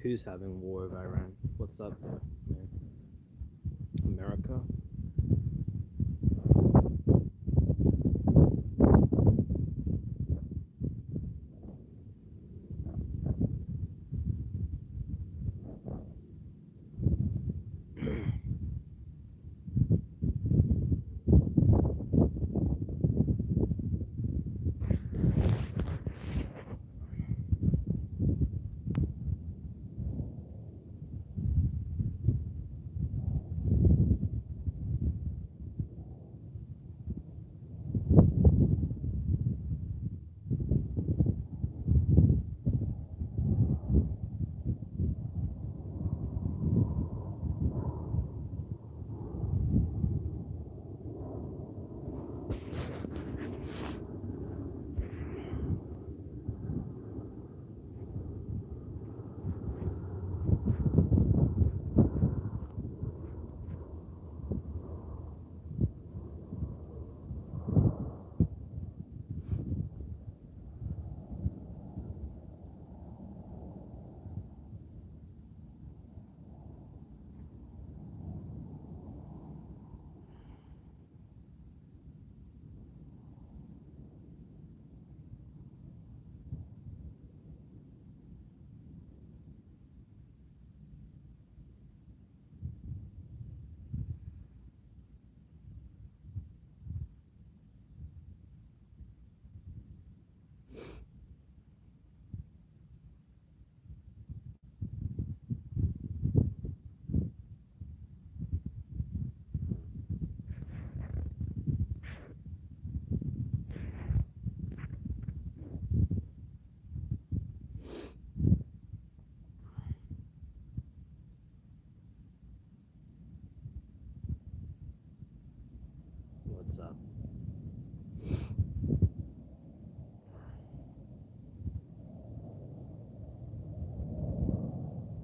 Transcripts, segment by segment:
Who's having war with Iran? What's up there, man? America? What's up?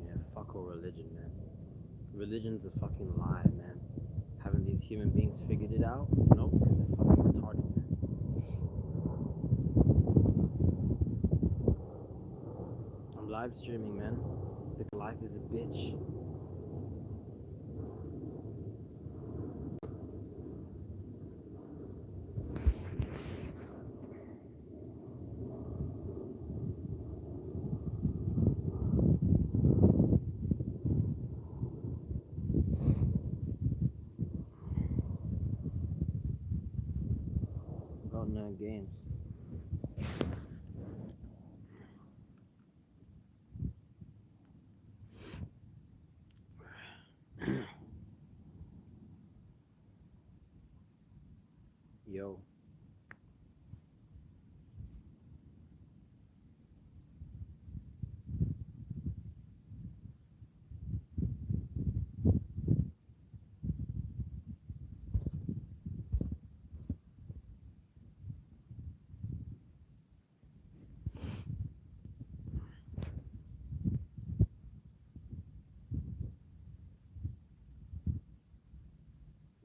Yeah, fuck all religion, man. Religion's a fucking lie, man. Haven't these human beings figured it out? Nope, because they're fucking retarded, man. I'm live streaming, man. The life is a bitch. About no games. Yo.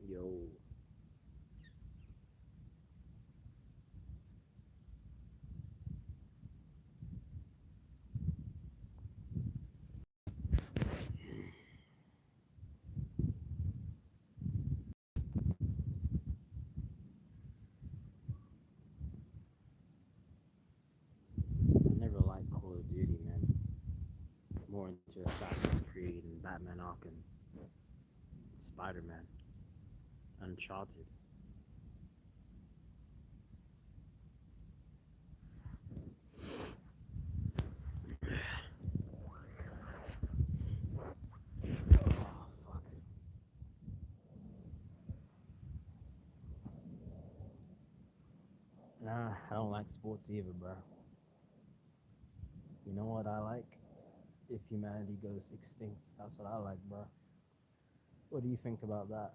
Yo. I never liked Call of Duty, man. More into Assassin's Creed and Batman Arkham, Spider-Man. Uncharted. Oh, fuck. Nah, I don't like sports either, bro. You know what I like? If humanity goes extinct, that's what I like, bro. What do you think about that?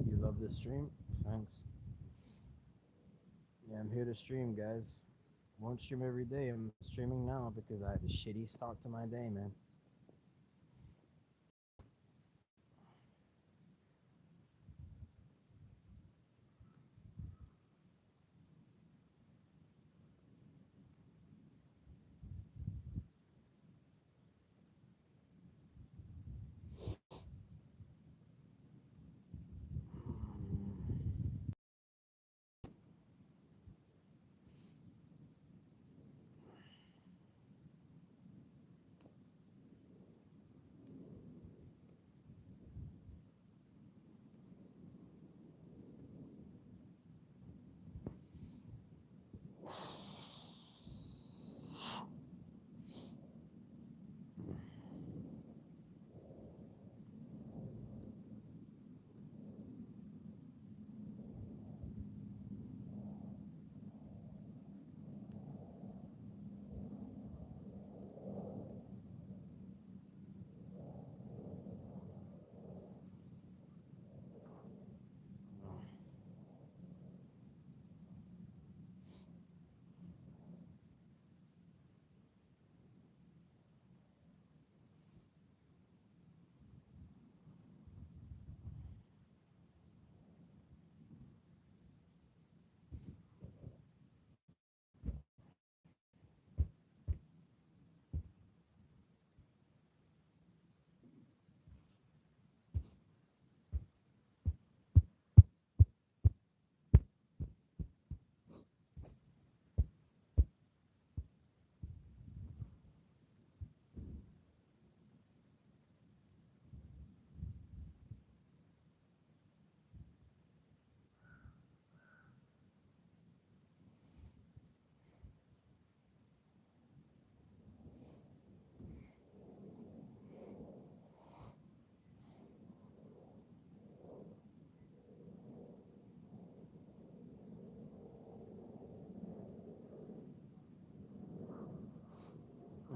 You love this stream? Thanks. Yeah, I'm here to stream, guys. Won't stream every day. I'm streaming now because I had a shitty start to my day, man.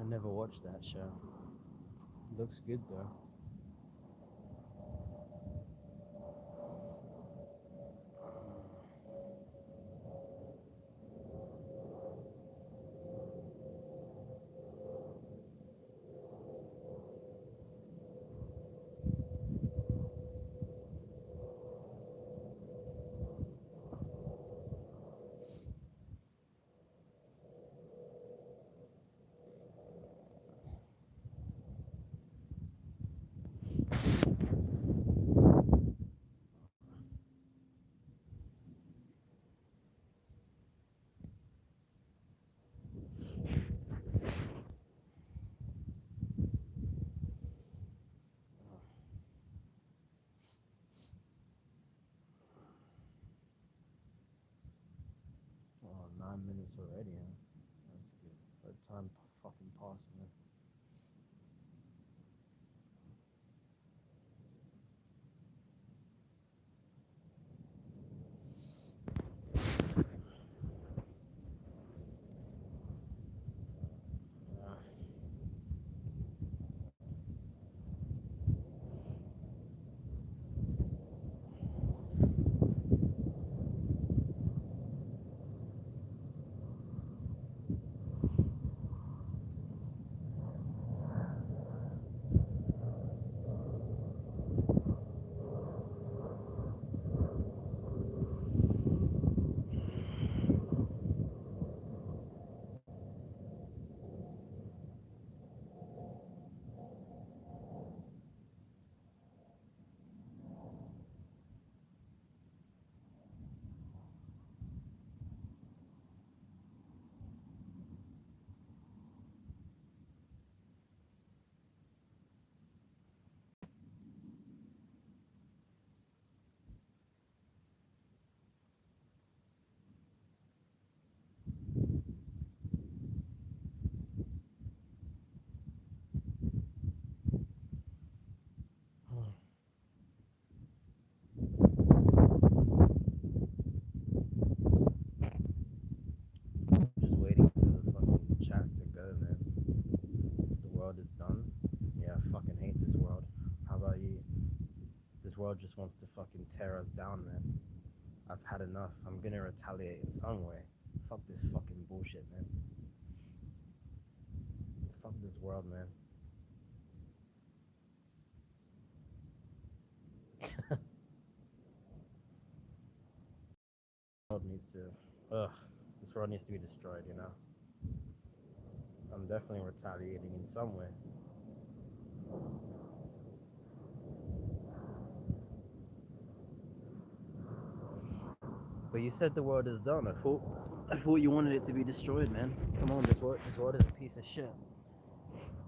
I never watched that show. Looks good though. Oh, 9 minutes already, huh? That's good. Let time fucking pass, man. Uh, world just wants to fucking tear us down, man. I've had enough. I'm gonna retaliate in some way. Fuck this fucking bullshit, man. Fuck this world, man. World needs to. This world needs to be destroyed, you know? I'm definitely retaliating in some way. But you said the world is done. I thought you wanted it to be destroyed, man. Come on, this world is a piece of shit.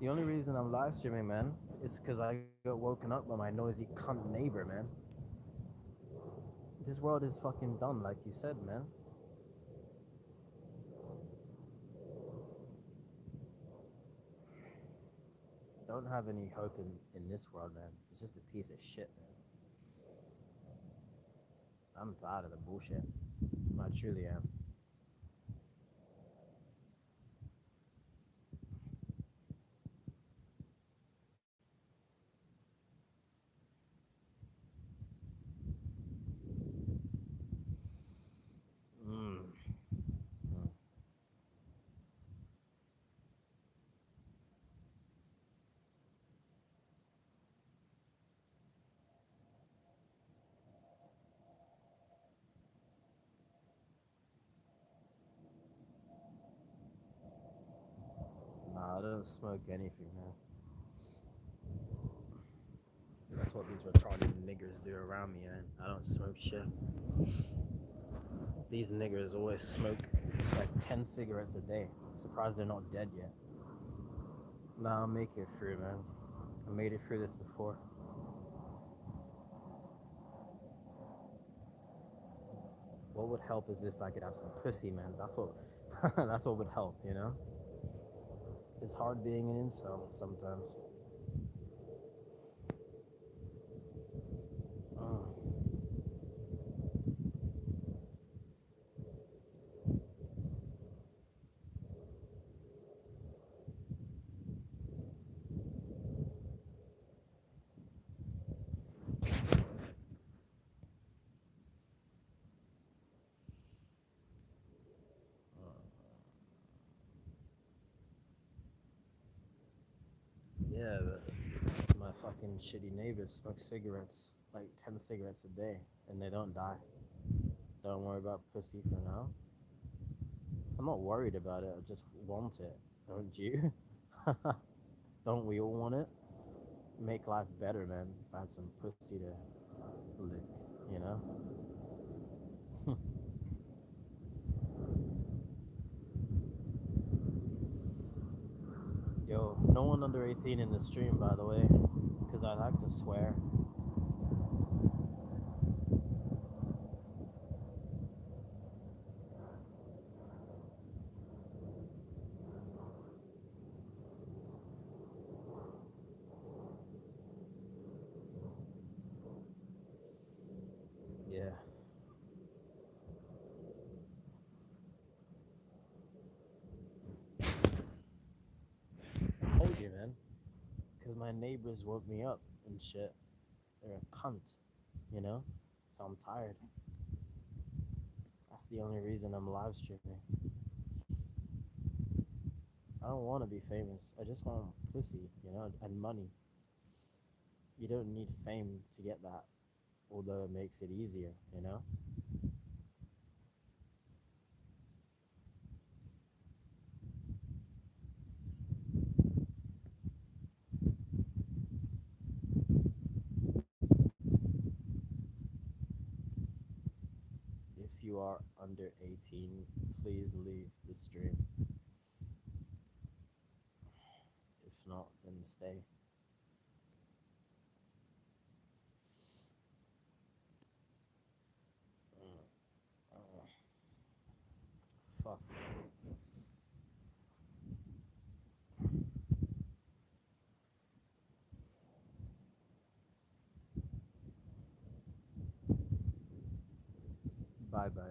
The only reason I'm live streaming, man, is because I got woken up by my noisy cunt neighbor, man. This world is fucking done, like you said, man. Don't have any hope in this world, man. It's just a piece of shit, man. I'm tired of the bullshit. I truly am. Mm. Mm. Nah, I don't smoke anything, man. That's what these retarded niggers do around me, man. I don't smoke shit. These niggers always smoke like 10 cigarettes a day. I'm surprised they're not dead yet. Nah, I'll make it through, man. I made it through this before. What would help is if I could have some pussy, man. That's what that's what would help, you know? It's hard being an incel sometimes. Oh. Yeah, my fucking shitty neighbors smoke cigarettes, like 10 cigarettes a day, and they don't die. Don't worry about pussy for now. I'm not worried about it, I just want it. Don't you? Don't we all want it? Make life better, man. If I had some pussy to lick, you know? Yo, no one under 18 in the stream, by the way, because I like to swear. Yeah. I told you, man. Because my neighbors woke me up and shit. They're a cunt, you know? So I'm tired. That's the only reason I'm live streaming. I don't want to be famous. I just want pussy, you know, and money. You don't need fame to get that, although it makes it easier, you know? If you are under 18, please leave the stream. If not, then stay. Uh, fuck. Bye bye.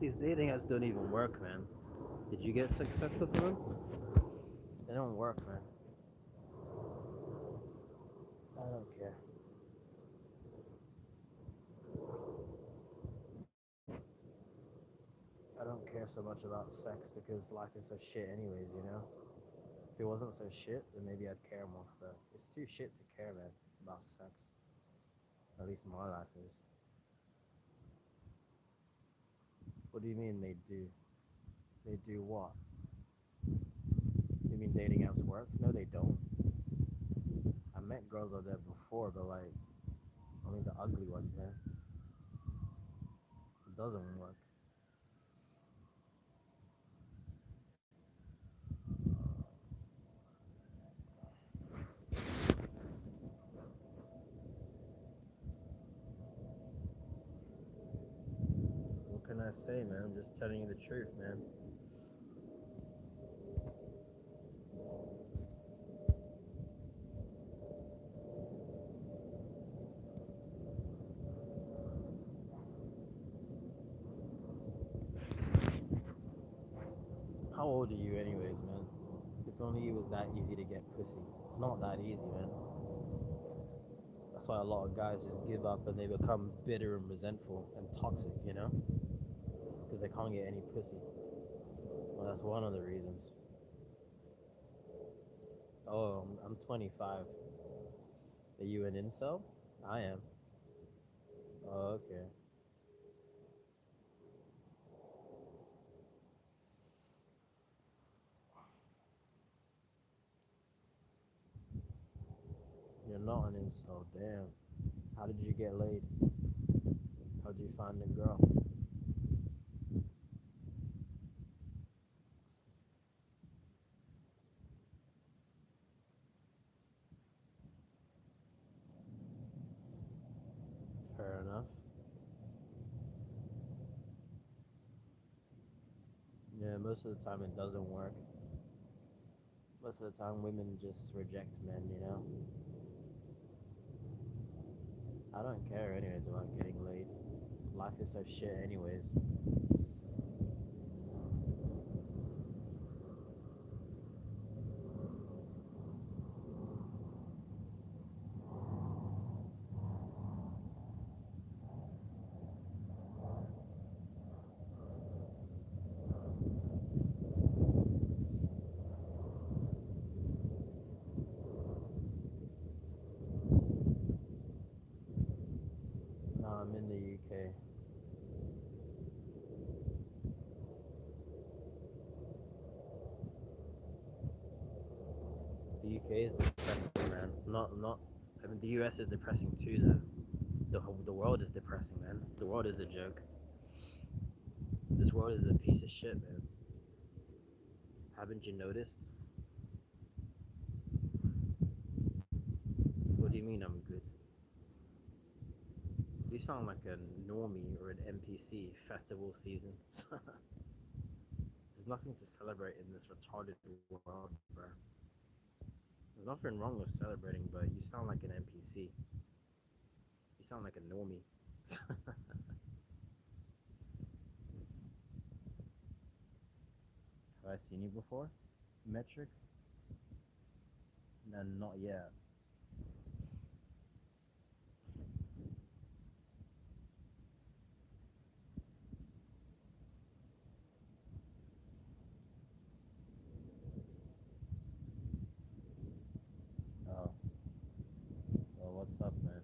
These dating apps don't even work, man. Did you get success with them? They don't work, man. I don't care. I don't care so much about sex because life is so shit, anyways. You know. If it wasn't so shit, then maybe I'd care more. But it's too shit to care, man, about sex. At least my life is. What do you mean they do? They do what? You mean dating apps work? No, they don't. I met girls out there before, but like, I mean the ugly ones, man. It doesn't work. What can I say, man? I'm just telling you the truth, man. How old are you, anyways, man? If only it was that easy to get pussy. It's not that easy, man. That's why a lot of guys just give up and they become bitter and resentful and toxic, you know? Because they can't get any pussy. Well, that's one of the reasons. Oh, I'm 25. Are you an incel? I am. Oh, okay. You're not an incel. Damn. How did you get laid? How did you find a girl? Fair enough. Yeah, most of the time it doesn't work. Most of the time women just reject men, you know? I don't care anyways about getting laid. Life is so shit anyways. No, I'm in the UK. The UK is depressing, man. Not. I mean, the US is depressing too, though. The world is depressing, man. The world is a joke. This world is a piece of shit, man. Haven't you noticed? What do you mean I'm good? You sound like a normie or an NPC festival season. There's nothing to celebrate in this retarded world, bro. There's nothing wrong with celebrating, but you sound like an NPC. You sound like a normie. Have I seen you before? Metric? No, not yet. Oh, well, what's up, man?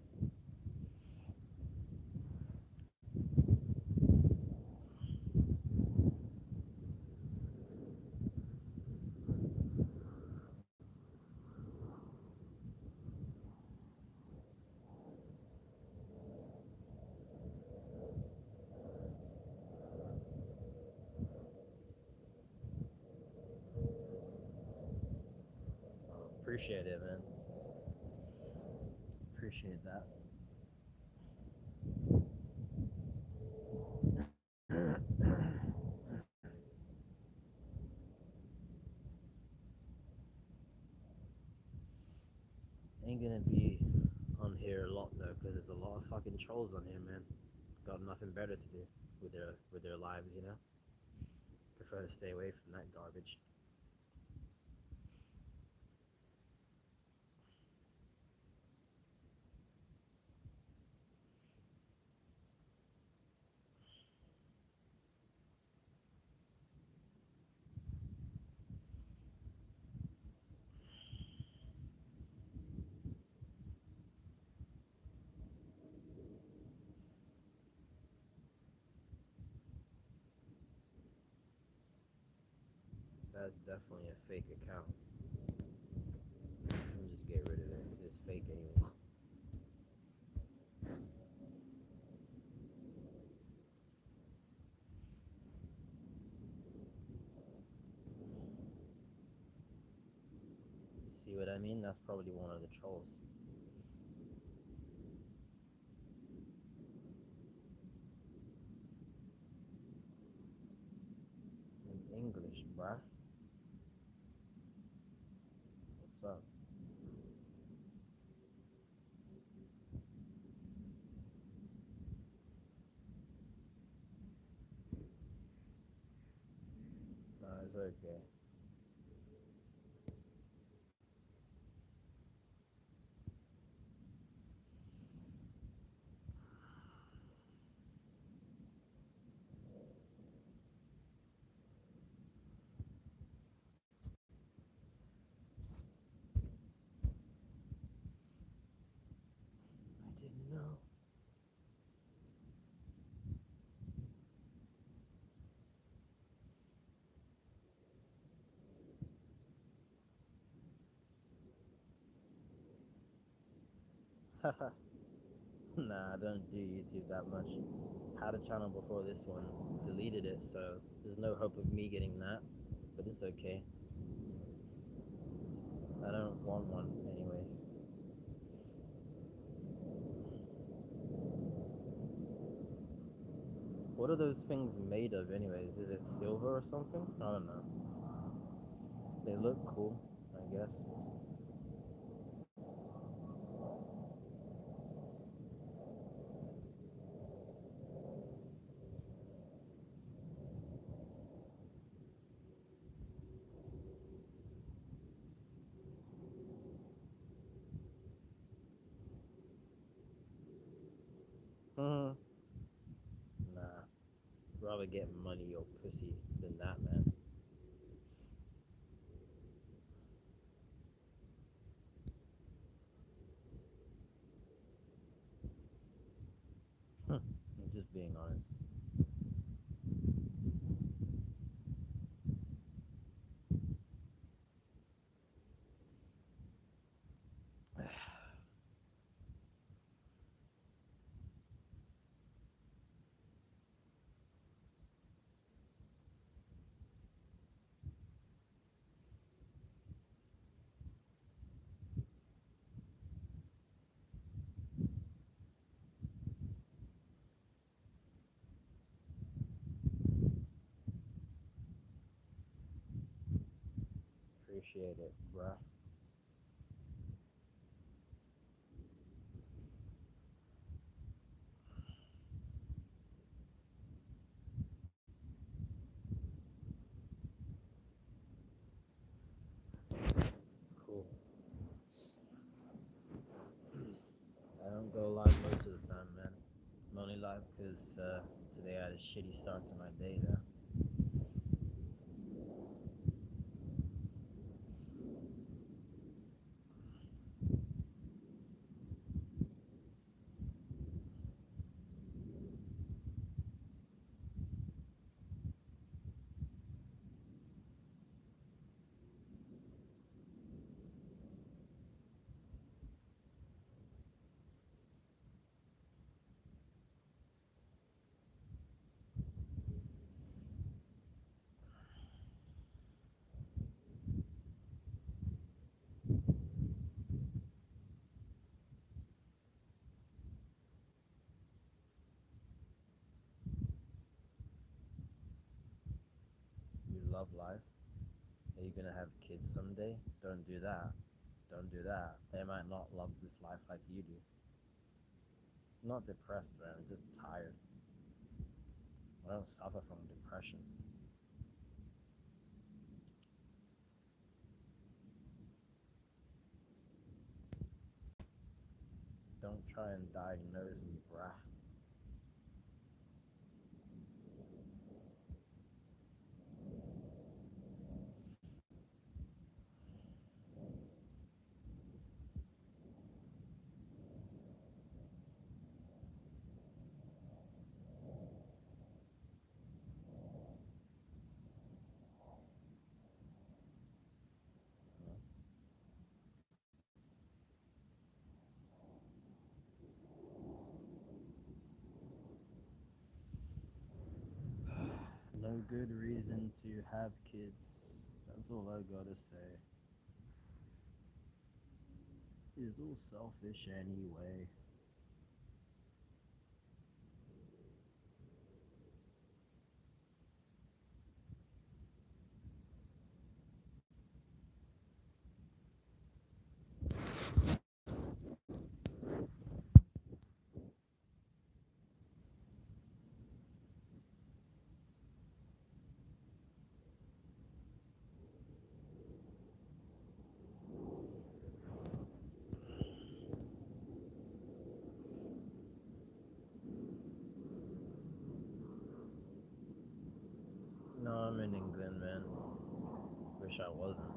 Appreciate it, man. Appreciate that. Ain't gonna be on here a lot though, because there's a lot of fucking trolls on here, man. Got nothing better to do. with their lives, you know. Prefer to stay away from that garbage. That's definitely a fake account. I'll just get rid of it. It's fake anyways. See what I mean? That's probably one of the trolls. In English, bruh. What's up? No, it's okay. I didn't know. Nah, I don't do YouTube that much. Had a channel before this one, deleted it, so there's no hope of me getting that. But it's okay. I don't want one, anyways. What are those things made of, anyways? Is it silver or something? I don't know. They look cool, I guess. Hmm. Nah. Rather get money or pussy than that, man. I'm just being honest. Appreciate it, bruh. Cool. I don't go live most of the time, man. I'm only live because today I had a shitty start to my day, though. You love life. Are you gonna have kids someday? Don't do that. Don't do that. They might not love this life like you do. I'm not depressed, man. I'm just tired. I don't suffer from depression. Don't try and diagnose me, bruh. No good reason to have kids. That's all I gotta say. It's all selfish anyway. No, I'm in England, man. Wish I wasn't.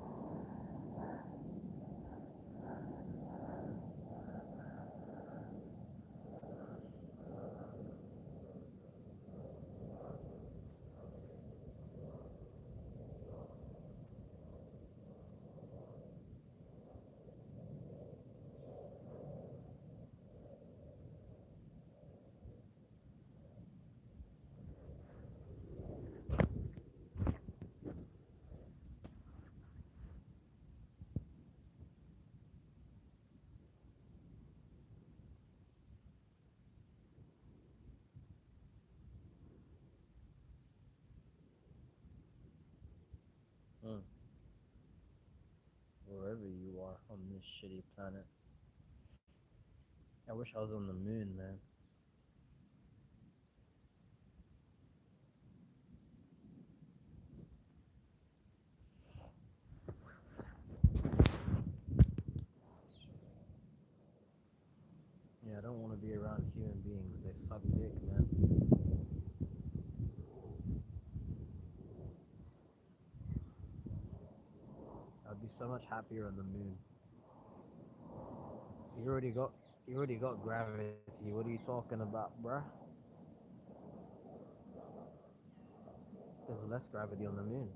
Mm. Wherever you are on this shitty planet. I wish I was on the moon, man. Yeah, I don't want to be around human beings. They suck dick, man. I'd be so much happier on the moon. You already got, you already got gravity. What are you talking about, bruh? There's less gravity on the moon.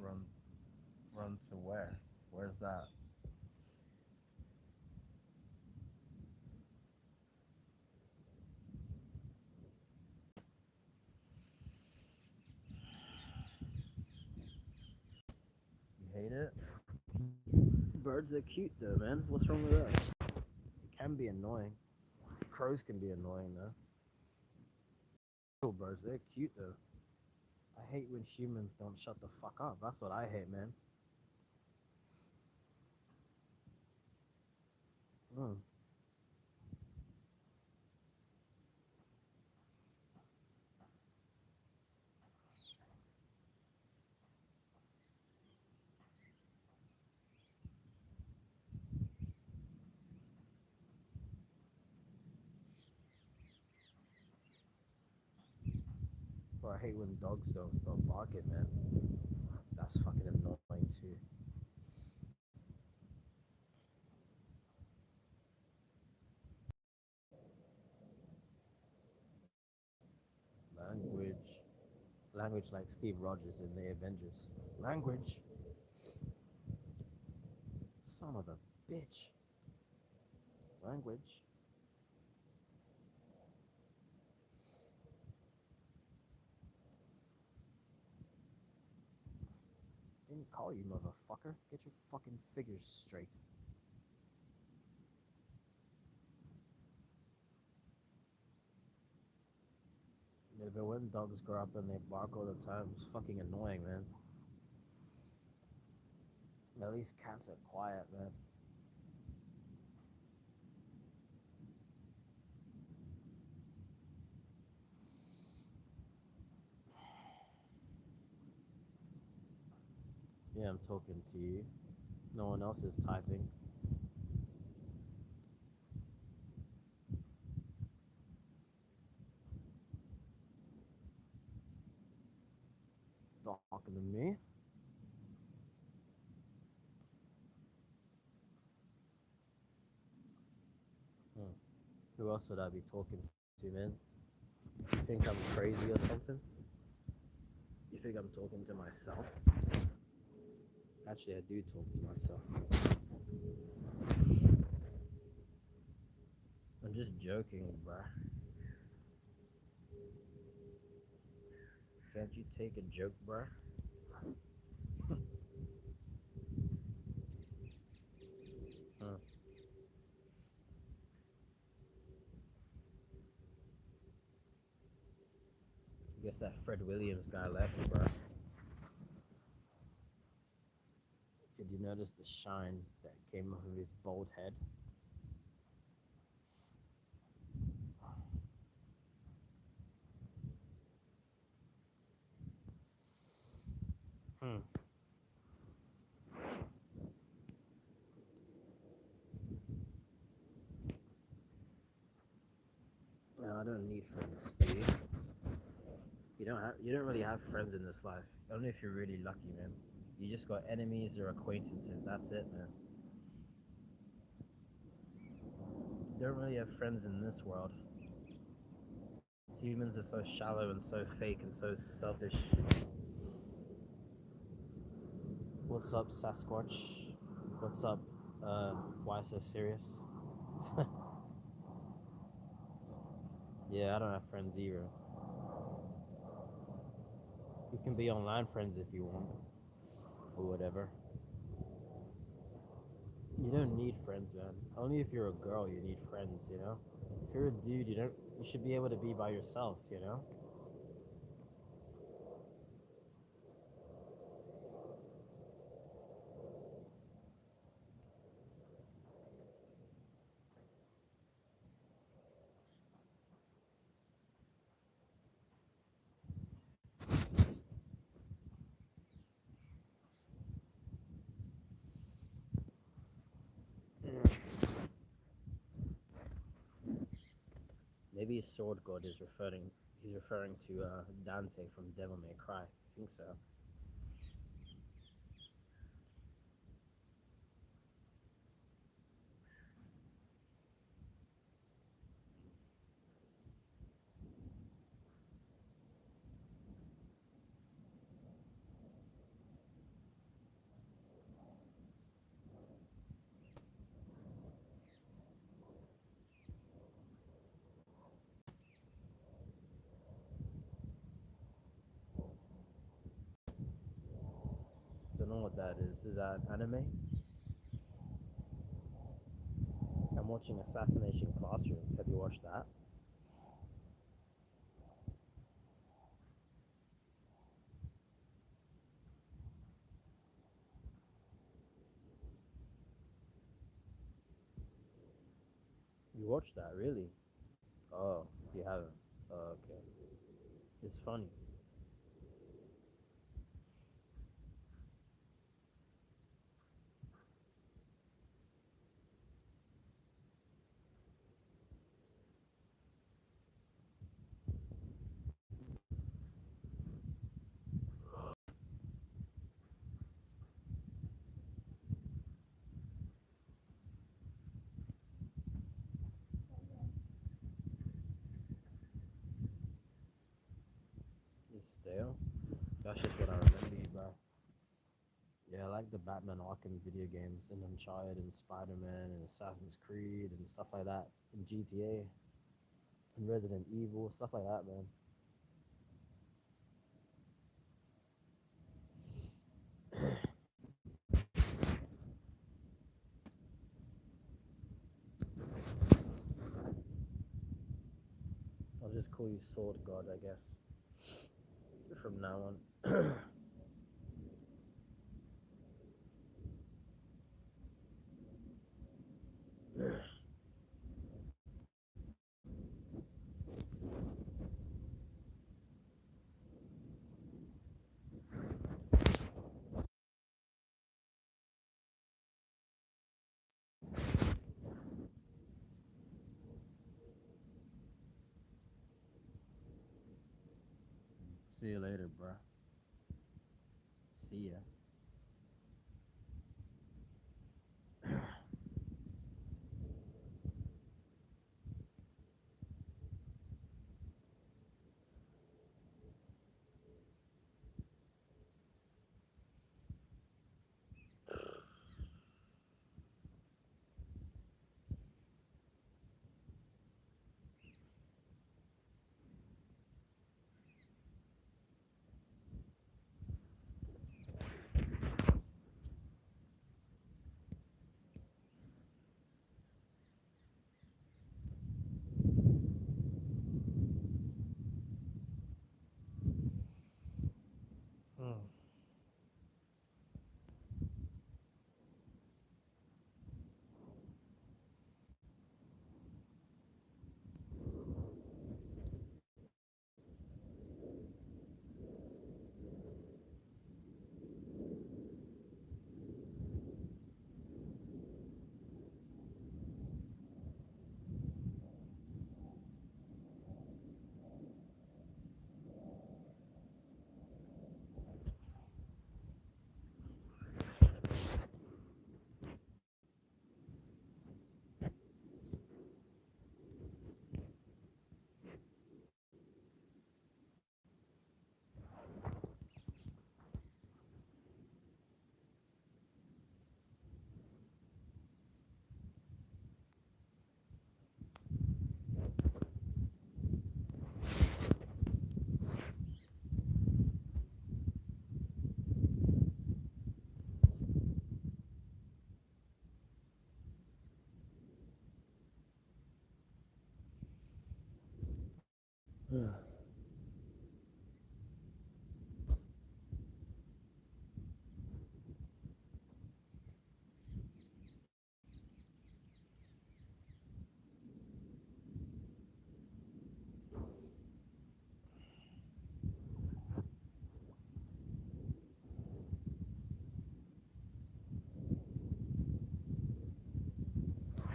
Run, run to where? Where's that? You hate it? Birds are cute though, man. What's wrong with that? It can be annoying. Crows can be annoying though. Little birds, they're cute though. I hate when humans don't shut the fuck up. That's what I hate, man. Mm. Or I hate when dogs don't stop barking, man. That's fucking annoying too. Language. Language like Steve Rogers in the Avengers. Language. Son of a bitch. Language. call you, motherfucker. Get your fucking figures straight. Yeah, but when dogs grow up and they bark all the time, it's fucking annoying, man. At least cats are quiet, man. Yeah, I'm talking to you. No one else is typing. Talking to me. Hmm. Who else would I be talking to, man? You think I'm crazy or something? You think I'm talking to myself? Actually, I do talk to myself. I'm just joking, bruh. Can't you take a joke, bruh? Huh. I guess that Fred Williams guy left, bruh. Did you notice the shine that came off of his bald head? Hmm. No, I don't need friends, do you? You don't really have friends in this life. Only if you're really lucky, man. You just got enemies or acquaintances. That's it, man. You don't really have friends in this world. Humans are so shallow and so fake and so selfish. What's up, Sasquatch? What's up? Why so serious? Yeah, I don't have friends either. You can be online friends if you want, or whatever. You don't need friends, man. Only if you're a girl you need friends, you know? If you're a dude, you don't you should be able to be by yourself, you know? Maybe Sword God is referring he's referring to Dante from Devil May Cry. I think so. Don't know what that is. Is that anime? I'm watching Assassination Classroom. Have you watched that? You watched that, really? Oh, you haven't. Oh, okay. It's funny. It's stale. That's just what I remember you by. Yeah, I like the Batman Arkham video games and Uncharted and Spider-Man and Assassin's Creed and stuff like that. And GTA and Resident Evil, stuff like that, man. just call you Sword God, I guess, from now on. See you later, bruh. See ya. Hmm.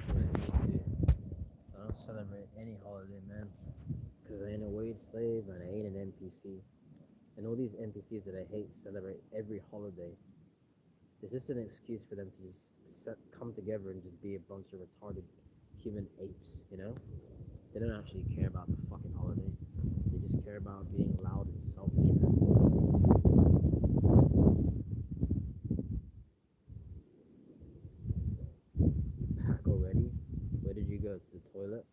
Yeah, me too. I don't celebrate any holiday, man, because I ain't a wage slave and I ain't an NPC. And all these NPCs that I hate celebrate every holiday. It's just an excuse for them to just come together and just be a bunch of retarded human apes, you know? They don't actually care about the fucking holiday. They just care about being loud and selfish, man. You pack already? Where did you go? To the toilet?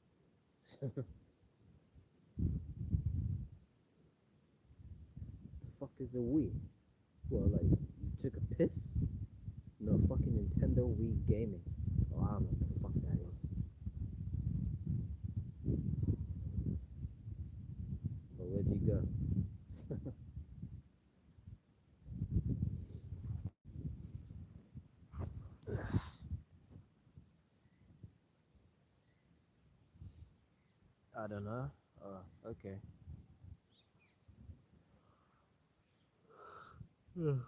The fuck is a Wii? Well, like, you took a piss? No, fucking Nintendo Wii gaming. Oh, I don't know what the fuck that is. But where'd you go? I don't know. Okay. Oh,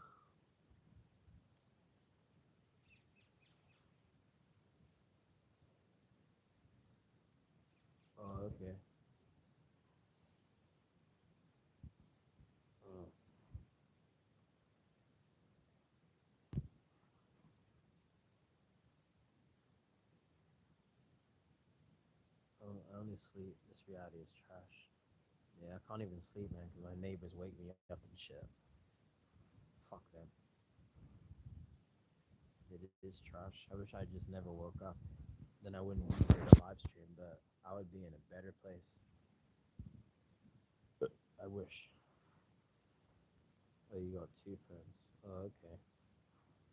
okay. Oh, I only sleep. This reality is trash. Yeah, I can't even sleep, man, because my neighbors wake me up and shit. Fuck them. It is trash. I wish I just never woke up. Then I wouldn't be here to live stream, but I would be in a better place. I wish. Oh, you got two phones. Oh, okay.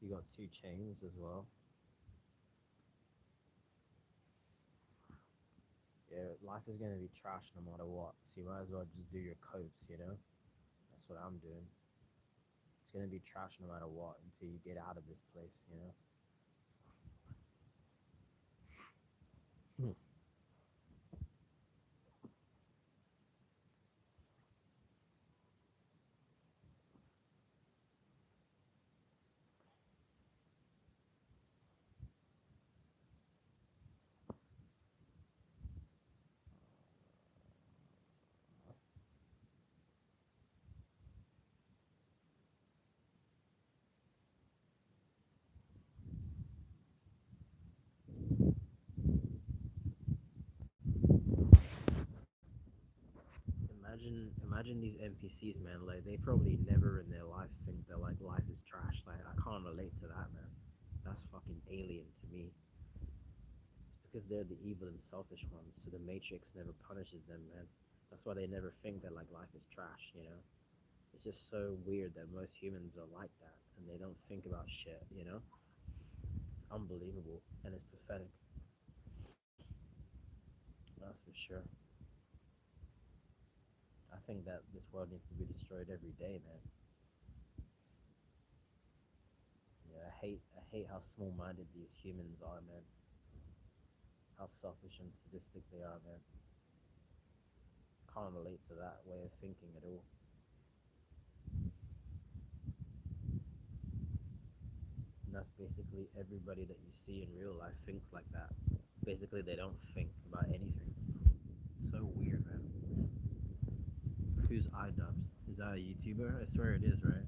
You got two chains as well. Yeah, life is gonna be trash no matter what. So you might as well just do your copes, you know? That's what I'm doing. It's gonna be trash no matter what until you get out of this place, you know? Hmm. Imagine these NPCs, man. Like they probably never in their life think that like life is trash. Like I can't relate to that, man. That's fucking alien to me. It's because they're the evil and selfish ones. So the Matrix never punishes them, man. That's why they never think that like life is trash. You know, it's just so weird that most humans are like that and they don't think about shit. You know, it's unbelievable and it's pathetic. That's for sure. I think that this world needs to be destroyed every day, man. Yeah, I hate how small-minded these humans are, man. How selfish and sadistic they are, man. Can't relate to that way of thinking at all. And that's basically everybody that you see in real life thinks like that. Basically, they don't think about anything. It's so weird, man. Who's iDubbbz? Is that a YouTuber? I swear it is, right?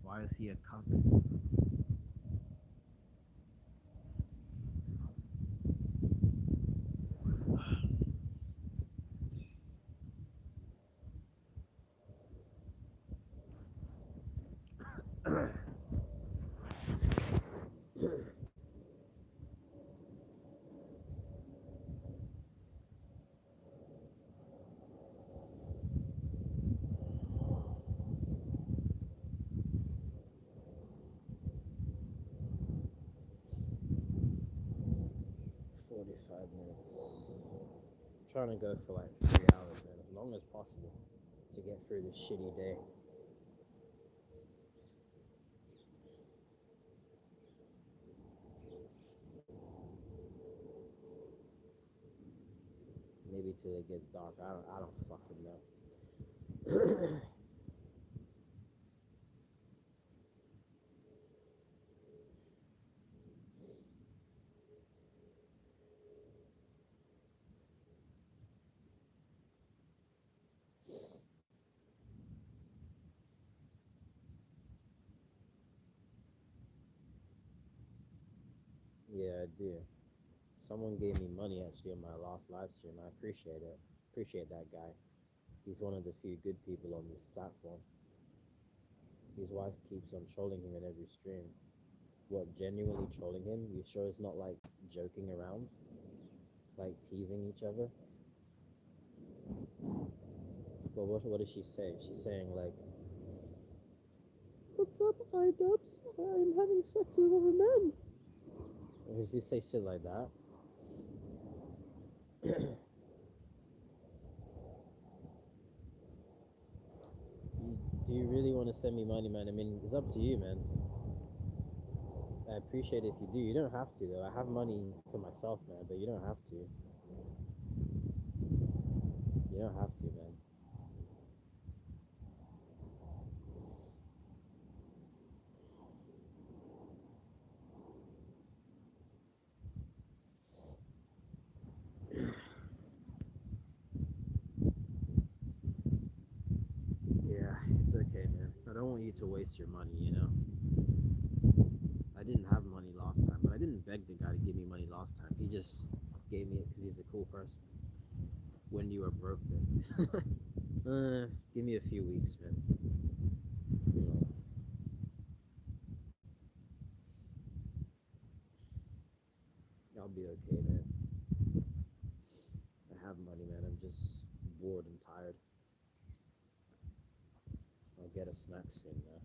Why is he a cuck? Yeah, 45 minutes. I'm trying to go for like 3 hours, man, as long as possible to get through this shitty day. Maybe till it gets dark. I don't fucking know. Yeah, I do. Someone gave me money actually on my last live stream. I appreciate it. Appreciate that guy. He's one of the few good people on this platform. His wife keeps on trolling him in every stream. What, genuinely trolling him? You sure it's not like joking around? Like teasing each other? But what does she say? She's saying like, "What's up, iDubbbz? I'm having sex with other men." Or does he say shit like that? Do you really want to send me money, man? I mean, it's up to you, man. I appreciate it if you do. You don't have to, though. I have money for myself, man, but you don't have to. You don't have to, man. Yeah, it's okay, man. I don't want you to waste your money, you know? I didn't have money last time, but I didn't beg the guy to give me money last time. He just gave me it because he's a cool person. When you were broke, then. Give me a few weeks, man. You know, I'll be okay, man. I have money, man. I'm just bored and tired. I'll get a snack soon, man.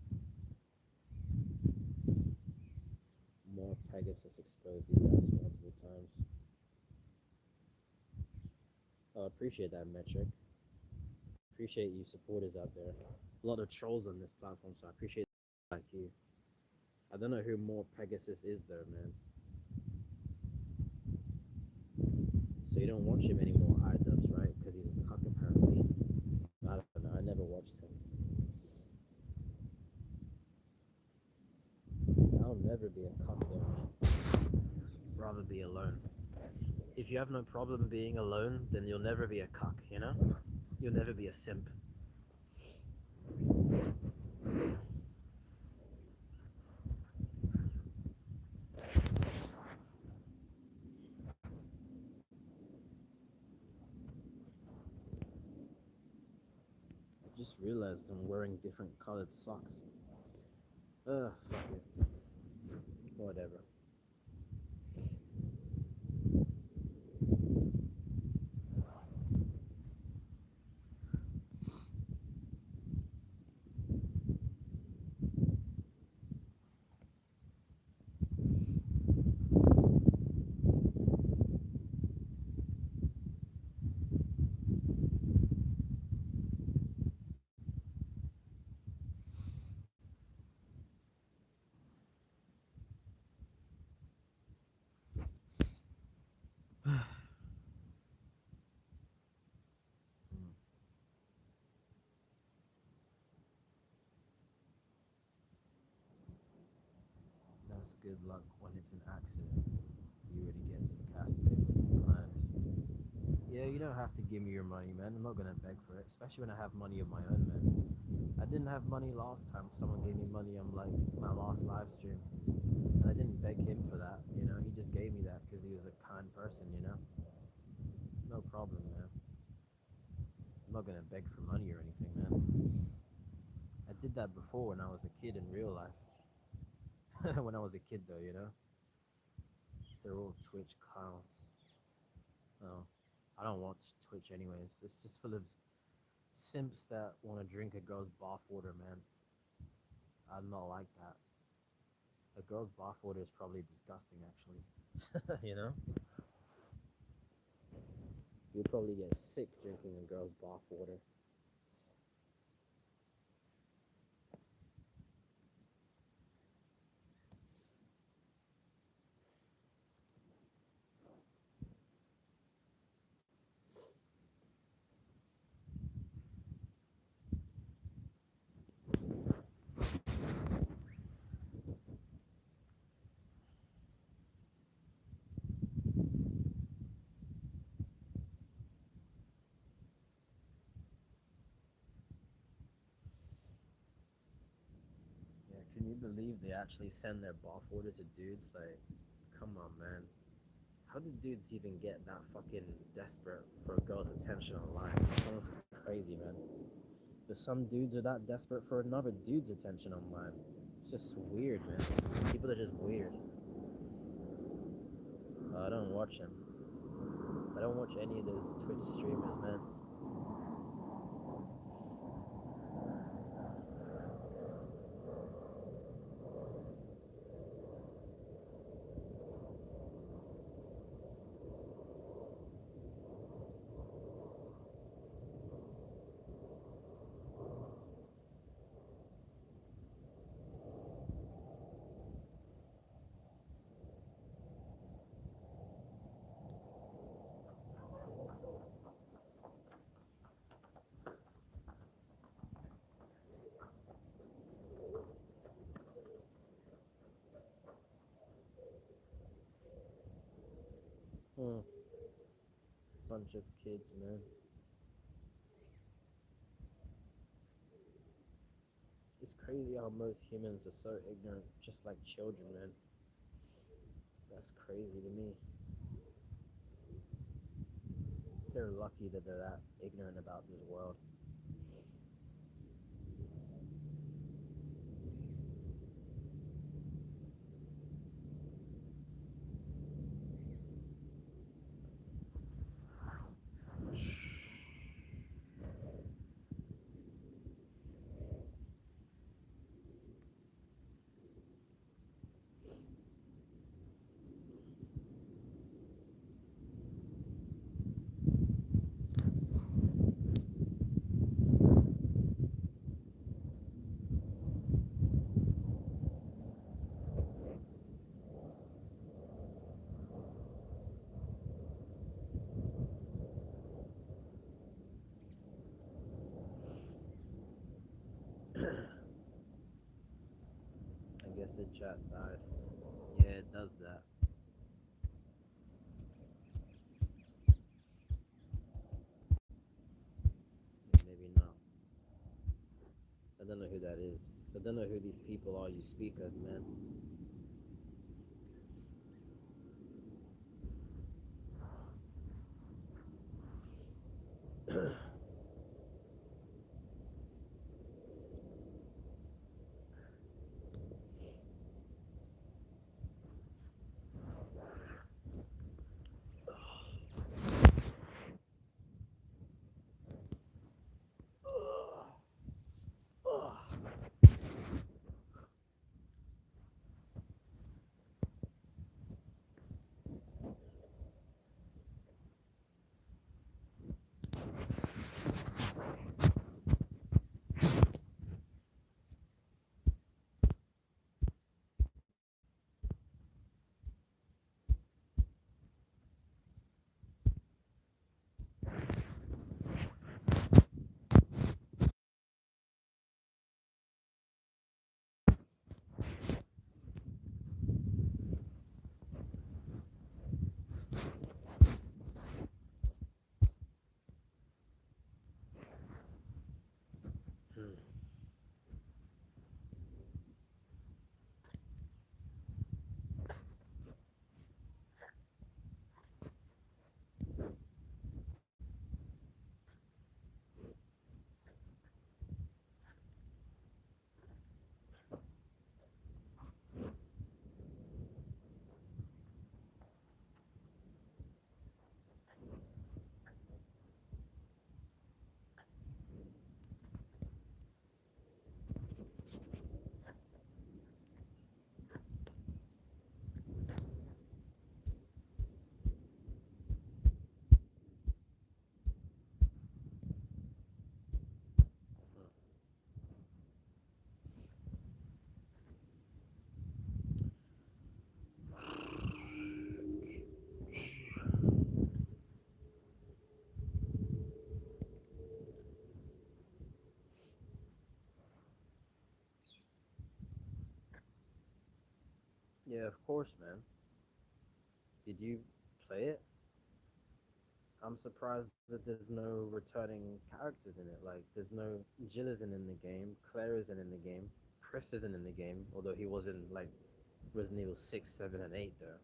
More Pegasus exposed these apps multiple times. appreciate that metric. Appreciate you supporters out there. A lot of trolls on this platform, so I appreciate like you. I don't know who more Pegasus is though, man. So you don't watch him anymore, iDubbbz, right? Because he's a cuck apparently. I don't know. I never watched him. I'll never be a cuck though, man. Rather be alone. If you have no problem being alone, then you'll never be a cuck, you know? You'll never be a simp. I just realized I'm wearing different colored socks. Ugh, fuck it. Whatever. Mm, that's good luck when it's an accident. You already get sarcastic with your client. Yeah, you don't have to give me your money, man. I'm not gonna beg for it, especially when I have money of my own, man. I didn't have money last time. Someone gave me money on like my last live stream, and I didn't beg him for that. You know, he just gave me that because he was a kind person. You know, no problem, man. I'm not gonna beg for money or anything, man. I did that before when I was a kid in real life. When I was a kid, though, you know, they're all Twitch clowns. No, I don't watch Twitch anyways. It's just full of simps that want to drink a girl's bath water, man. I'm not like that. A girl's bath water is probably disgusting, actually. You know, you'll probably get sick drinking a girl's bath water. Yeah, can you believe they actually send their bath water to dudes? Like, come on, man. How do dudes even get that fucking desperate for a girl's attention online? It sounds crazy, man. But some dudes are that desperate for another dude's attention online. It's just weird, man. People are just weird. I don't watch them. I don't watch any of those Twitch streamers, man. Hmm. Bunch of kids, man. It's crazy how most humans are so ignorant, just like children, man. That's crazy to me. They're lucky that they're that ignorant about this world. chat died. Yeah, it does that. Maybe not. I don't know who that is. I don't know who these people are you speak of, man. Yeah, of course, man. Did you play it? I'm surprised that there's no returning characters in it. Like, there's no Jill isn't in the game, Claire isn't in the game, Chris isn't in the game, although he was in, like, Resident Evil 6, 7, and 8, though.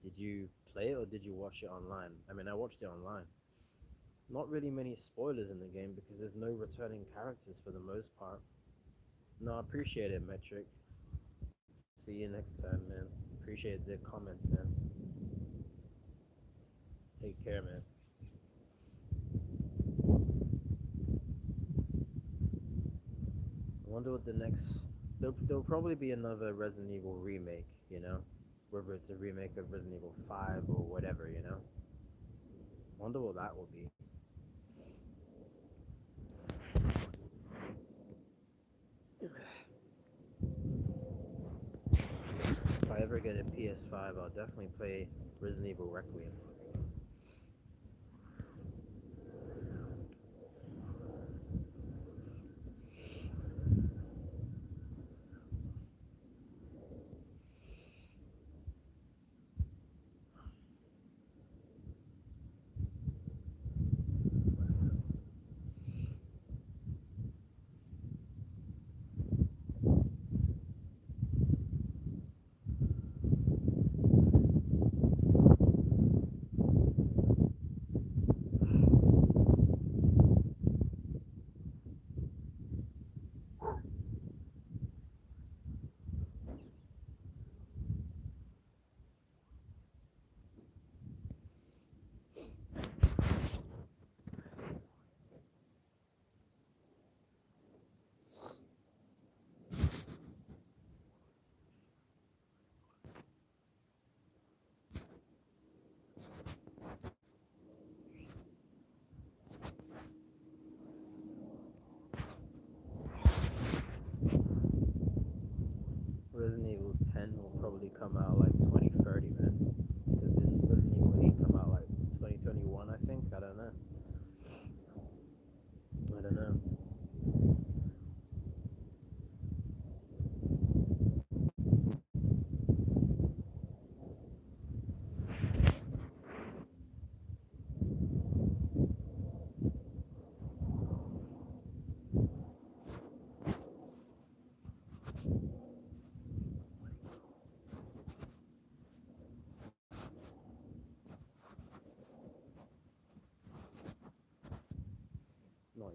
Did you play it or did you watch it online? I mean, I watched it online. Not really many spoilers in the game because there's no returning characters for the most part. No, I appreciate it, Metric. See you next time, man. Appreciate the comments, man. Take care, man. I wonder what the next. There'll probably be another Resident Evil remake, you know? Whether it's a remake of Resident Evil 5 or whatever, you know? Wonder what that will be. If I ever get a PS5, I'll definitely play Resident Evil Requiem.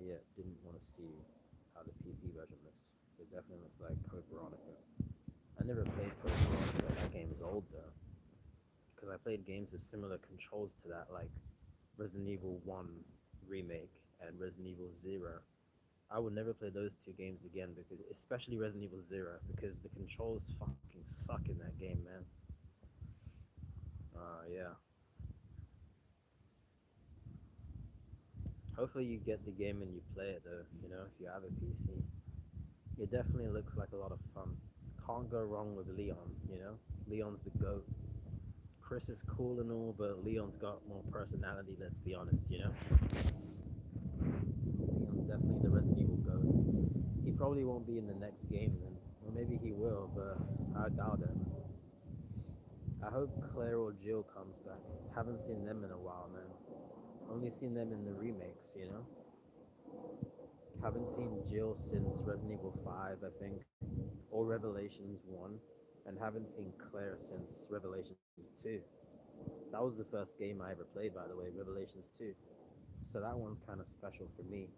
yet didn't want to see how the PC version looks. It definitely looks like Code Veronica. I never played Code Veronica. That game is old though, because I played games with similar controls to that, like Resident Evil 1 remake and Resident Evil 0. I would never play those two games again because, especially Resident Evil 0, because the controls fucking suck in that game, man. Yeah. Hopefully you get the game and you play it though, if you have a PC. It definitely looks like a lot of fun. Can't go wrong with Leon. Leon's the GOAT. Chris is cool and all, but Leon's got more personality, let's be honest. Leon's definitely the Resident Evil GOAT. He probably won't be in the next game then. Or maybe he will, but I doubt it. I hope Claire or Jill comes back. Haven't seen them in a while, man. Only seen them in the remakes. Haven't seen Jill since Resident Evil 5, I think, or Revelations 1, and haven't seen Claire since Revelations 2. That was the first game I ever played, by the way, Revelations 2. So that one's kind of special for me.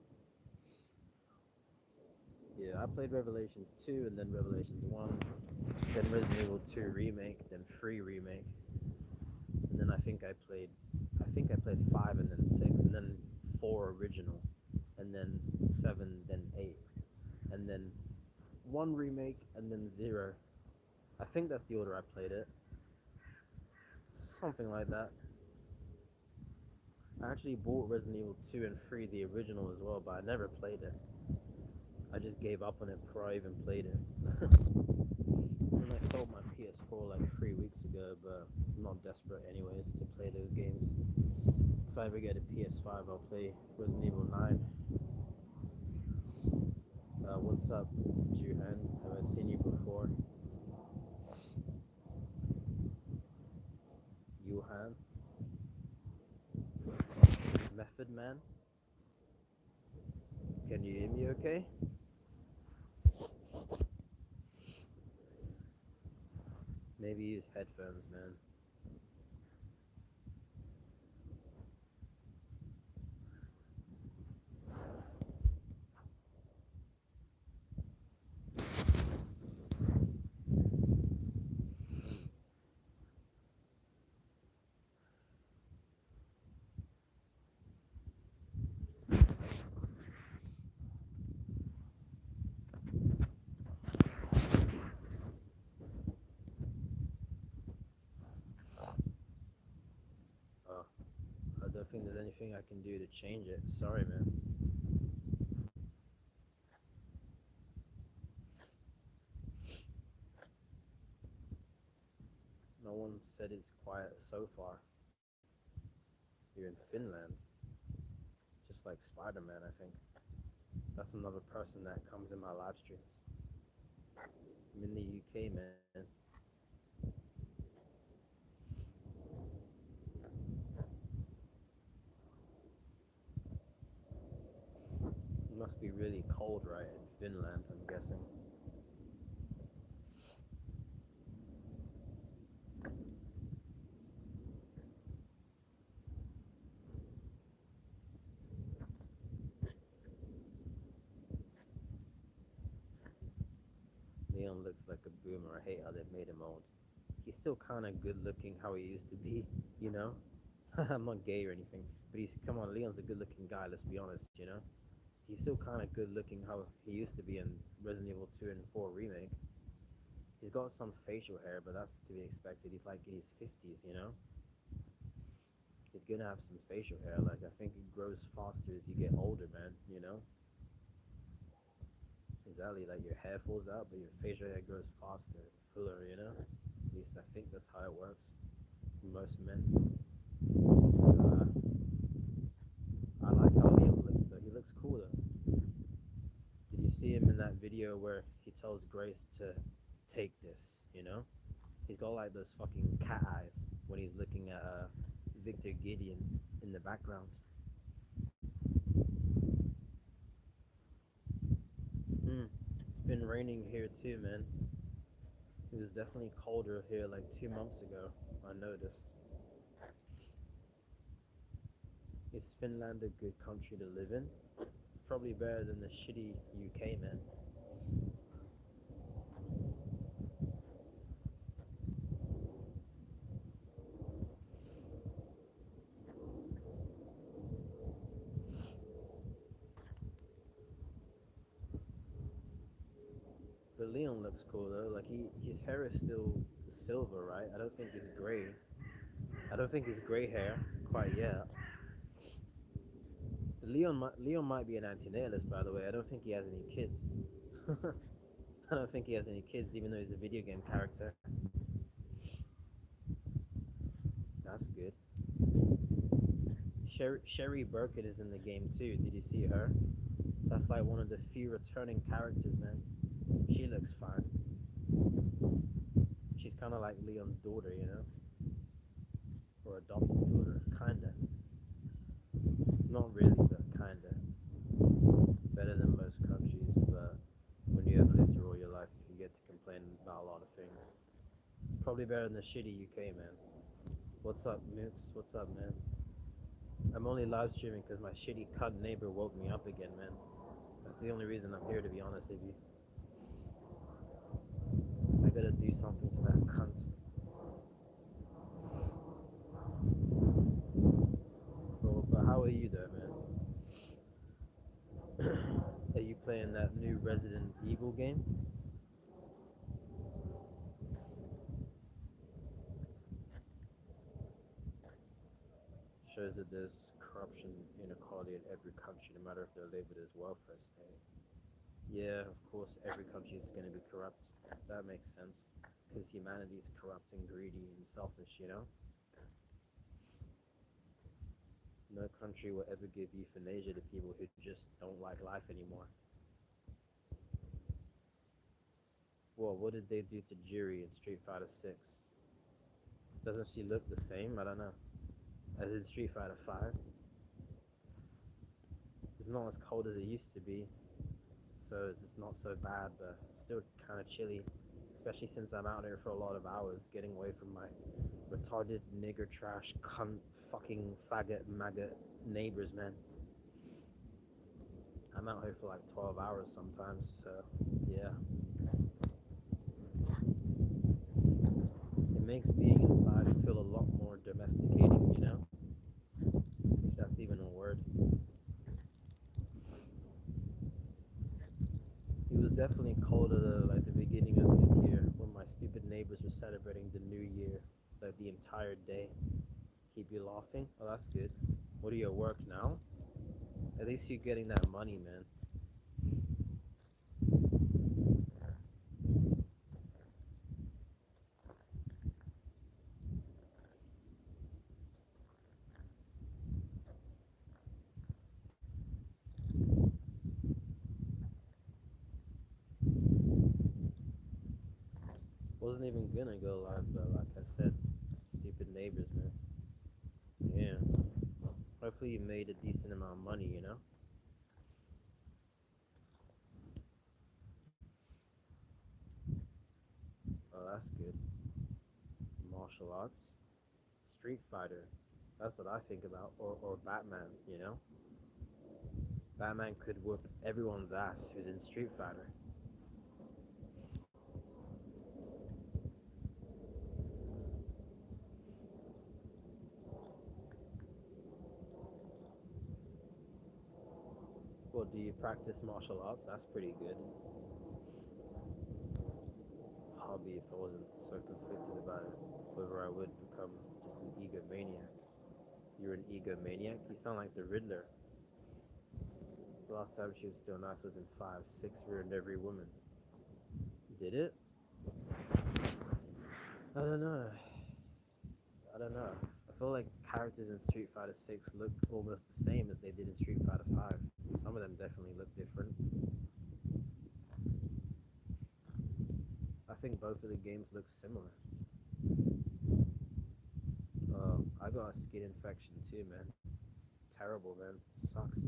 Yeah, I played Revelations 2 and then Revelations 1, then Resident Evil 2 remake, then 3 remake, and then I think I played 5 and then 6 and then 4 original, and then 7, then 8, and then 1 remake and then 0. I think that's the order I played it. Something like that. I actually bought Resident Evil 2 and 3, the original as well, but I never played it. I just gave up on it before I even played it. And I sold my PS4 like 3 weeks ago, but I'm not desperate anyways to play those games. If I ever get a PS5, I'll play Resident Evil 9. What's up, Juhan? Have I seen you before? Yuhan? Method Man? Can you hear me okay? Maybe use headphones, man. Oh, I don't think there's anything I can do to change it. Sorry, man. No one said it's quiet so far. You're in Finland, just like Spider-Man, I think. That's another person that comes in my live streams. I'm in the UK, man. It must be really cold, right, in Finland, I'm guessing. Leon looks like a boomer. I hate how they made him old. He's still kind of good looking how he used to be, you know? I'm not gay or anything, but come on, Leon's a good looking guy, let's be honest. He's still kind of good looking how he used to be in Resident Evil 2 and 4 remake. He's got some facial hair, but that's to be expected. He's like in his 50s. He's gonna have some facial hair. Like, I think it grows faster as you get older, man. Exactly, like your hair falls out, but your facial hair grows faster, fuller. At least I think that's how it works for most men. Uh, I like how Liam looks though. He looks cool though. Did you see him in that video where he tells Grace to take this? He's got like those fucking cat eyes when he's looking at Victor Gideon in the background. It's been raining here too, man. It was definitely colder here like 2 months ago. I noticed. Is Finland a good country to live in? probably better than the shitty UK, man. But Leon looks cool though. Like his hair is still silver, right? I don't think it's gray. I don't think it's gray hair quite yet. Leon might be an antinatalist, by the way. I don't think he has any kids. I don't think he has any kids, even though he's a video game character. That's good. Sherry Birkin is in the game too. Did you see her? That's like one of the few returning characters, man. She looks fine. She's kind of like Leon's daughter, you know, or adopted daughter, kinda. Not really, but kinda. Better than most countries, but when you have lived through all your life, you get to complain about a lot of things. It's probably better than the shitty UK, man. What's up, Mooks? What's up, man? I'm only live streaming because my shitty cunt neighbor woke me up again, man. That's the only reason I'm here, to be honest with you. I gotta do something to that cunt. But how are you there, man? Are you playing that new Resident Evil game? Shows that there's corruption, inequality in every country, no matter if they're labeled as welfare state. Yeah, of course, every country is going to be corrupt. That makes sense. Because humanity is corrupt and greedy and selfish, you know? No country will ever give euthanasia to people who just don't like life anymore. Well, what did they do to Jiri in Street Fighter 6? Doesn't she look the same? I don't know. As in Street Fighter 5? It's not as cold as it used to be, so it's just not so bad, but still kind of chilly. Especially since I'm out here for a lot of hours, getting away from my retarded nigger trash cunt fucking faggot maggot neighbors, man. I'm out here for like 12 hours sometimes, so yeah. It makes being inside feel a lot more domesticating, you know? If that's even a word. It was definitely colder though, like the beginning of this year, when my stupid neighbors were celebrating the new year, like the entire day. Keep you laughing? Oh, that's good. What do you at work now? At least you're getting that money, man. Wasn't even gonna go live, but like I said, stupid neighbors, man. Yeah. Hopefully you made a decent amount of money, you know? Oh, that's good. Martial arts, Street Fighter. That's what I think about. Or Batman, you know? Batman could whoop everyone's ass who's in Street Fighter. Well, do you practice martial arts? That's pretty good. Hobby if I wasn't so conflicted about it, whether I would become just an egomaniac. You're an egomaniac? You sound like the Riddler. The last time she was still nice was in 5. 6 ruined every woman. Did it? I don't know. I don't know. I feel like characters in Street Fighter 6 look almost the same as they did in Street Fighter 5. Some of them definitely look different. I think both of the games look similar. I got a skin infection too, man. It's terrible, man. It sucks.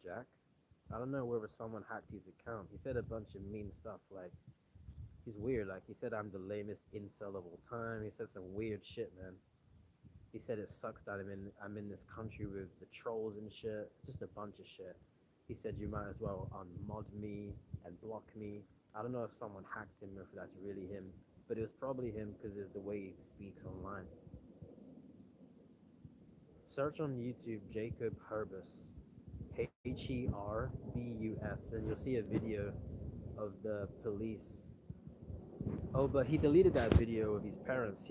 Jack? I don't know whether someone hacked his account. He said a bunch of mean stuff, like, he's weird. Like, he said I'm the lamest incel of all time. He said some weird shit, man. He said it sucks that I'm in this country with the trolls and shit, just a bunch of shit. He said you might as well unmod me and block me. I don't know if someone hacked him or if that's really him, but it was probably him because it's the way he speaks online. Search on YouTube Jacob Herbus, Herbus, and you'll see a video of the police. Oh, but he deleted that video of his parents.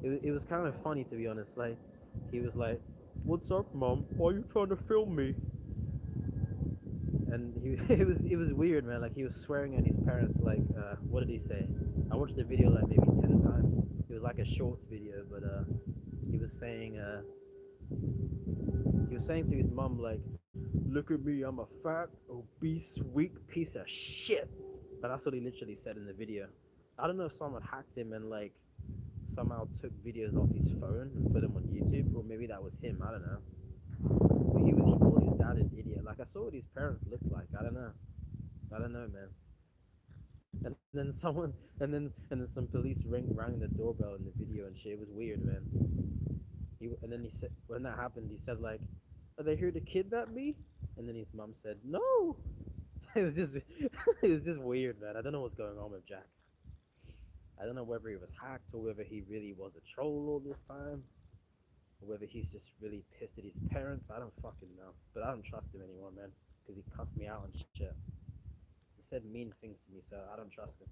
It was kind of funny to be honest. Like, he was like, "What's up, mom? Why are you trying to film me?" And it was weird, man. Like he was swearing at his parents. Like, what did he say? I watched the video like maybe 10 times. It was like a shorts video, but he was saying he was saying to his mom like, "Look at me, I'm a fat, obese, weak piece of shit." But that's what he literally said in the video. I don't know if someone hacked him and like somehow took videos off his phone and put them on YouTube, or maybe that was him. I don't know. But he called his dad an idiot. Like I saw what his parents looked like. I don't know. I don't know, man. And then someone, and then some police rang the doorbell in the video and shit. It was weird, man. And then he said when that happened, he said like, "Are they here to kidnap me?" And then his mom said, "No." It was just it was just weird, man. I don't know what's going on with Jack. I don't know whether he was hacked or whether he really was a troll all this time, or whether he's just really pissed at his parents. I don't fucking know. But I don't trust him anymore, man, because he cussed me out and shit. He said mean things to me, so I don't trust him.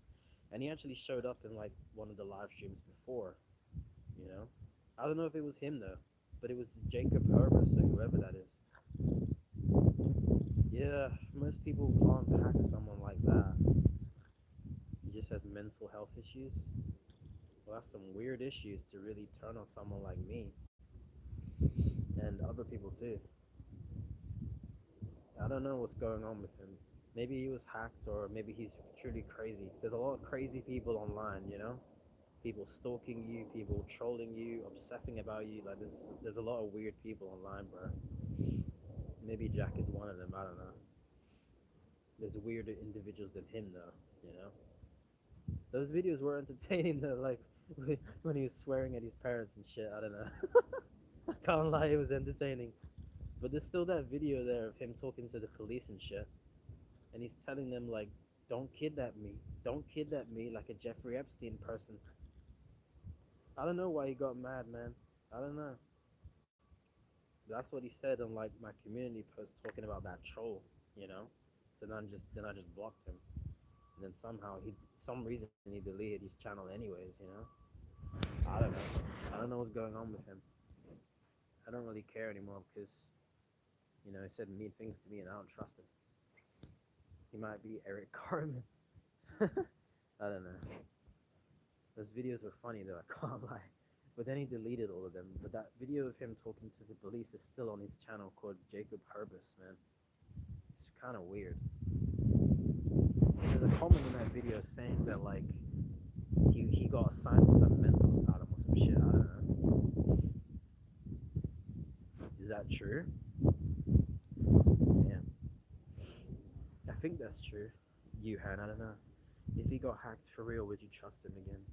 And he actually showed up in like one of the live streams before, you know. I don't know if it was him though, but it was Jacob Herbus or whoever that is. Yeah, most people can't hack someone like that. He just has mental health issues. Well, that's some weird issues to really turn on someone like me and other people too. I don't know what's going on with him. Maybe he was hacked, or maybe he's truly crazy. There's a lot of crazy people online, you know? People stalking you, people trolling you, obsessing about you. Like, there's a lot of weird people online, bro. Maybe Jack is one of them. I don't know. There's weirder individuals than him, though, you know? Those videos were entertaining, though, like, when he was swearing at his parents and shit. I don't know. I can't lie, it was entertaining. But there's still that video there of him talking to the police and shit. And he's telling them, like, don't kidnap me. Don't kidnap me like a Jeffrey Epstein person. I don't know why he got mad, man. I don't know. That's what he said on, like, my community post talking about that troll, you know? So then I just blocked him. And then somehow some reason he deleted his channel anyways, you know? I don't know. I don't know what's going on with him. I don't really care anymore because, he said mean things to me and I don't trust him. He might be Eric Carmen. I don't know. Those videos were funny though, I can't lie. But then he deleted all of them. But that video of him talking to the police is still on his channel called Jacob Herbus, man. It's kind of weird. There's a comment in that video saying that like he got assigned to some mental asylum or some shit. I don't know. Is that true? Yeah, I think that's true. Yuhan, I don't know. If he got hacked for real, would you trust him again?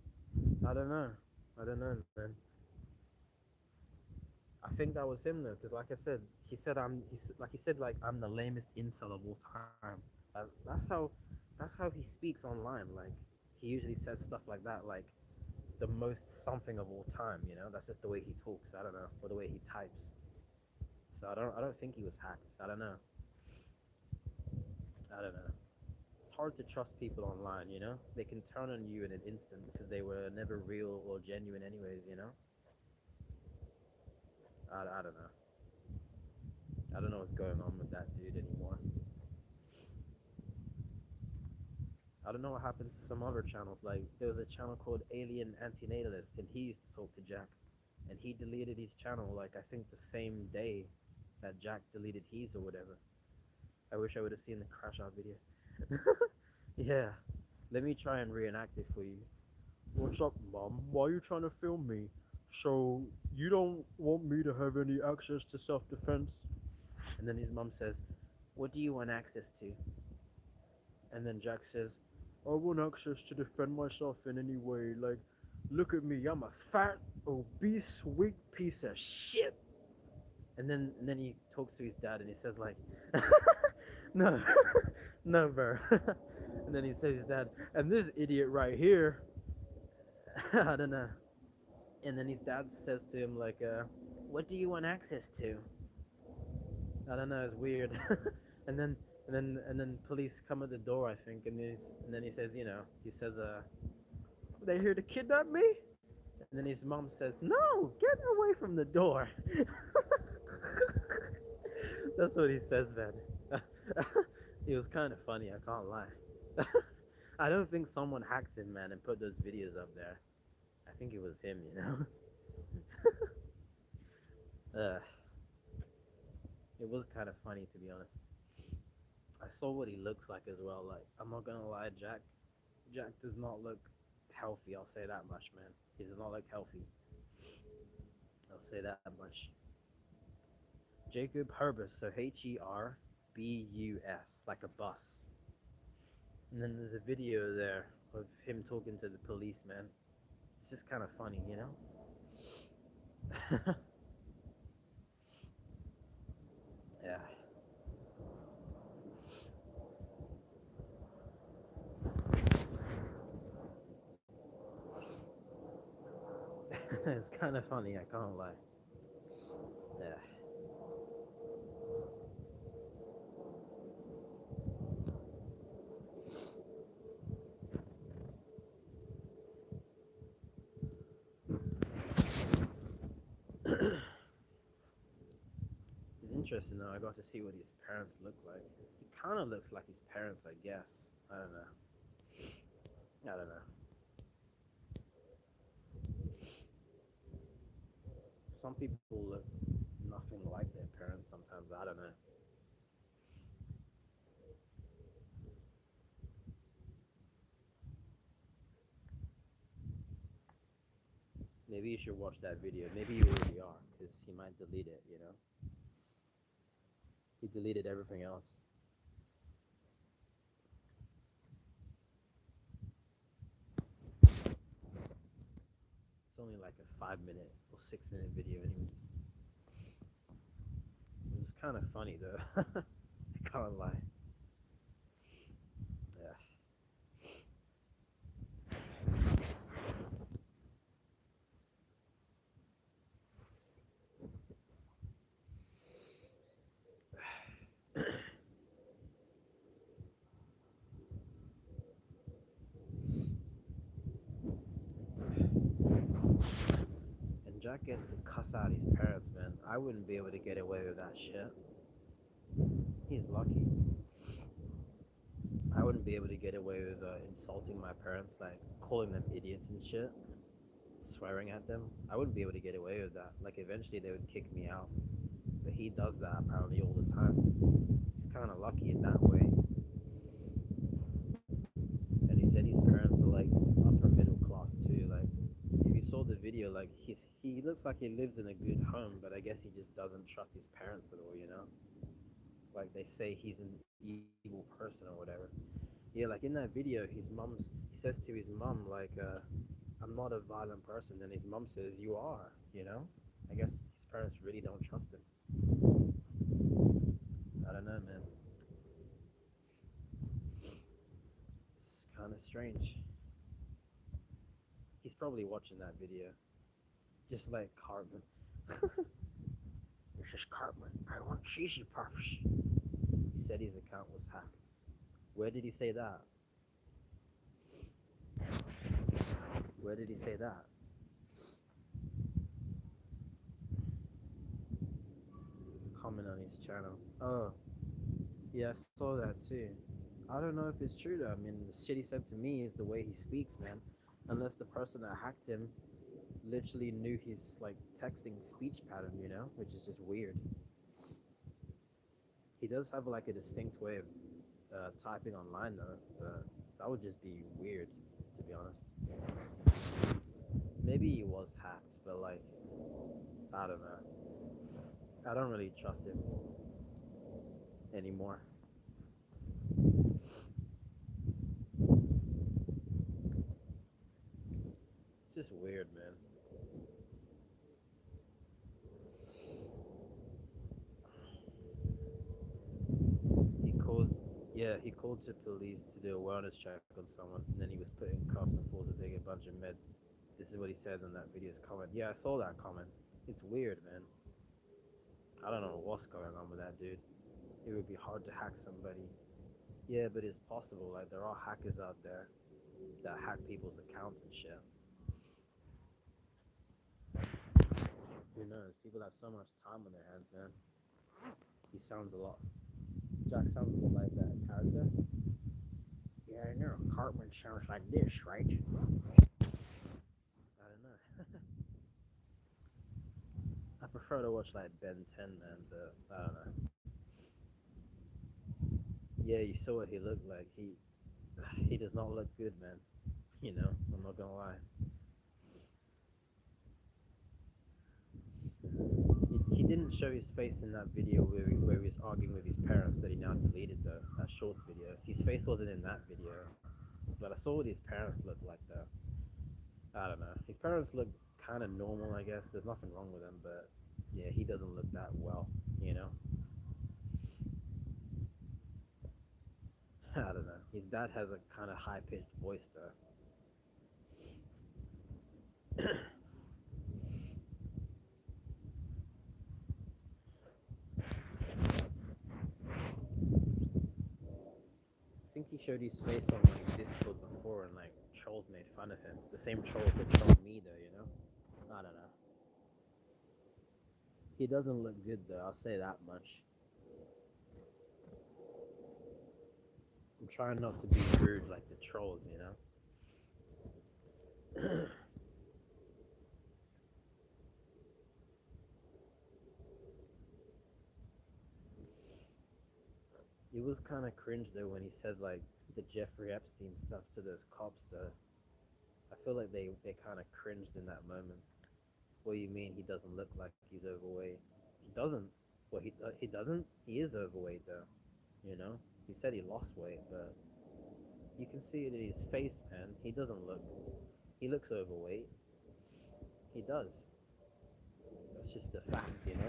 I don't know. I don't know, man. I think that was him though, because like I said, he said like I'm the lamest incel of all time. That's how he speaks online. Like he usually says stuff like that, like the most something of all time. That's just the way he talks. I don't know, or the way he types. So I don't think he was hacked. I don't know. I don't know. It's hard to trust people online. They can turn on you in an instant because they were never real or genuine, anyways. I don't know. I don't know what's going on with that dude anymore. I don't know what happened to some other channels. Like there was a channel called Alien Antinatalist, and he used to talk to Jack, and he deleted his channel like I think the same day that Jack deleted his or whatever. I wish I would have seen the crash out video. Yeah, let me try and reenact it for you. What's up, mom? Why are you trying to film me? So you don't want me to have any access to self-defense? And then his mom says, "What do you want access to?" And then Jack says, "I want access to defend myself in any way. Like, Look at me, I'm a fat, obese, weak piece of shit. And then he talks to his dad and he says like, no, no, bro. And then he says his dad, and this idiot right here, I don't know. And then his dad says to him like, what do you want access to? I don't know. It's weird. and then and then police come at the door, I think, and then he says, they here to kidnap me? And then his mom says, no, get away from the door. That's what he says, man. It was kind of funny, I can't lie. I don't think someone hacked him, man, and put those videos up there. I think it was him. It was kind of funny, to be honest. I saw what he looks like as well. Like, I'm not gonna lie, Jack does not look healthy. I'll say that much, man. He does not look healthy. I'll say that much. Jacob Herbus, so Herbus, like a bus. And then there's a video there of him talking to the police, man. It's just kind of funny. Yeah. It's kind of funny, I can't lie. Yeah. It's interesting though. I got to see what his parents look like. He kind of looks like his parents, I guess. I don't know. I don't know. Some people look nothing like their parents sometimes. I don't know. Maybe you should watch that video. Maybe you already are, because he might delete it. He deleted everything else. It's only like a 5 minute or 6 minute video, anyways. It was kind of funny though. I can't lie. Yeah. And Jack gets to cuss out his parents, man. I wouldn't be able to get away with that shit. He's lucky. I wouldn't be able to get away with insulting my parents, like calling them idiots and shit, swearing at them. I wouldn't be able to get away with that. Like, eventually they would kick me out. But he does that apparently all the time. He's kind of lucky in that way. And he said his parents are like upper middle class too. Like, if you saw the video, like he looks like he lives in a good home, but I guess he just doesn't trust his parents at all. Like, they say he's an evil person or whatever. Yeah, like in that video, he says to his mom like, "I'm not a violent person," and his mom says, "You are." I guess his parents really don't trust him. I don't know, man. It's kind of strange. He's probably watching that video, just like Cartman. This is Cartman. I want cheesy puffs. He said his account was hacked. Where did he say that? Where did he say that? Comment on his channel. Oh, yeah, I saw that too. I don't know if it's true though. I mean, the shit he said to me is the way he speaks, man. Unless the person that hacked him literally knew his like texting speech pattern, which is just weird. He does have like a distinct way of typing online though, but that would just be weird, to be honest. Maybe he was hacked, but like, I don't know. I don't really trust him anymore. It's just weird, man. He called, yeah, he called to police to do a wellness check on someone, and then he was put in cuffs and forced to take a bunch of meds. This is what he said in that video's comment. Yeah, I saw that comment. It's weird, man. I don't know what's going on with that dude. It would be hard to hack somebody. Yeah, but it's possible. Like, there are hackers out there that hack people's accounts and shit. Who knows? People have so much time on their hands, man. He sounds a lot. Jack sounds a lot like that character. Yeah, I know. Cartman sounds like this, right? I don't know. I prefer to watch like Ben 10, man, but I don't know. Yeah, you saw what he looked like. He does not look good, man. You know, I'm not gonna lie. He didn't show his face in that video where he was arguing with his parents that he now deleted though. That shorts video. His face wasn't in that video, but I saw what his parents looked like though. I don't know. His parents look kind of normal, I guess. There's nothing wrong with him, but yeah, he doesn't look that well. You know. I don't know. His dad has a kind of high pitched voice though. I think he showed his face on like Discord before, and like trolls made fun of him. The same trolls that trolled me though. You know. I don't know. He doesn't look good though. I'll say that much. I'm trying not to be rude like the trolls. You know. It was kind of cringe though when he said like the Jeffrey Epstein stuff to those cops though. I feel like they kind of cringed in that moment. What do you mean he doesn't look like he's overweight? He doesn't. Well, he doesn't. He is overweight though. You know. He said he lost weight, but you can see it in his face, man. He doesn't look. He looks overweight. He does. That's just a fact, you know.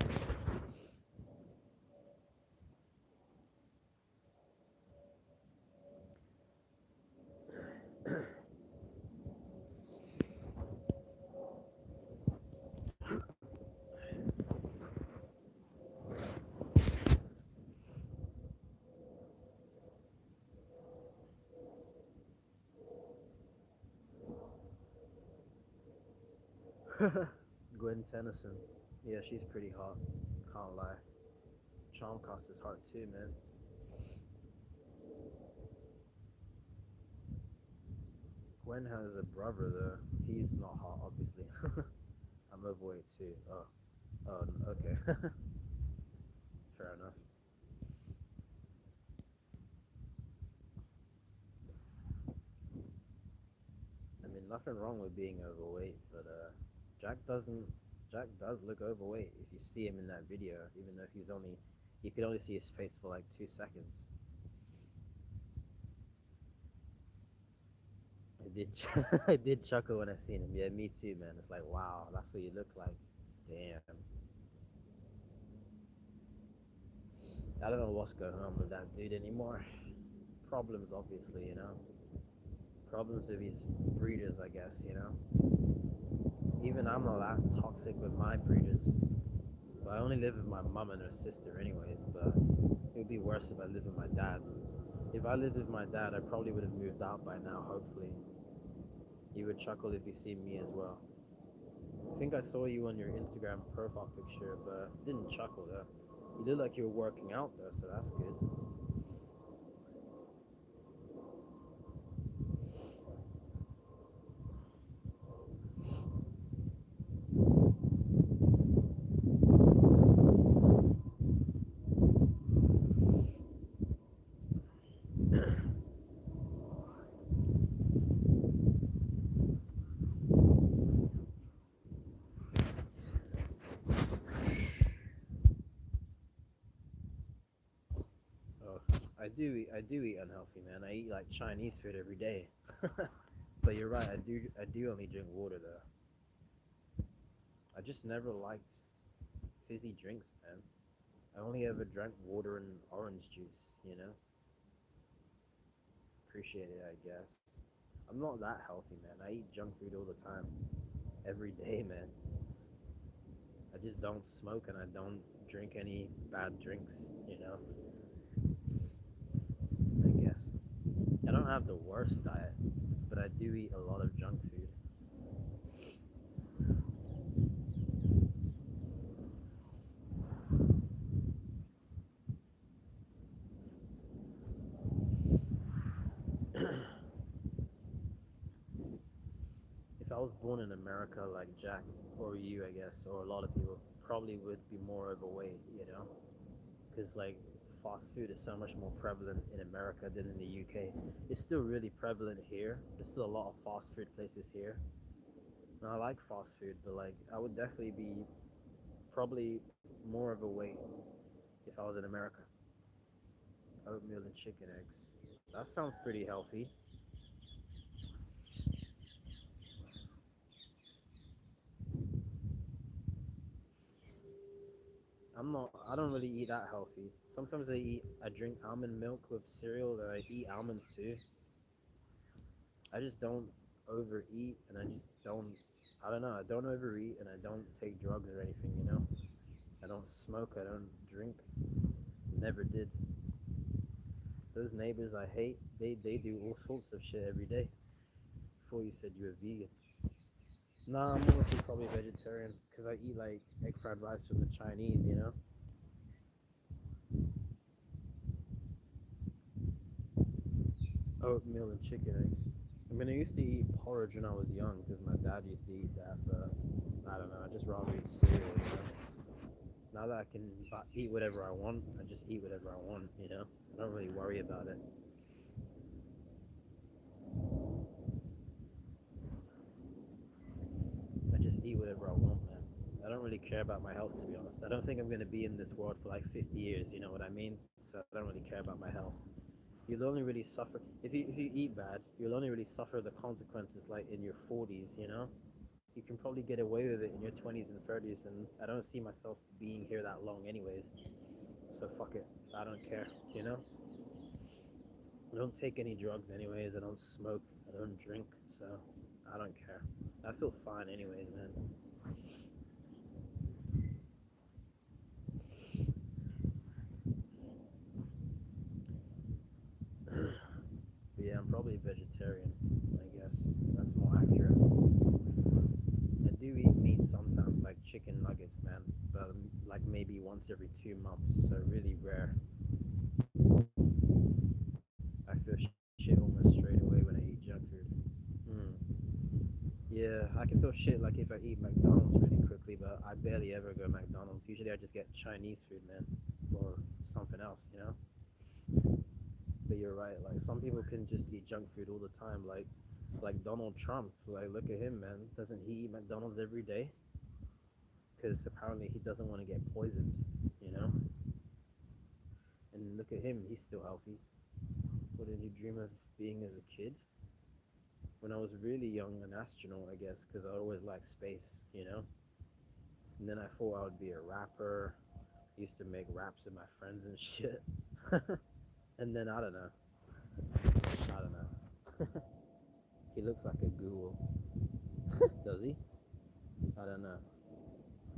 Gwen Tennyson. Yeah, she's pretty hot. Can't lie. Charmcast is hot too, man. Gwen has a brother though. He's not hot, obviously. I'm overweight too. Oh, oh, okay. Fair enough. I mean, nothing wrong with being overweight, but Jack doesn't. Jack does look overweight if you see him in that video, even though he's only. You could only see his face for like 2 seconds. I did. I did chuckle when I seen him. Yeah, me too, man. It's like, wow, that's what you look like. Damn. I don't know what's going on with that dude anymore. Problems, obviously, you know. Problems with his breeders, I guess, you know. Even I'm not that toxic with my breeders. But I only live with my mum and her sister, anyways. But it would be worse if I lived with my dad. If I lived with my dad, I probably would have moved out by now, hopefully. You would chuckle if you see me as well. I think I saw you on your Instagram profile picture, but didn't chuckle though. You look like you were working out though, so that's good. Oh, I do eat unhealthy, man. I eat like Chinese food every day. But you're right. I do only drink water though. I just never liked fizzy drinks, man. I only ever drank water and orange juice. Appreciate it, I guess. I'm not that healthy, man. I eat junk food all the time, every day, man. I just don't smoke and I don't drink any bad drinks. You know, I guess I don't have the worst diet, but I do eat a lot of junk food. If I was born in America like Jack or you, I guess, or a lot of people, probably would be more overweight. Because like fast food is so much more prevalent in America than in the UK. It's still really prevalent here. There's still a lot of fast food places here. And I like fast food, but like I would definitely be probably more overweight if I was in America. Oatmeal and chicken eggs. That sounds pretty healthy. I don't really eat that healthy. Sometimes I drink almond milk with cereal, and I eat almonds too. I just don't overeat, and I don't know, I don't overeat, and I don't take drugs or anything. I don't smoke, I don't drink, never did. Those neighbors I hate, they do all sorts of shit every day. Before you said you were vegan. Nah, I'm honestly probably vegetarian, because I eat like egg fried rice from the Chinese. Oatmeal and chicken eggs. I mean, I used to eat porridge when I was young because my dad used to eat that, but I don't know. I just rather eat cereal. Now that I can eat whatever I want, I just eat whatever I want. I don't really worry about it. I just eat whatever I want, man. I don't really care about my health, to be honest. I don't think I'm going to be in this world for like 50 years, you know what I mean? So I don't really care about my health. You'll only really suffer if you eat bad. You'll only really suffer the consequences like in your 40s. You can probably get away with it in your 20s and 30s, and I don't see myself being here that long, anyways. So fuck it. I don't care. You know. I don't take any drugs, anyways. I don't smoke. I don't drink. So I don't care. I feel fine, anyways, man. But yeah, I'm probably vegetarian. I guess that's more accurate. I do eat meat sometimes, like chicken nuggets, man, but like maybe once every 2 months, so really rare. I feel shit almost straight away when I eat junk food. Mm. Yeah, I can feel shit like if I eat McDonald's really quickly, but I barely ever go McDonald's. Usually I just get Chinese food, man, or something else. But you're right, like some people can just eat junk food all the time, like Donald Trump. Like look at him, man. Doesn't he eat McDonald's every day? Because apparently he doesn't want to get poisoned, you know. And look at him, he's still healthy. What did he dream of being as a kid? When I was really young, an astronaut, I guess, because I always liked space. And then I thought I would be a rapper. Used to make raps with my friends and shit. And then I don't know. I don't know. He looks like a ghoul. Does he? I don't know.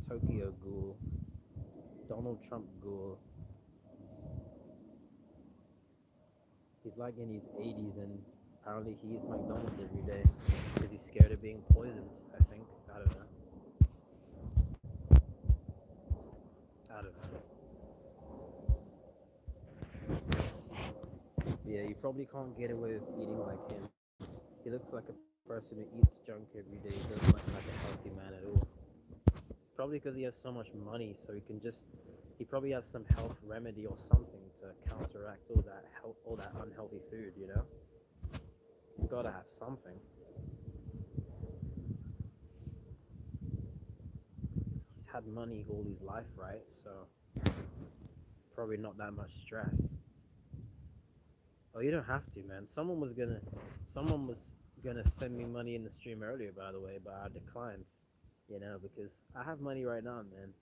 Tokyo ghoul. Donald Trump ghoul. He's like in his 80s and apparently he eats McDonald's every day because he's scared of being poisoned, I think. I don't know. I don't know. Yeah, you probably can't get away with eating like him. He looks like a person who eats junk every day. He doesn't look like a healthy man at all. Probably because he has so much money, so he probably has some health remedy or something to counteract all that unhealthy food. He's got to have something. He's had money all his life, right? So probably not that much stress. Oh, you don't have to, man. Someone was gonna send me money in the stream earlier, by the way, but I declined. Because I have money right now, man.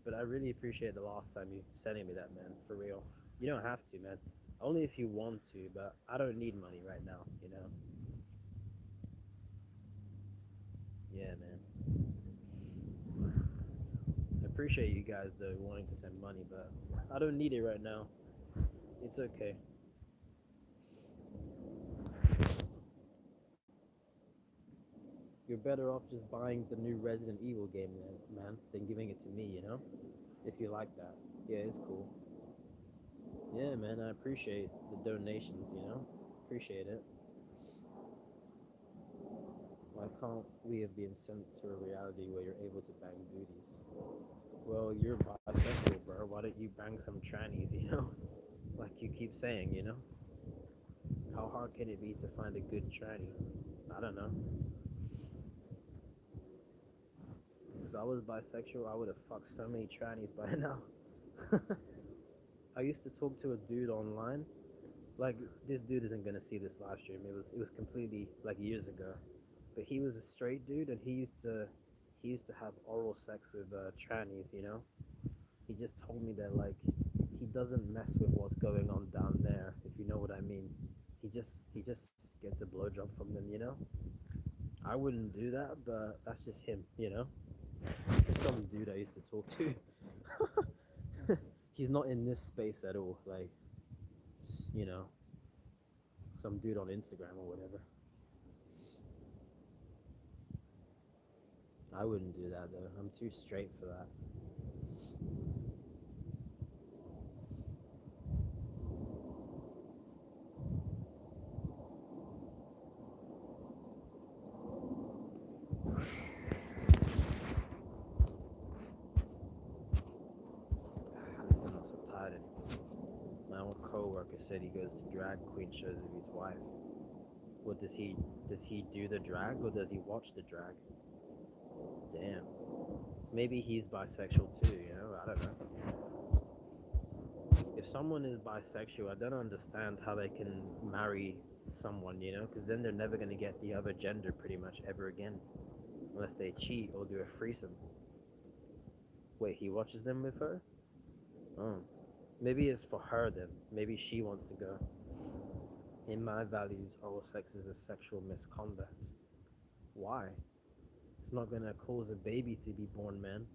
But I really appreciate the last time you sending me that, man. For real. You don't have to, man. Only if you want to, but I don't need money right now. Yeah, man. I appreciate you guys though wanting to send money, but I don't need it right now. It's okay. You're better off just buying the new Resident Evil game, man, than giving it to me. If you like that. Yeah, it's cool. Yeah, man, I appreciate the donations. Appreciate it. Why can't we have been sent to a reality where you're able to bang booties? Well, you're bisexual, bro. Why don't you bang some trannies? Like you keep saying? How hard can it be to find a good tranny? I don't know. If I was bisexual, I would have fucked so many trannies by now. I used to talk to a dude online. Like this dude isn't gonna see this live stream. It was completely like years ago. But he was a straight dude, and he used to have oral sex with trannies. He just told me that like he doesn't mess with what's going on down there, if you know what I mean. He just gets a blowjob from them. I wouldn't do that, but that's just him. Just some dude I used to talk to. He's not in this space at all. Like, just some dude on Instagram or whatever. I wouldn't do that though. I'm too straight for that. Listen, I'm so tired anymore. My old coworker said he goes to drag queen shows with his wife. What does he do the drag or does he watch the drag? Damn. Maybe he's bisexual too. I don't know. If someone is bisexual, I don't understand how they can marry someone, because then they're never going to get the other gender pretty much ever again, unless they cheat or do a threesome. Wait, he watches them with her? Oh. Maybe it's for her then. Maybe she wants to go. In my values, oral sex is a sexual misconduct. Why? It's not gonna cause a baby to be born, man.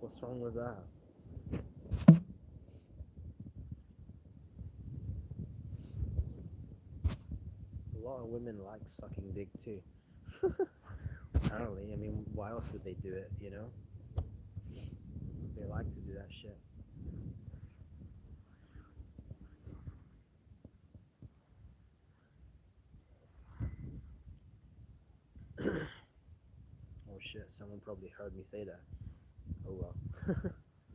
What's wrong with that? A lot of women like sucking dick too. Apparently, I mean, why else would they do it? They like to do that shit. Oh shit, someone probably heard me say that. Oh well.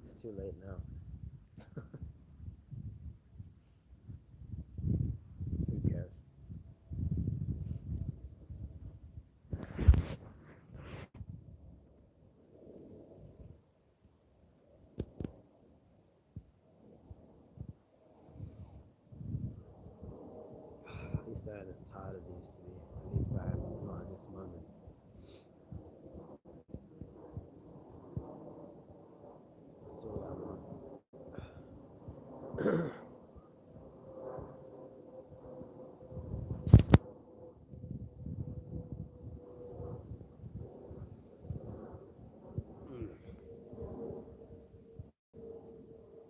It's too late now. Who cares? At least I ain't as tired as I used to be. At least I'm not in this moment. That's all I want.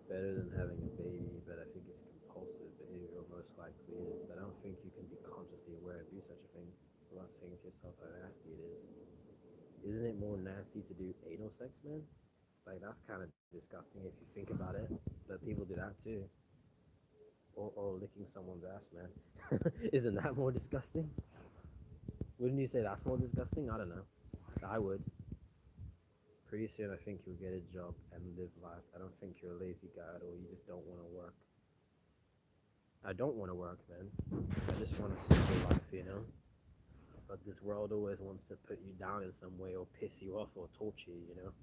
Better than having a baby, but I think it's compulsive behavior, most likely is. I don't think you can be consciously aware and do such a thing without saying to yourself how nasty it is. Isn't it more nasty to do anal sex, man? Like, that's kind of disgusting if you think about it, but people do that too. Or licking someone's ass, man. Isn't that more disgusting? Wouldn't you say that's more disgusting? I don't know. I would. Pretty soon, I think you'll get a job and live life. I don't think you're a lazy guy at all. You just don't want to work. I don't want to work, man. I just want a simple life. But this world always wants to put you down in some way or piss you off or torture you.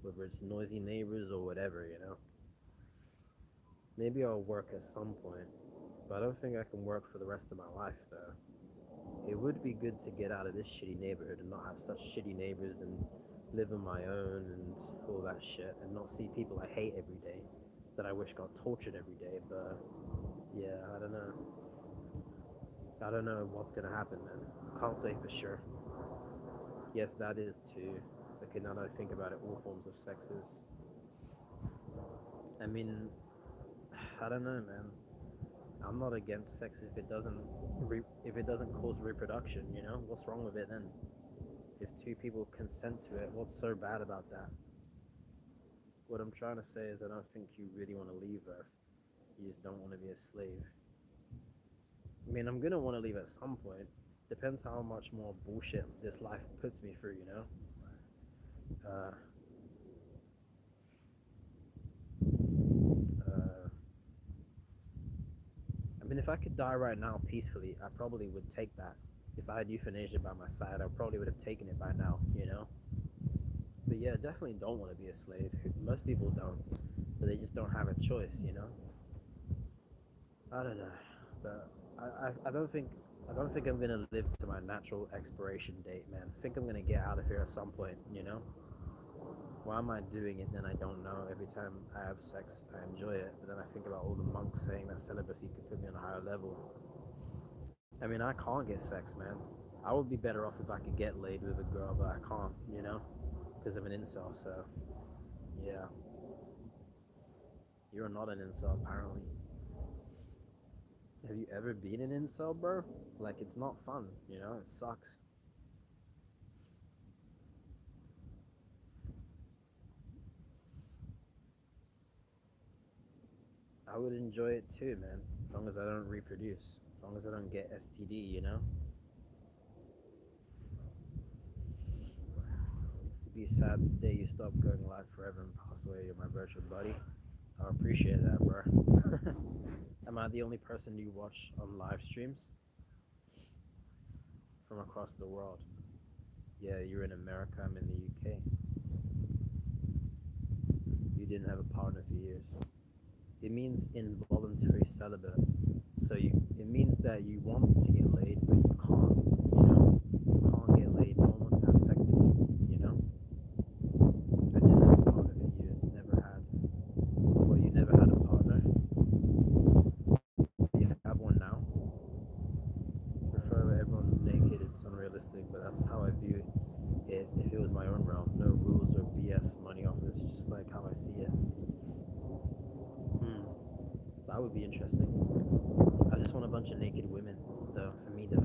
Whether it's noisy neighbors or whatever. Maybe I'll work at some point, but I don't think I can work for the rest of my life, though. it would be good to get out of this shitty neighborhood and not have such shitty neighbors and live on my own and all that shit and not see people I hate every day that I wish got tortured every day. But yeah, I don't know. I don't know what's gonna happen, man. Can't say for sure. Yes, that is too. Okay, now that I think about it, all forms of sex is. I mean, I don't know, man. I'm not against sex if it doesn't if it doesn't cause reproduction. You know, what's wrong with it then? If two people consent to it, what's so bad about that? What I'm trying to say is, I don't think you really want to leave Earth. You just don't want to be a slave. I mean, I'm gonna want to leave at some point. Depends how much more bullshit this life puts me through. You know. Uh, uh, I mean, if I could die right now peacefully, I probably would take that. If I had euthanasia by my side, I probably would have taken it by now. You know. But yeah, definitely don't want to be a slave. Most people don't, but they just don't have a choice. You know. I don't know, but I don't think I'm gonna live to my natural expiration date, man. I think I'm gonna get out of here at some point. You know. Why am I doing it? Then I don't know. Every time I have sex, I enjoy it, but then I think about all the monks saying that celibacy could put me on a higher level. I mean, I can't get sex, man. I would be better off if I could get laid with a girl, but I can't, you know, because I'm an incel. So, yeah, you're not an incel, apparently. Have you ever been an incel, bro? Like, it's not fun, you know, it sucks. I would enjoy it too, man, as long as I don't reproduce, as long as I don't get STD, you know? It'd be sad the day you stop going live forever and pass away. You're my virtual buddy. I appreciate that, bro. Am I the only person you watch on live streams from across the world? Yeah, you're in America, I'm in the UK. You didn't have a partner for years. It means involuntary celibate. So it means that you want to get laid, but you can't. You know, you can't get laid. No one wants to have sex with you. You know. I didn't have a partner for years. Never had. Well, you never had a partner. You have one now. Prefer where everyone's naked. It's unrealistic, but that's how I view it. If it was my own realm, no rules or BS money offers, just like how I see it. Hmm. That would be interesting. I just want a bunch of naked women, though. For me, though,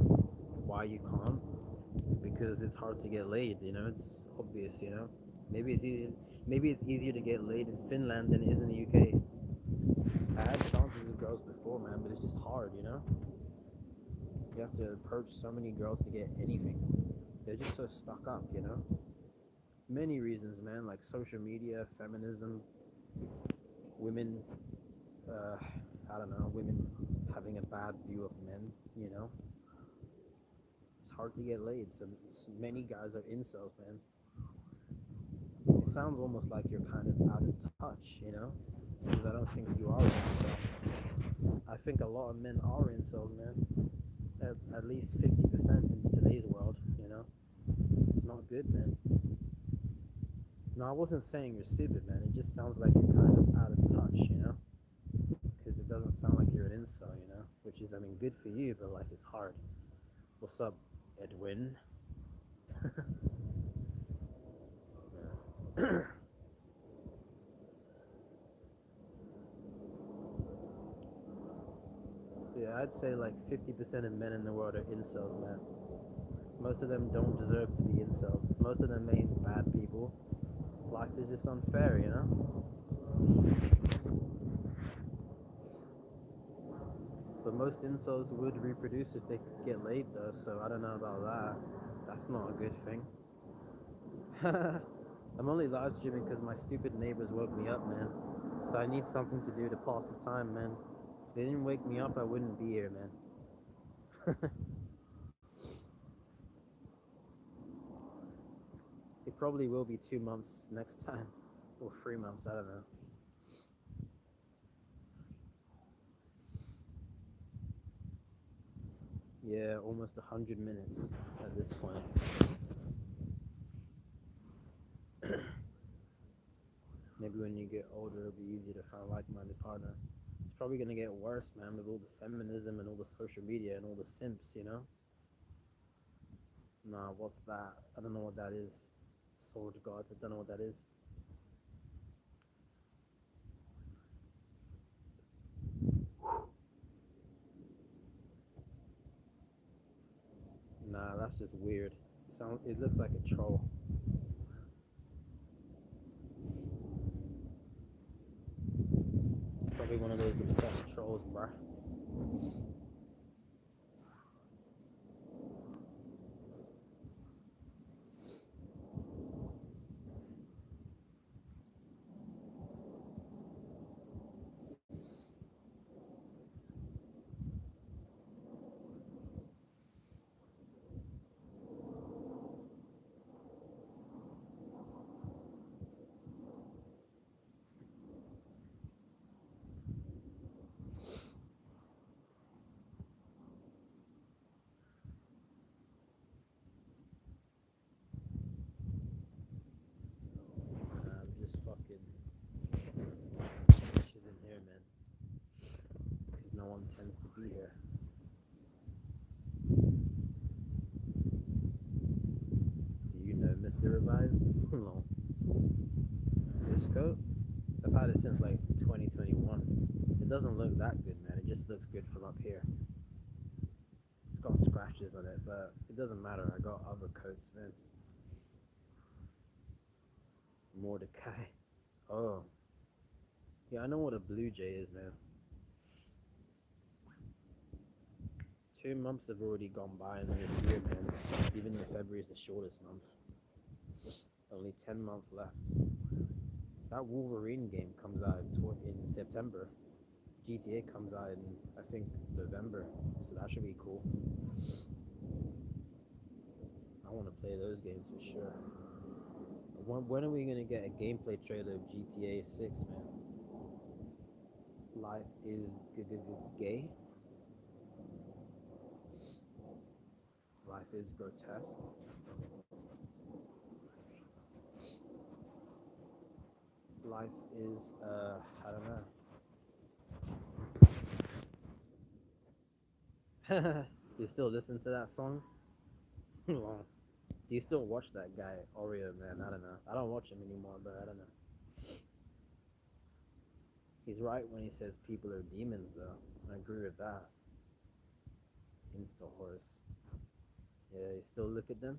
why you can't? Because it's hard to get laid. You know, it's obvious. You know, maybe it's easy. Maybe it's easier to get laid in Finland than it is in the UK. I had chances with girls before, man, but it's just hard. You know, you have to approach so many girls to get anything. They're just so stuck up. You know, many reasons, man, like social media, feminism, women. Uh, I don't know, women having a bad view of men. You know, it's hard to get laid. So many guys are incels, man. It sounds almost like you're kind of out of touch, you know, because I don't think you are an incel. I think a lot of men are incels, man. At least 50% in today's world, you know. It's not good, man. No, I wasn't saying you're stupid, man. It just sounds like you're kind of out of touch, you know, because it doesn't sound like you're an incel, you know, which is, I mean, good for you, but like it's hard. What's up, Edwin? Yeah. Yeah, I'd say like 50% of men in the world are incels, man. Most of them don't deserve to be incels. Most of them ain't bad people. Life is just unfair, you know? But most incels would reproduce if they could get laid, though, so I don't know about that. That's not a good thing. I'm only live streaming because my stupid neighbors woke me up, man. So I need something to do to pass the time, man. If they didn't wake me up, I wouldn't be here, man. It probably will be 2 months next time, or 3 months, I don't know. Yeah, almost 100 minutes at this point. Maybe when you get older, it'll be easier to find a like-minded partner. It's probably gonna get worse, man, with all the feminism and all the social media and all the simps, you know? Nah, what's that? I don't know what that is. Sword God, I don't know what that is. Nah, that's just weird. It looks like a troll. It's probably one of those obsessed trolls, bruh. I'm just fucking chilling here, man. Because no one tends to be here. Do you know Mr. Revise? No. This coat? I've had it since like 2021. It doesn't look that good, man. It just looks good from up here. It's got scratches on it, but it doesn't matter. I got other coats, man. Mordecai. Oh. Yeah, I know what a blue jay is, man. 2 months have already gone by in this year, man. Even though February is the shortest month. Only 10 months left. That Wolverine game comes out in September. GTA comes out in, I think, November. So that should be cool. I want to play those games for sure. When are we going to get a gameplay trailer of GTA 6, man? Life is gay. Life is grotesque. Life is, I don't know. You still listen to that song? Well, do you still watch that guy, Oreo, man? I don't know. I don't watch him anymore, but I don't know. He's right when he says people are demons, though. I agree with that. Insta horse. Yeah, you still look at them?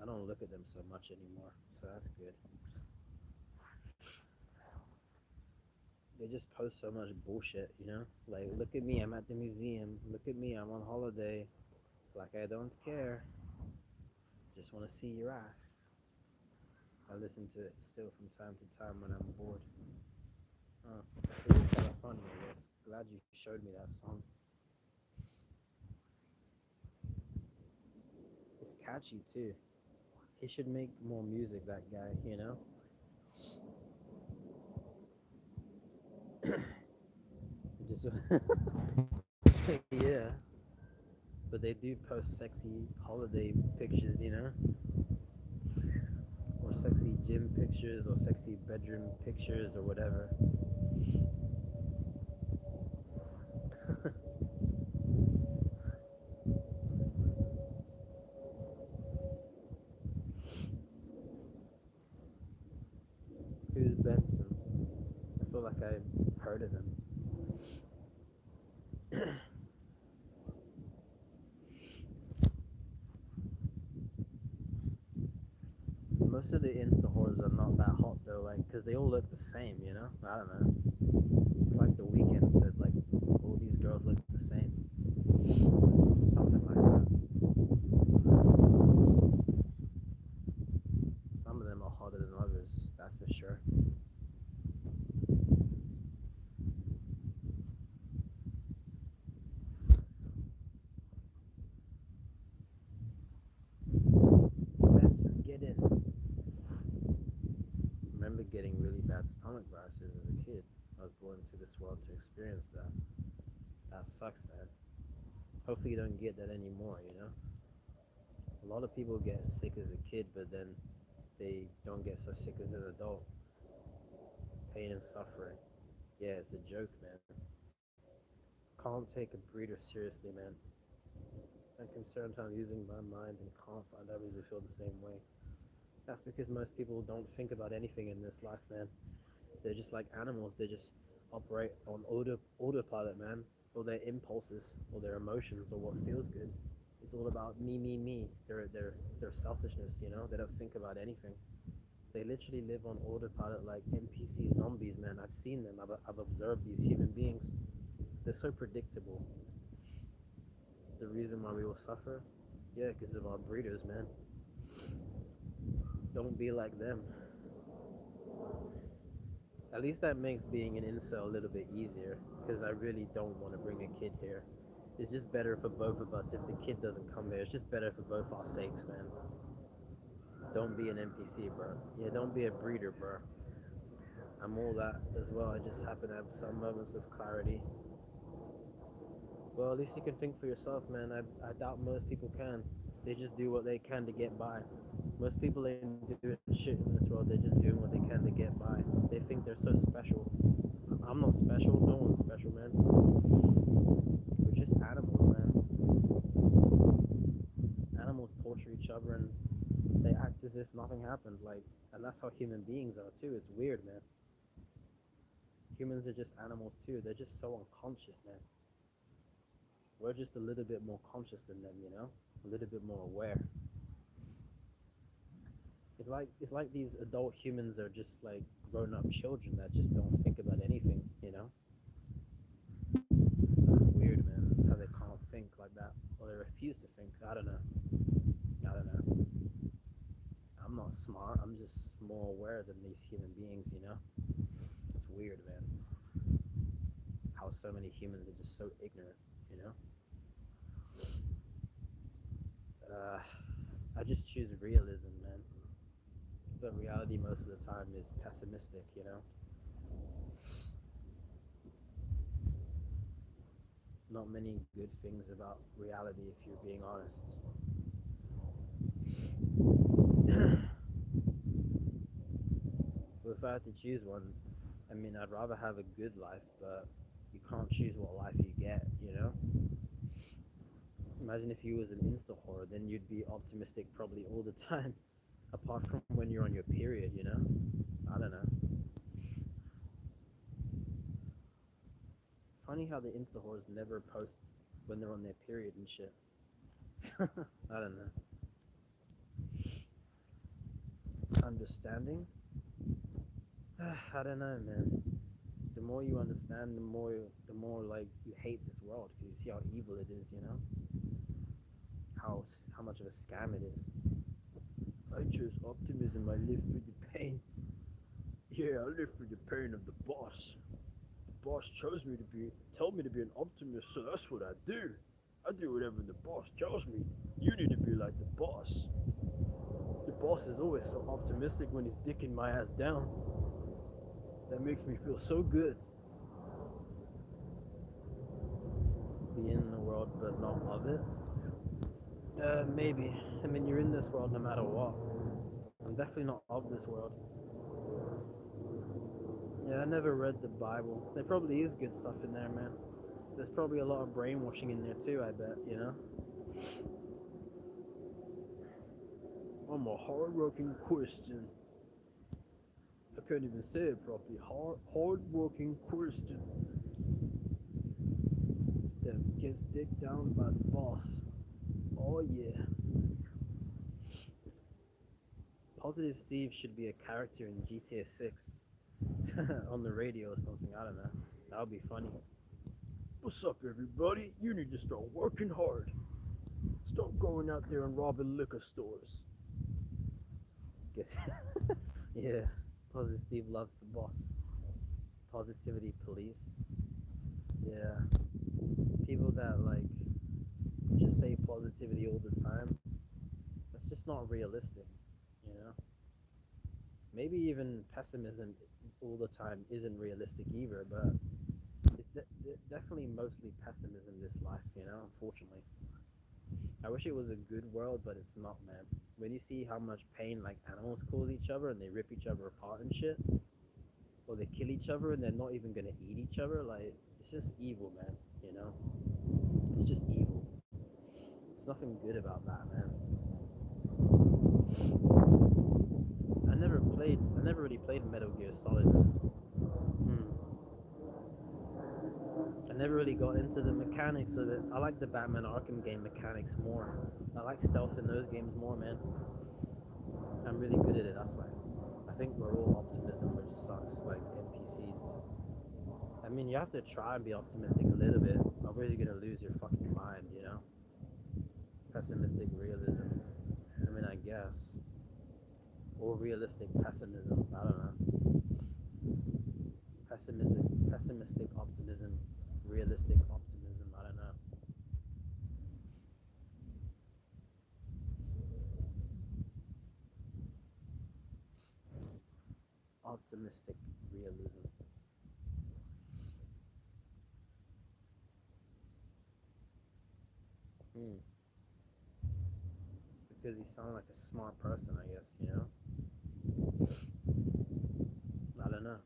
I don't look at them so much anymore, so that's good. They just post so much bullshit, you know? Like, look at me, I'm at the museum. Look at me, I'm on holiday. Like, I don't care. Just want to see your ass. I listen to it still from time to time when I'm bored. Oh, it is kind of funny, I guess. Glad you showed me that song. It's catchy, too. He should make more music, that guy, you know? Just yeah, but they do post sexy holiday pictures, you know, or sexy gym pictures, or sexy bedroom pictures, or whatever. Who's Benson? I feel like I heard of him. Most of the Insta whores are not that hot though, like, cause they all look the same, you know. I don't know. It's like the weekend said, like, all these girls look the same, something like that. Some of them are hotter than others, that's for sure. getting really bad stomach viruses as a kid. I was born into this world to experience that. That sucks, man. Hopefully you don't get that anymore, you know? A lot of people get sick as a kid, but then they don't get so sick as an adult. Pain and suffering. Yeah, it's a joke, man. Can't take a breeder seriously, man. I'm concerned how I'm using my mind and can't find others who feel the same way. That's because most people don't think about anything in this life, man. They're just like animals. They just operate on autopilot, man, or their impulses, or their emotions, or what feels good. It's all about me, me, me. Their selfishness, you know. They don't think about anything. They literally live on autopilot like NPC zombies, man. I've seen them. I've observed these human beings. They're so predictable. The reason why we all suffer, yeah, because of our breeders, man. Don't be like them. At least that makes being an incel a little bit easier, because I really don't want to bring a kid here. It's just better for both of us if the kid doesn't come here. It's just better for both our sakes, man. Don't be an NPC, bro. Yeah, don't be a breeder, bro. I'm all that as well. I just happen to have some moments of clarity. Well, at least you can think for yourself, man. I doubt most people can. They just do what they can to get by. Most people ain't doing shit in this world. They're just doing what they can to get by. They think they're so special. I'm not special. No one's special, man. We're just animals, man. Animals torture each other and they act as if nothing happened. Like, and that's how human beings are too. It's weird, man. Humans are just animals too. They're just so unconscious, man. We're just a little bit more conscious than them, you know? A little bit more aware. It's like these adult humans are just like grown up children that just don't think about anything, you know? That's weird, man. How they can't think like that. Or they refuse to think. I don't know. I don't know. I'm not smart. I'm just more aware than these human beings, you know? It's weird, man. How so many humans are just so ignorant, you know? Uh, I just choose realism, man. But reality most of the time is pessimistic, you know? Not many good things about reality if you're being honest. But if I had to choose one, I mean, I'd rather have a good life, but you can't choose what life you get, you know? Imagine if you was an insta horror, then you'd be optimistic probably all the time, apart from when you're on your period, you know? I don't know. Funny how the insta horrors never post when they're on their period and shit. I don't know. Understanding? I don't know, man. The more you understand, the more like you hate this world because you see how evil it is, you know? How much of a scam it is. I chose optimism. I live through the pain. Yeah, I live through the pain of the boss. The boss chose me to be, tell me to be an optimist, so that's what I do. I do whatever the boss tells me. You need to be like the boss. The boss is always so optimistic when he's dicking my ass down. That makes me feel so good. Be in the world but not of it? Maybe. I mean, you're in this world no matter what. I'm definitely not of this world. Yeah, I never read the Bible. There probably is good stuff in there, man. There's probably a lot of brainwashing in there too, I bet, you know? I'm a hard-working Christian. I couldn't even say it properly. Hard-working Christian that gets dicked down by the boss. Oh yeah. Positive Steve should be a character in GTA 6 on the radio or something. I don't know. That would be funny. What's up, everybody? You need to start working hard. Stop going out there and robbing liquor stores. Guess. Yeah. Positive Steve loves the boss. Positivity police. Yeah. People that like just say positivity all the time. That's just not realistic, you know? Maybe even pessimism all the time isn't realistic either, but it's definitely mostly pessimism this life, unfortunately. I wish it was a good world, but it's not, man. When you see how much pain like animals cause each other and they rip each other apart and shit, or they kill each other and they're not even gonna eat each other, like it's just evil, man. You know, it's just evil. There's nothing good about that, man. I never really played Metal Gear Solid. Hmm. I never really got into the mechanics of it. I like the Batman Arkham game mechanics more. I like stealth in those games more, man. I'm really good at it, that's why. I think we're all optimism, which sucks, like NPCs. I mean, you have to try and be optimistic a little bit, otherwise you're gonna lose your fucking mind, you know? Pessimistic realism. I mean, I guess. Or realistic pessimism, I don't know. Pessimistic optimism, realistic optimism, I don't know. Optimistic realism. Hmm. Because you sound like a smart person, I guess, you know? I don't know.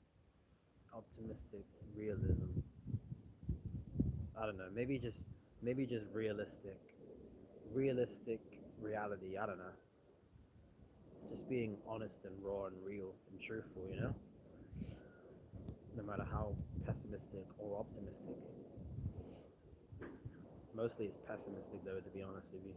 Optimistic realism. I don't know. Maybe just realistic reality. I don't know. Just being honest and raw and real and truthful, no matter how pessimistic or optimistic. Mostly it's pessimistic though, to be honest with you.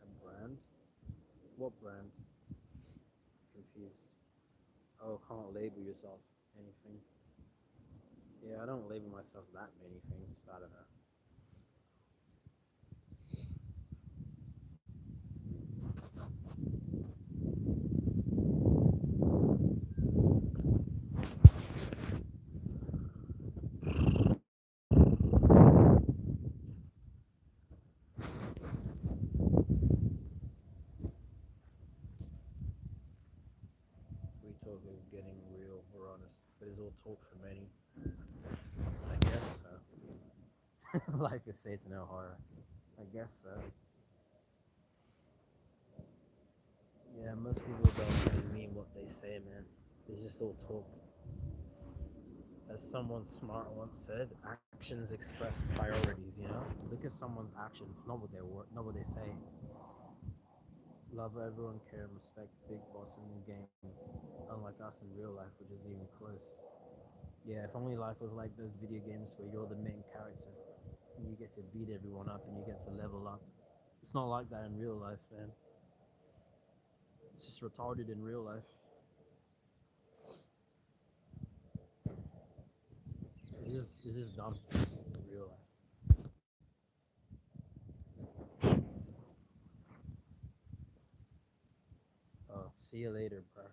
A brand? What brand? Confused. Oh, can't label yourself anything. Yeah, I don't label myself that many things. I don't know. We talk of getting real or honest, but it's all talk for many. I guess so. Life is Satan no horror. I guess so. Yeah, most people don't really mean what they say, man. It's just all talk. As someone smart once said, actions express priorities. Look at someone's actions, not what they say. Love everyone, care and respect big boss in the game. Unlike us in real life, which isn't even close. Yeah, if only life was like those video games where you're the main character and you get to beat everyone up and you get to level up. It's not like that in real life, man. It's just retarded in real life. It's just dumb in real life. Oh, see you later, bro.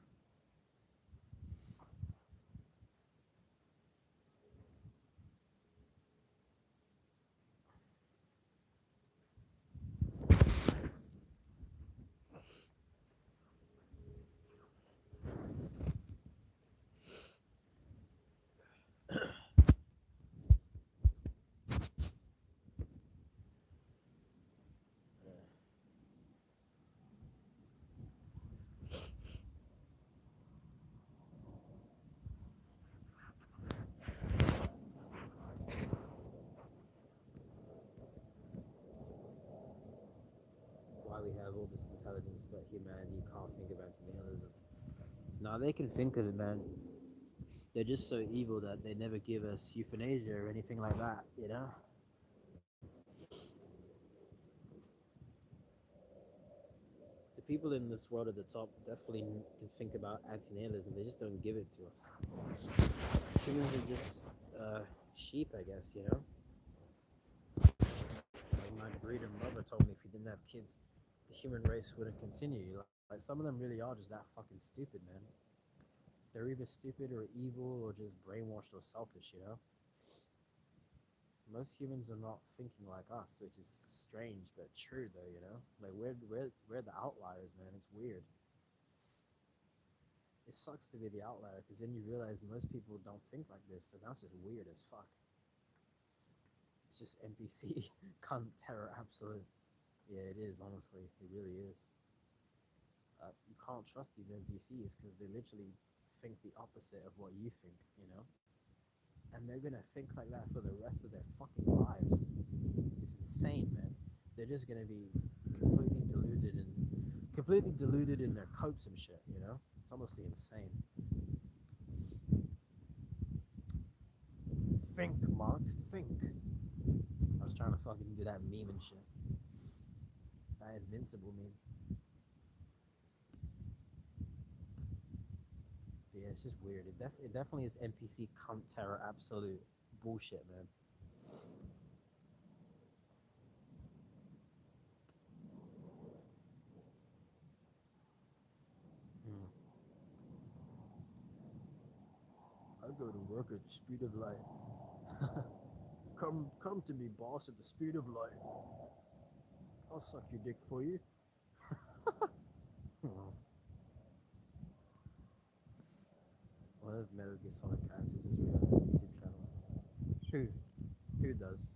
Why we have all this intelligence, but humanity can't think of antinatalism. Now they can think of it, man. They're just so evil that they never give us euthanasia or anything like that. The people in this world at the top definitely can think about antinatalism. They just don't give it to us. Humans are just sheep, I guess. Like my breeder mother told me if you didn't have kids, the human race wouldn't continue. Like some of them really are just that fucking stupid, man. They're either stupid or evil or just brainwashed or selfish, you know? Most humans are not thinking like us, which is strange but true though, you know? Like we're the outliers, man. It's weird. It sucks to be the outlier because then you realize most people don't think like this, and that's just weird as fuck. It's just NPC cunt terror absolute. Yeah, it is, honestly. It really is. You can't trust these NPCs because they literally think the opposite of what you think, you know? And they're gonna think like that for the rest of their fucking lives. It's insane, man. They're just gonna be completely deluded and completely deluded in their copes and shit, you know? It's honestly insane. Think, Mark, think. I was trying to fucking do that meme and shit. That invincible meme. Yeah, it's just weird. It definitely is NPC cunt terror absolute bullshit, man. Mm. I go to work at the speed of light. Come to me, boss, at the speed of light. I'll suck your dick for you. One of Metal Gear Solid characters is real on his YouTube channel. Who? Who does?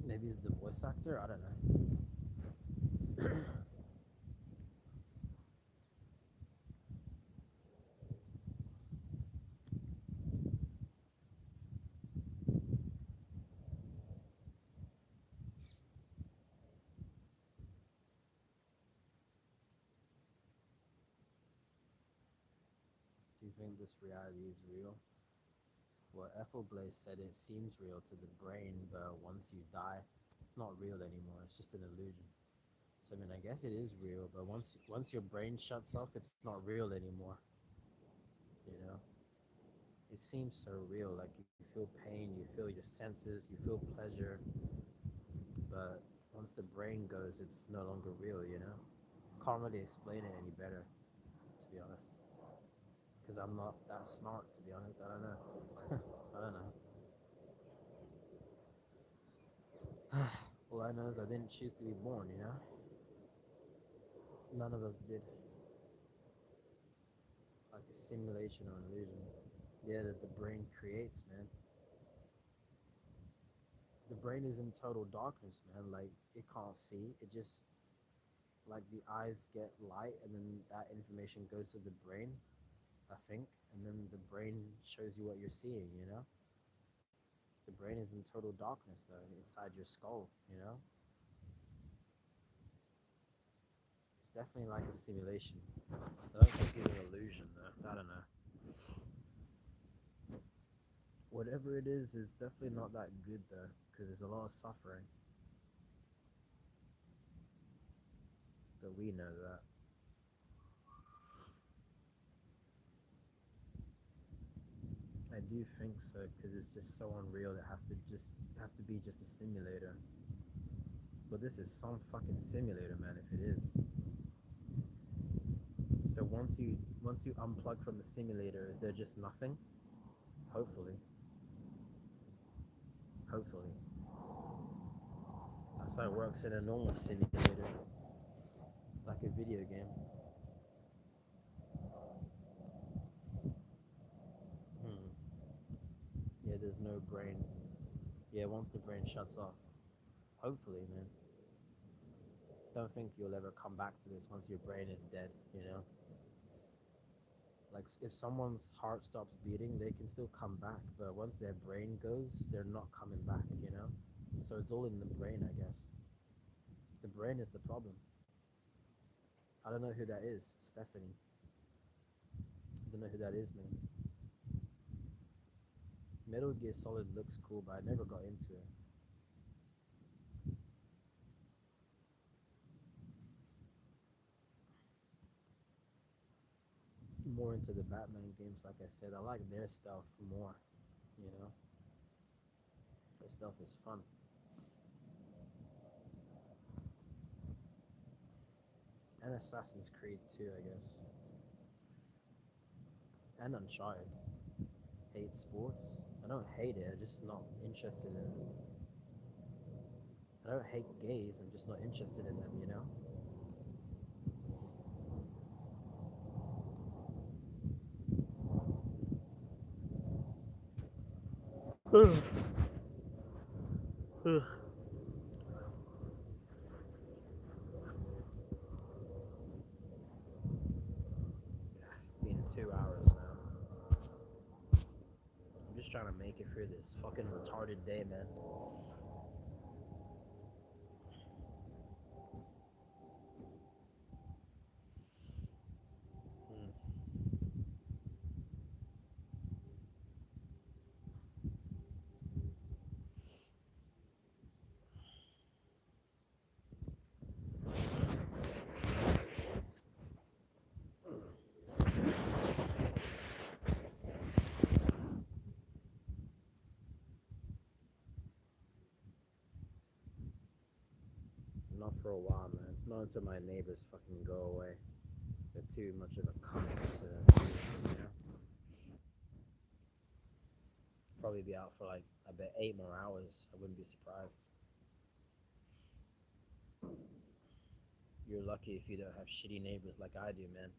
Maybe he's the voice actor? I don't know. Do you think this reality is real? Well, Ethel Blaze said it seems real to the brain, but once you die, it's not real anymore. It's just an illusion. So I mean, I guess it is real, but once your brain shuts off, it's not real anymore. You know, it seems so real. Like you feel pain, you feel your senses, you feel pleasure, but once the brain goes, it's no longer real. You know, can't really explain it any better, to be honest. Because I'm not that smart, to be honest. I don't know. I don't know. All I know is I didn't choose to be born. You know, none of us did. Like a simulation or an illusion. Yeah, that the brain creates, man. The brain is in total darkness, man. Like it can't see. It just like the eyes get light, and then that information goes to the brain, I think, and then the brain shows you what you're seeing. You know, the brain is in total darkness though, inside your skull. You know, it's definitely like a simulation. I don't think it's an illusion though. I don't know. Whatever it is definitely not that good though, because there's a lot of suffering. But we know that. I do think so because it's just so unreal. It has to be just a simulator. But this is some fucking simulator, man. If it is. So once you unplug from the simulator, is there just nothing? Hopefully, hopefully. That's how it works in a normal simulator, like a video game. Hmm. Yeah, there's no brain. Yeah, once the brain shuts off. Hopefully, man. Don't think you'll ever come back to this once your brain is dead. You know. Like if someone's heart stops beating, they can still come back, but once their brain goes, they're not coming back, you know? So it's all in the brain, I guess. The brain is the problem. I don't know who that is. Stephanie. I don't know who that is, man. Metal Gear Solid looks cool, but I never got into it. More into the Batman games, like I said. I like their stuff more, you know? Their stuff is fun. And Assassin's Creed too, I guess. and Uncharted. Hate sports. I don't hate it. I'm just not interested in it. I don't hate gays. I'm just not interested in them. You know. Been 2 hours now. I'm just trying to make it through this fucking retarded day, man. Hmm. Not for a while, man. Not until my neighbors fucking go away. They're too much of a cunt to, you know. Probably be out for like I bet 8 more hours. I wouldn't be surprised. You're lucky if you don't have shitty neighbors like I do, man.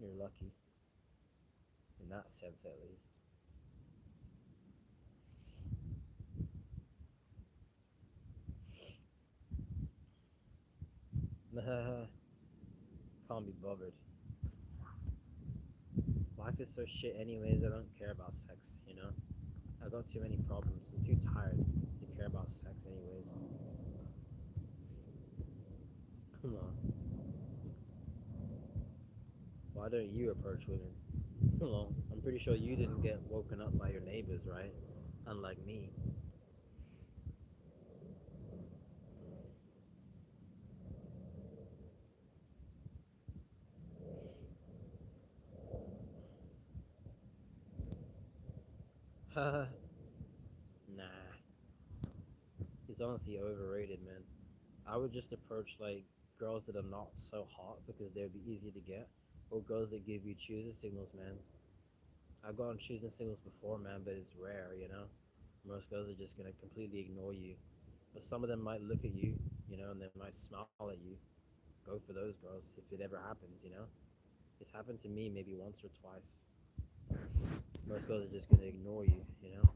You're lucky in that sense, at least. Can't be bothered. Life is so shit, anyways. I don't care about sex, you know. I've got too many problems. I'm too tired to care about sex, anyways. Come on. Why don't you approach women? Come on. I'm pretty sure you didn't get woken up by your neighbors, right? Unlike me. Haha. Nah. It's honestly overrated, man. I would just approach like girls that are not so hot because they'd be easy to get, or girls that give you choosing signals, man. I've gotten choosing signals before, man, but it's rare, you know. Most girls are just gonna completely ignore you, but some of them might look at you, you know, and they might smile at you. Go for those girls if it ever happens, you know. It's happened to me maybe once or twice. Most girls are just gonna ignore you, you know.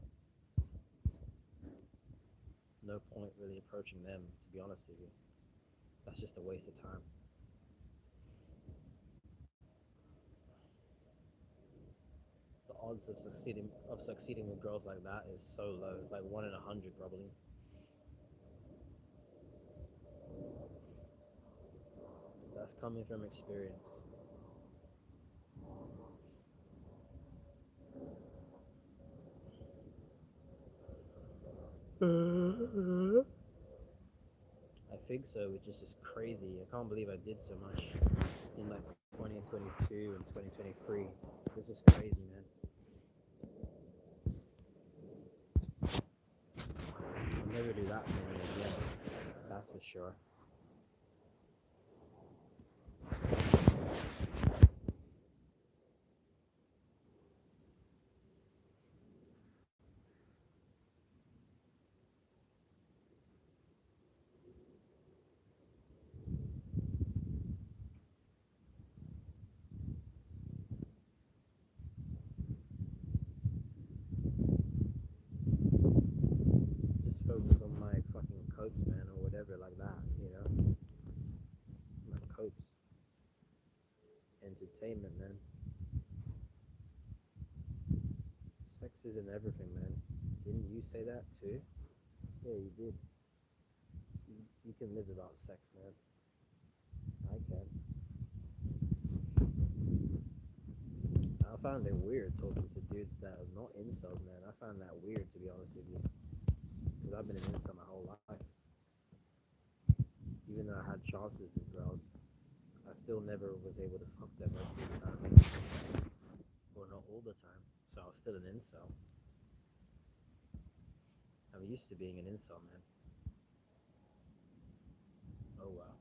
No point really approaching them, to be honest with you. That's just a waste of time. The odds of succeeding with girls like that is so low. It's like 1 in 100 probably. That's coming from experience. I think so, which is just crazy. I can't believe I did so much in like 2022 and 2023. This is crazy, man. I'll never do that thing again. That's for sure. Just focus on my fucking copes, man, or whatever like that, you know? My copes. Entertainment, man. Sex isn't everything, man. Didn't you say that too? Yeah, you did. You can live without sex, man. I can. I found it weird talking to dudes that are not incels, man. I found that weird, to be honest with you. Because I've been an incel my whole life. Even though I had chances with girls, I still never was able to fuck them most of the time. Or not all the time. So I was still an incel. I'm used to being an incel, man. Oh, wow.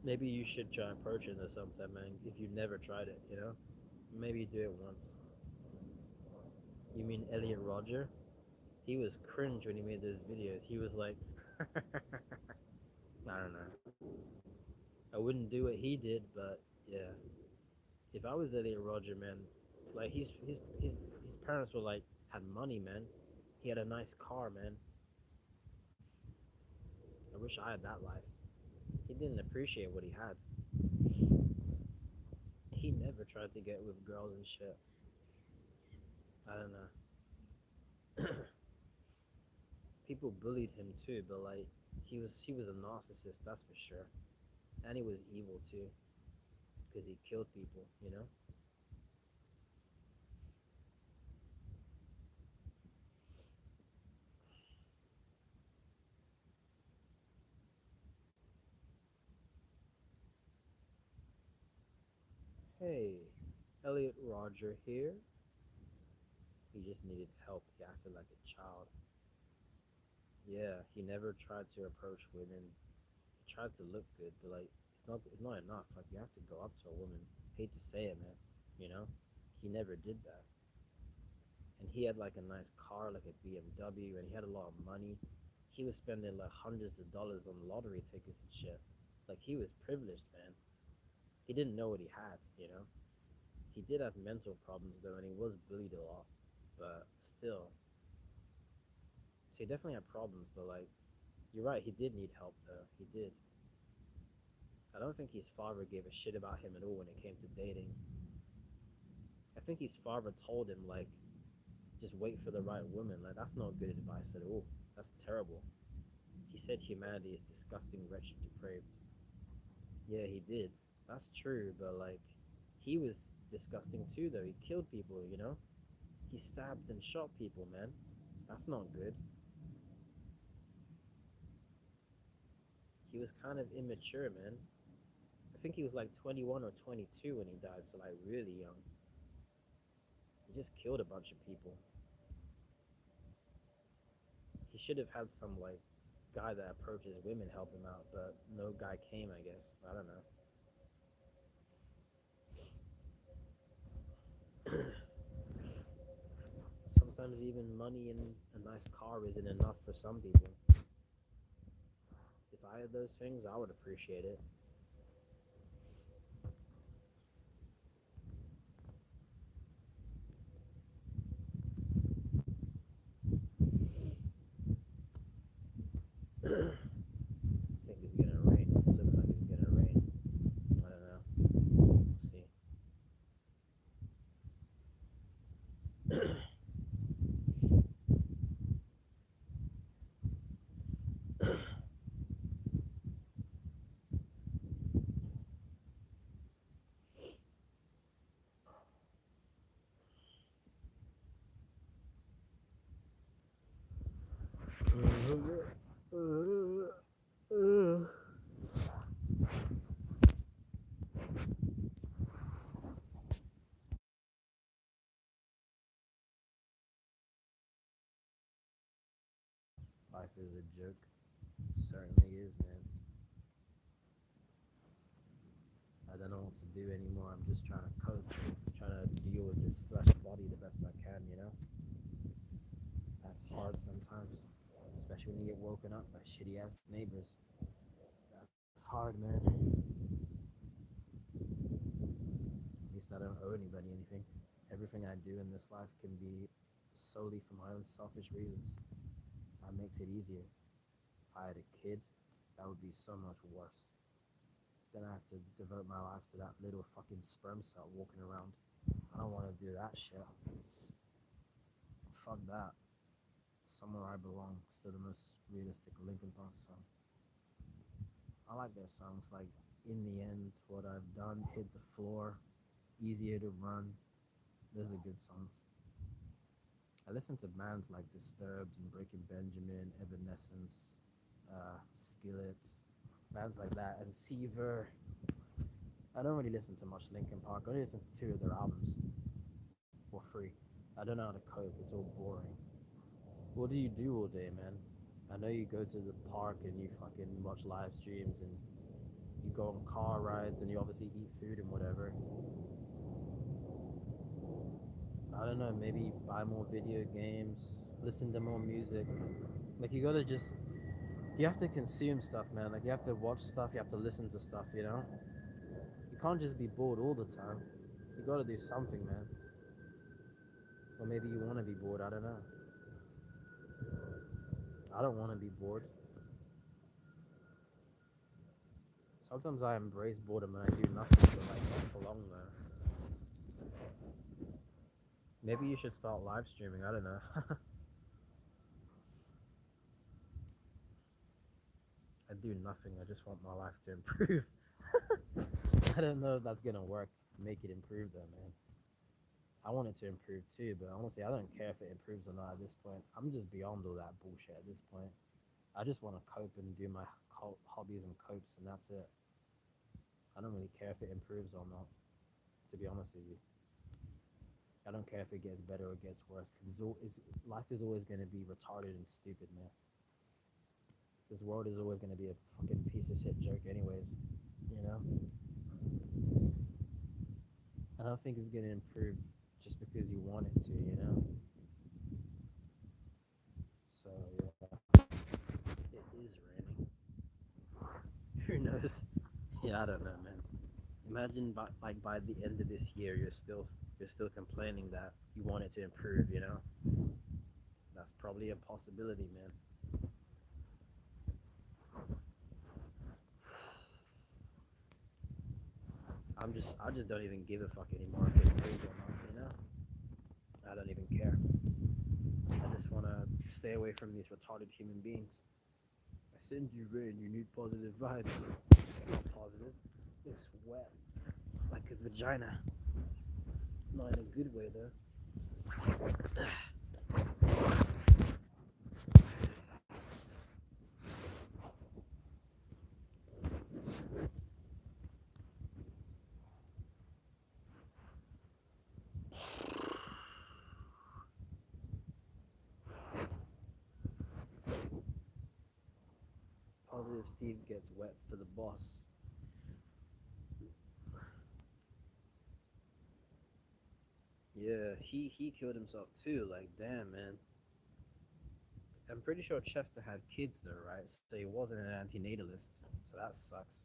Maybe you should try approaching this sometime, man. If you've never tried it, maybe do it once. You mean Elliot Roger? He was cringe when he made those videos. He was like, I don't know. I wouldn't do what he did, but yeah. If I was Elliot Roger, man, like his parents were like had money, man. He had a nice car, man. I wish I had that life. He didn't appreciate what he had. He never tried to get with girls and shit. I don't know. People bullied him too, but like he was a narcissist, that's for sure. And he was evil too, because he killed people. Hey, Elliot Roger here. He just needed help. He acted like a child. Yeah, he never tried to approach women. He tried to look good, but like it's not enough. Like you have to go up to a woman. Hate to say it, man. You know, he never did that. And he had like a nice car, like a BMW, and he had a lot of money. He was spending like hundreds of dollars on lottery tickets and shit. Like he was privileged, man. He didn't know what he had. He did have mental problems though, and he was bullied a lot. But still, so he definitely had problems. But like, you're right, he did need help though. He did. I don't think his father gave a shit about him at all when it came to dating. I think his father told him like, just wait for the right woman. Like that's not good advice at all. That's terrible. He said humanity is disgusting, wretched, depraved. Yeah, he did. That's true, but like, he was disgusting too, though. He killed people. He stabbed and shot people, man. That's not good. He was kind of immature, man. I think he was like 21 or 22 when he died, so like really young. He just killed a bunch of people. He should have had some like guy that approaches women help him out, but no guy came, I guess. I don't know. Sometimes even money and a nice car isn't enough for some people. If I had those things, I would appreciate it. I think it's gonna rain. It looks like it's gonna rain. I don't know. We'll see. Life is a joke. Certainly is, man. I don't know what to do anymore. I'm just trying to cope, trying to deal with this flesh body the best I can. That's hard sometimes, especially when you get woken up by shitty ass neighbors. That's hard, man. At least I don't owe anybody anything. Everything I do in this life can be solely for my own selfish reasons. That makes it easier. If I had a kid, that would be so much worse. Then I have to devote my life to that little fucking sperm cell walking around. I don't want to do that shit. Fuck that. Somewhere I belong. Still the most realistic Linkin Park song. I like their songs like In the End, What I've Done, Hit the Floor, Easier to Run. Those are good songs. I listen to bands like Disturbed and Breaking Benjamin, Evanescence, Skillet, bands like that, and Seaver. I don't really listen to much Linkin Park. I only listen to two of their albums for free. I don't know how to cope. It's all boring. What do you do all day, man? I know you go to the park and you fucking watch live streams and you go on car rides and you obviously eat food and whatever. I don't know, maybe buy more video games, listen to more music. Like you gotta just you have to consume stuff, man. Like you have to watch stuff, you have to listen to stuff, you know? You can't just be bored all the time. You gotta do something, man. Or maybe you wanna be bored, I don't know. I don't wanna be bored. Sometimes I embrace boredom and I do nothing for like not for long though. Maybe you should start live streaming, I don't know. I do nothing, I just want my life to improve. I don't know if that's gonna work, make it improve though, man. I want it to improve too, but honestly, I don't care if it improves or not at this point. I'm just beyond all that bullshit at this point. I just want to cope and do my hobbies and copes, and that's it. I don't really care if it improves or not, to be honest with you. I don't care if it gets better or gets worse, because life is always going to be retarded and stupid, man. This world is always going to be a fucking piece of shit joke, anyways. You know? I don't think it's going to improve just because you want it to, you know? So, yeah. It is raining. Who knows? Yeah, I don't know, man. Imagine by the end of this year, you're still complaining that you want it to improve. You know, that's probably a possibility, man. I just don't even give a fuck anymore if it improves or not. You know, I don't even care. I just want to stay away from these retarded human beings. I send you rain. You need positive vibes. It's not positive. It's wet, like a vagina. Not in a good way though. Positive Steve gets wet for the boss. Yeah, he killed himself too. Like, damn, man. I'm pretty sure Chester had kids though, right? So he wasn't an antinatalist. So that sucks.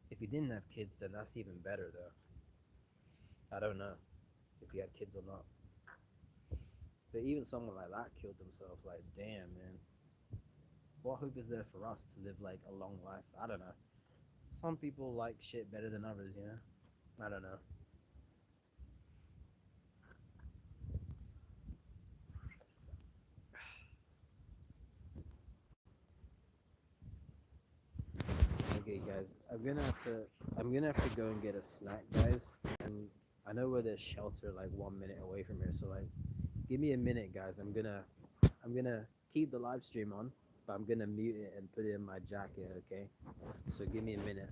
If he didn't have kids, then that's even better though. I don't know if he had kids or not. But even someone like that killed themselves. Like, damn, man. What hope is there for us to live like a long life? I don't know. Some people like shit better than others, you know? I don't know. Okay, guys, I'm gonna have to go and get a snack, guys. And I know where there's shelter like 1 minute away from here, so like, give me a minute, guys. I'm gonna keep the live stream on, but I'm gonna mute it and put it in my jacket. Okay, so give me a minute.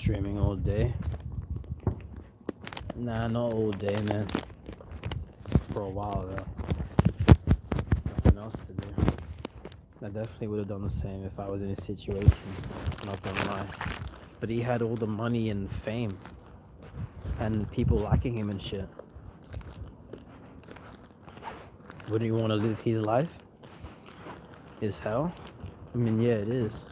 streaming all day. Nah, not all day, man. For a while, though. Nothing else to do. I definitely would have done the same if I was in his situation. Not gonna lie. But he had all the money and fame. And people liking him and shit. Wouldn't you want to live his life? Is hell? I mean, yeah, it is.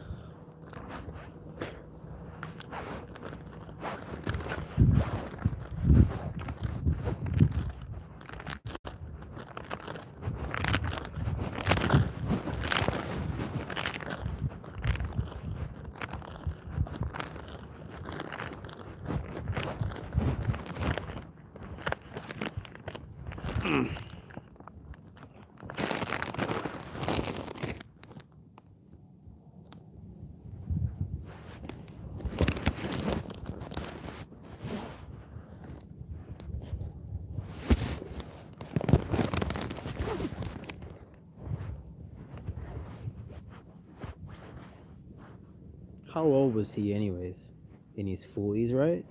How old was he, anyways? In his 40s, right?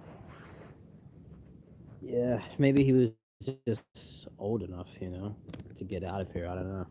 Yeah, maybe he was just old enough, to get out of here. I don't know.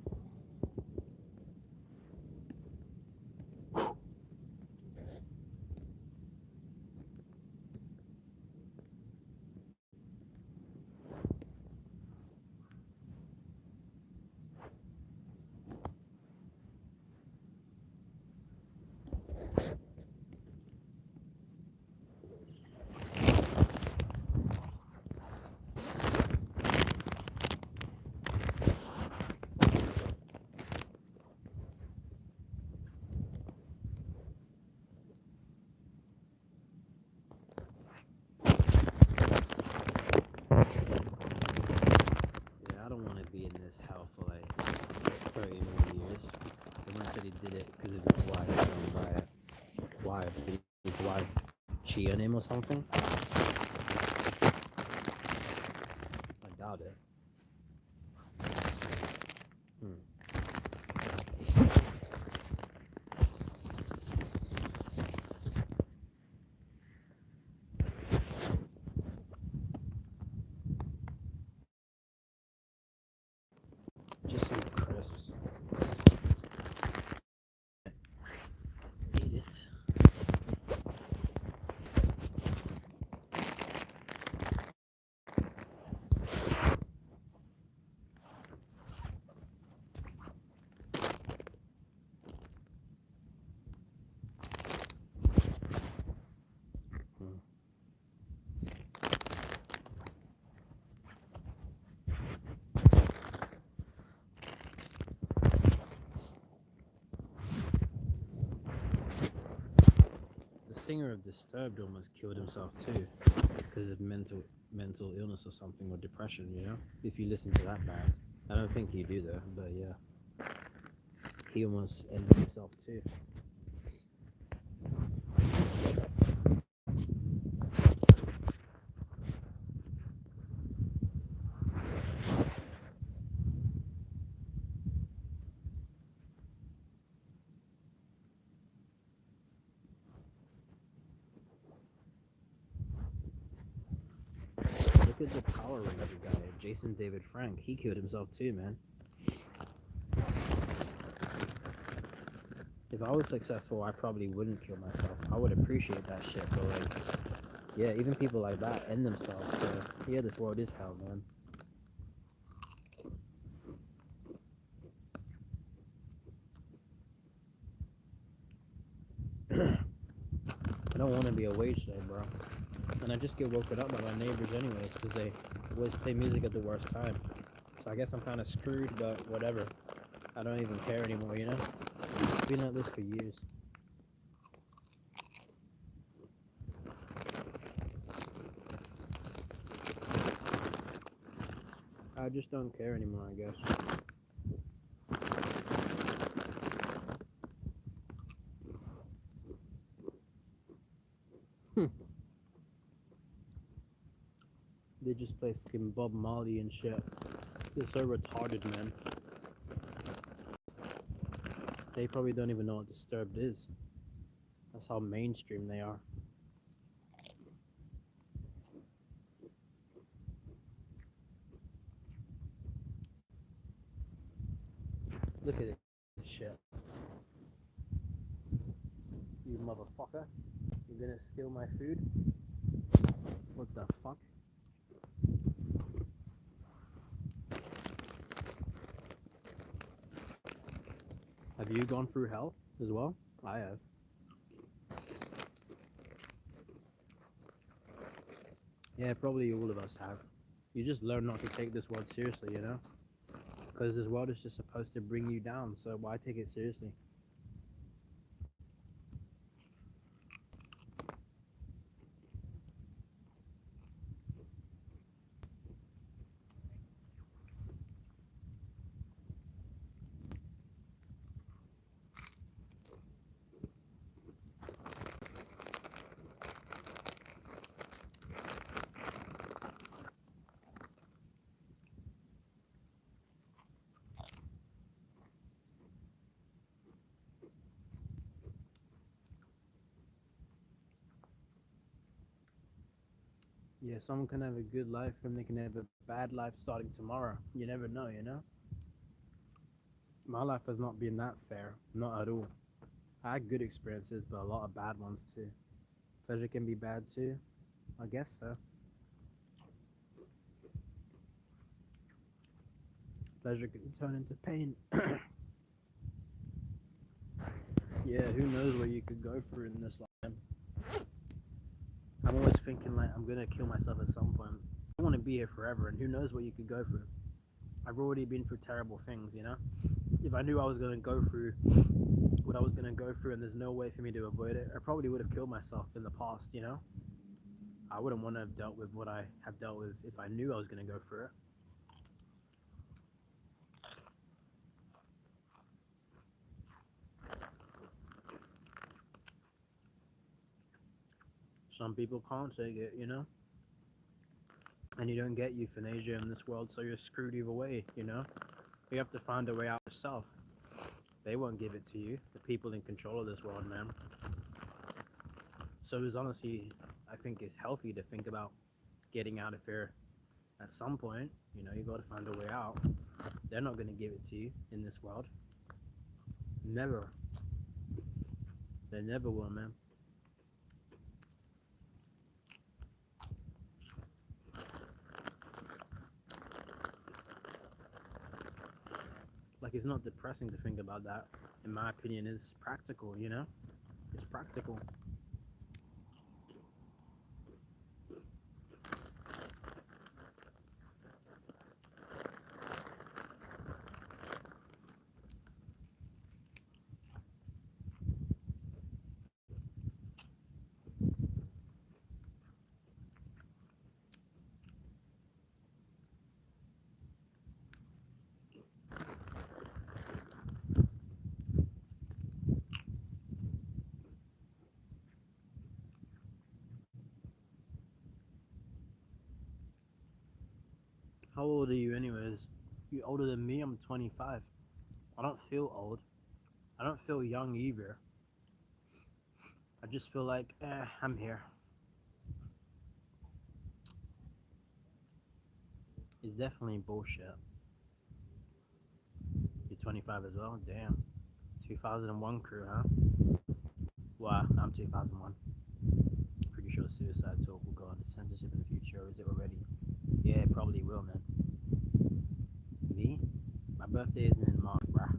Yeah, I don't want to be in this hell for like 30 more years. Unless said he did it because of his wife. I don't buy it. Why? Did his wife cheat on him or something? I doubt it. Just some crisps. Eat it. The singer of Disturbed almost killed himself too because of mental illness or something, or depression. If you listen to that band, I don't think you do though, but yeah, he almost ended himself too. Look at the Power Ranger guy, Jason David Frank. He killed himself too, man. If I was successful, I probably wouldn't kill myself. I would appreciate that shit, but like, yeah, even people like that end themselves. So yeah, this world is hell, man. I don't want to be a wage slave, bro. And I just get woken up by my neighbors anyways, because they always play music at the worst time. So I guess I'm kind of screwed, but whatever. I don't even care anymore. It's been like this for years. I just don't care anymore, I guess. They just play fucking Bob Marley and shit. They're so retarded, man. They probably don't even know what Disturbed is. That's how mainstream they are. Look at this shit. You motherfucker. You're gonna steal my food? What the fuck? Have you gone through hell as well? I have. Yeah, probably all of us have. You just learn not to take this world seriously, you know? Because this world is just supposed to bring you down, so why take it seriously? Yeah, someone can have a good life and they can have a bad life starting tomorrow. You never know, you know? My life has not been that fair, not at all. I had good experiences, but a lot of bad ones too. Pleasure can be bad too. I guess so. Pleasure can turn into pain. Yeah, who knows where you could go through in this life. I'm always thinking like I'm gonna kill myself at some point. I want to be here forever, and who knows what you could go through. I've already been through terrible things, you know. If I knew I was gonna go through what I was gonna go through, and there's no way for me to avoid it, I probably would have killed myself in the past, you know. I wouldn't want to have dealt with what I have dealt with if I knew I was gonna go through it. Some people can't take it, you know. And you don't get euthanasia in this world, so you're screwed either way, you know. You have to find a way out yourself. They won't give it to you. The people in control of this world, man. So it's honestly, I think it's healthy to think about getting out of here at some point. You know, you got to find a way out. They're not going to give it to you in this world. Never. They never will, man. Like, it's not depressing to think about that. In my opinion, it's practical, you know? It's practical. How old are you, anyways? You older than me? I'm 25. I don't feel old. I don't feel young either. I just feel like, I'm here. It's definitely bullshit. You're 25 as well? Damn. 2001 crew, huh? Wow, I'm 2001. Pretty sure suicide talk will go on the censorship in the future, or is it already? Yeah, it probably will, man. Me? My birthday isn't in March, bruh.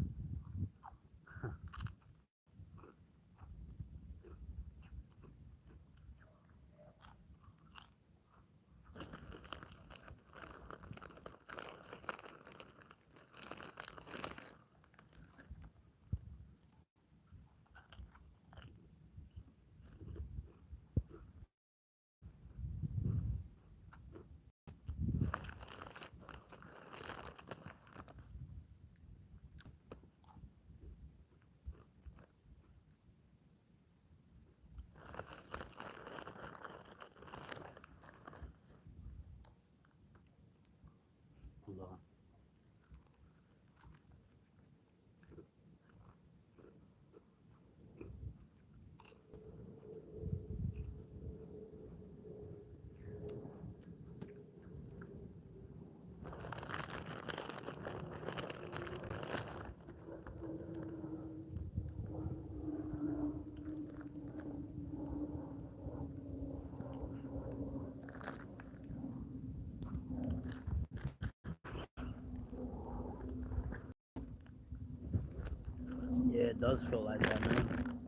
it does feel like that, man.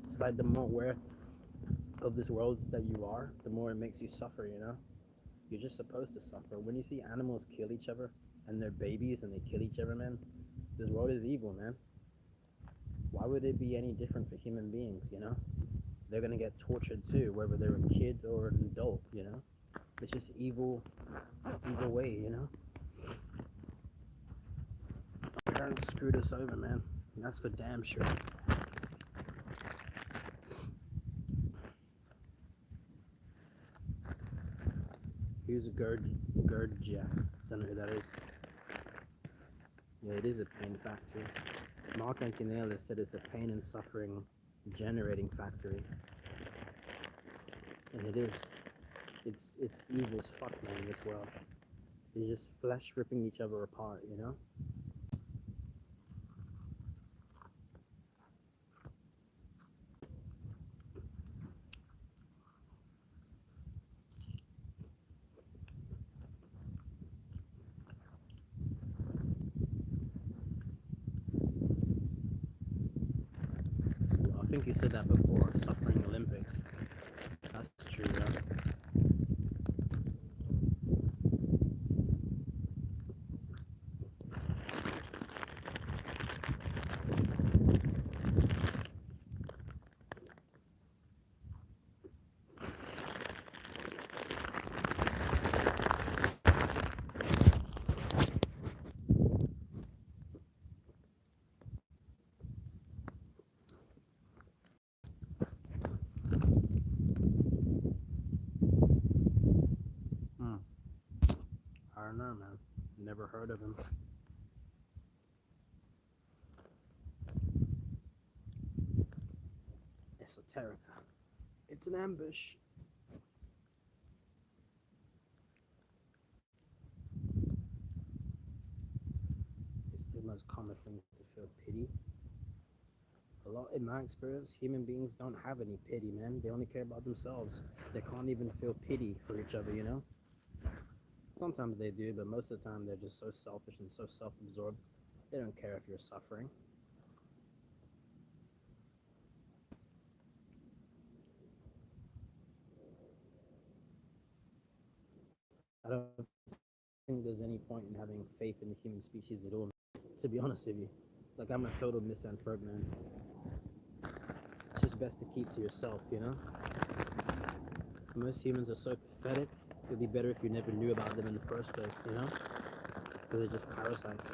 It's like the more aware of this world that you are, the more it makes you suffer, you know? You're just supposed to suffer. When you see animals kill each other and they're babies and they kill each other, man, this world is evil, man. Why would it be any different for human beings, you know? They're gonna get tortured too, whether they're a kid or an adult, you know? It's just evil, either way, you know? Our parents screwed us over, man. And that's for damn sure. Here's a Gurdjieff. Don't know who that is. Yeah, it is a pain factory. Mr.Antinatalist said it's a pain and suffering generating factory. And it is. It's evil as fuck, man, in this world. It's just flesh ripping each other apart, you know? I think you said that before, suffering Olympics. That's true, yeah. I don't know, man. Never heard of him. Esoterica. It's an ambush. It's the most common thing to feel pity. A lot, in my experience, human beings don't have any pity, man. They only care about themselves. They can't even feel pity for each other, you know? Sometimes they do, but most of the time they're just so selfish and so self-absorbed. They don't care if you're suffering. I don't think there's any point in having faith in the human species at all, to be honest with you. Like, I'm a total misanthrope, man. It's just best to keep to yourself, you know? Most humans are so pathetic, it'd be better if you never knew about them in the first place, you know? Because they're just parasites.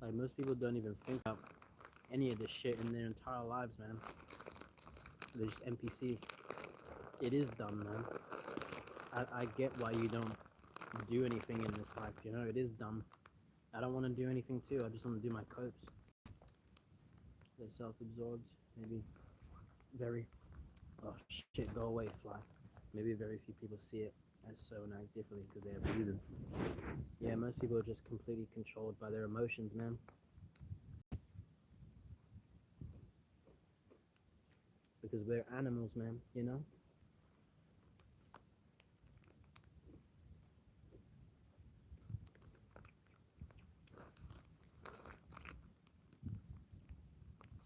Like, most people don't even think about any of this shit in their entire lives, man. They're just NPCs. It is dumb, man. I get why you don't do anything in this life, you know? It is dumb. I don't want to do anything too. I just want to do my copes. They're self-absorbed, maybe very... Oh, shit, go away, fly. Maybe very few people see it as so and act differently because they have reason. Yeah, most people are just completely controlled by their emotions, man. Because we're animals, man, you know?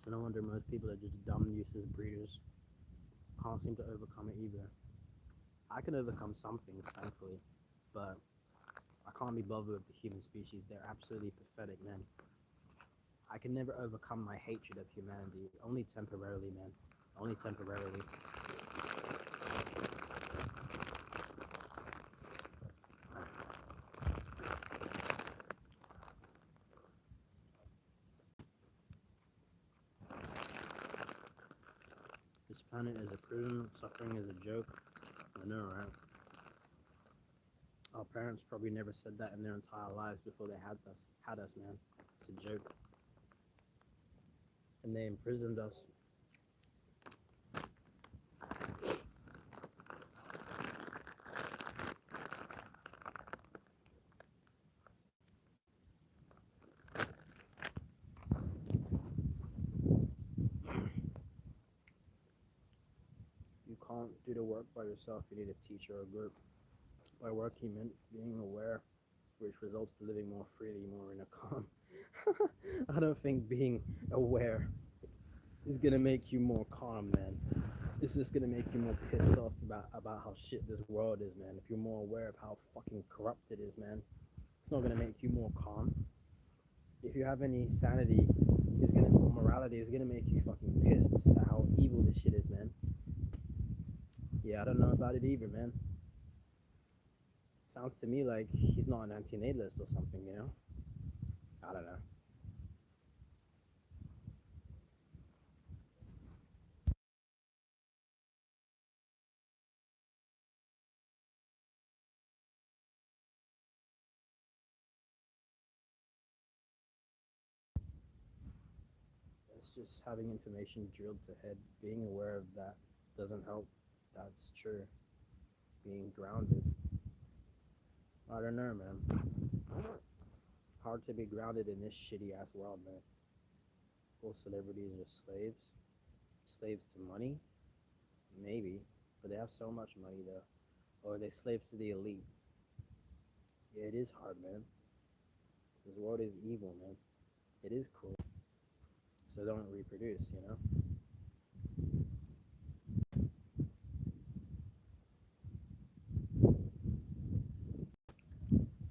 So no wonder most people are just dumb, useless breeders. Can't seem to overcome it either. I can overcome some things, thankfully, but I can't be bothered with the human species. They're absolutely pathetic, man. I can never overcome my hatred of humanity. Only temporarily, man. Only temporarily. This Planet is a prison, suffering is a joke. I know, right? Our parents probably never said that in their entire lives before they had us, man. It's a joke. And they imprisoned us. You can't do the work by yourself, you need a teacher or a group. By work, he meant being aware, which results to living more freely, more in a calm. I don't think being aware is gonna make you more calm, man. It's just gonna make you more pissed off about how shit this world is, man. If you're more aware of how fucking corrupt it is, man, it's not gonna make you more calm. If you have any sanity, or morality, is gonna make you fucking pissed at how evil this shit is, man. Yeah, I don't know about it either, man. Sounds to me like he's not an antinatalist or something, you know? I don't know. It's just having information drilled to head. Being aware of that doesn't help. That's true. Being grounded. I don't know, man. Hard to be grounded in this shitty ass world, man. All celebrities are slaves. Slaves to money? Maybe. But they have so much money, though. Or are they slaves to the elite? Yeah, it is hard, man. This world is evil, man. It is cool. So don't reproduce, you know?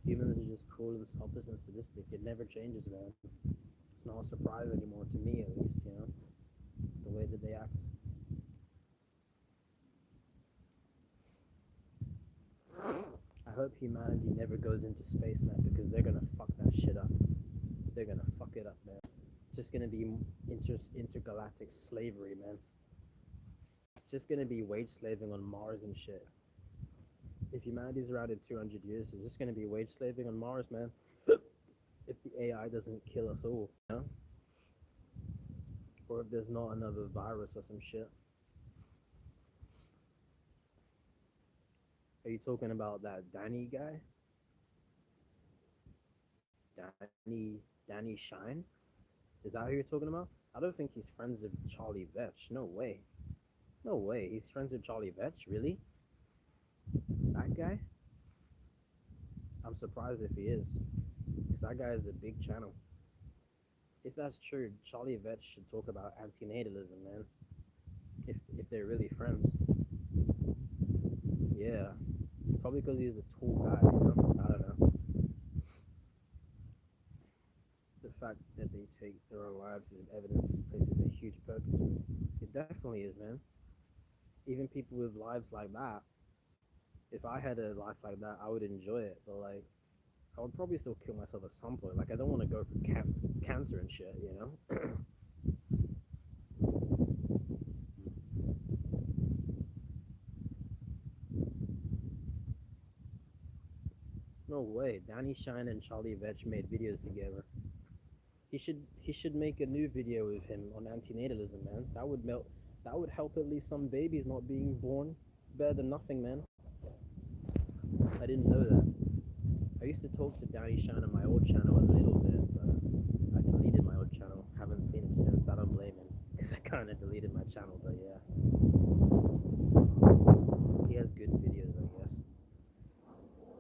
Humans are just cruel and selfish and sadistic. It never changes, man. It's not a surprise anymore, to me at least, you know? The way that they act. I hope humanity never goes into space, man, because they're gonna fuck that shit up. They're gonna fuck it up, man. It's just gonna be intergalactic slavery, man. It's just gonna be wage slaving on Mars and shit. If humanity's around in 200 years, it's just gonna be wage slaving on Mars, man. If the AI doesn't kill us all, you know? Or if there's not another virus or some shit. Are you talking about that Danny guy? Danny Shine? Is that who you're talking about? I don't think he's friends with Charlie Vetch. No way. No way. He's friends with Charlie Vetch? Really? That guy? I'm surprised if he is. Because that guy is a big channel. If that's true, Charlie Vetch should talk about antinatalism, man. If they're really friends. Yeah. Probably because he's a tall guy, you know? I don't know. The fact that they take their own lives is evidence this place is a huge purgatory. It definitely is, man. Even people with lives like that, if I had a life like that, I would enjoy it. But like, I would probably still kill myself at some point. Like, I don't want to go through cancer and shit, you know? No way. Danny Shine and Charlie Vetch made videos together. He should make a new video with him on antinatalism, man. That would help at least some babies not being born. It's better than nothing, man. I didn't know that. I used to talk to Danny Shine on my old channel a little bit, but I deleted my old channel. Haven't seen him since. I don't blame him, because I kind of deleted my channel, but yeah. He has good videos, I guess.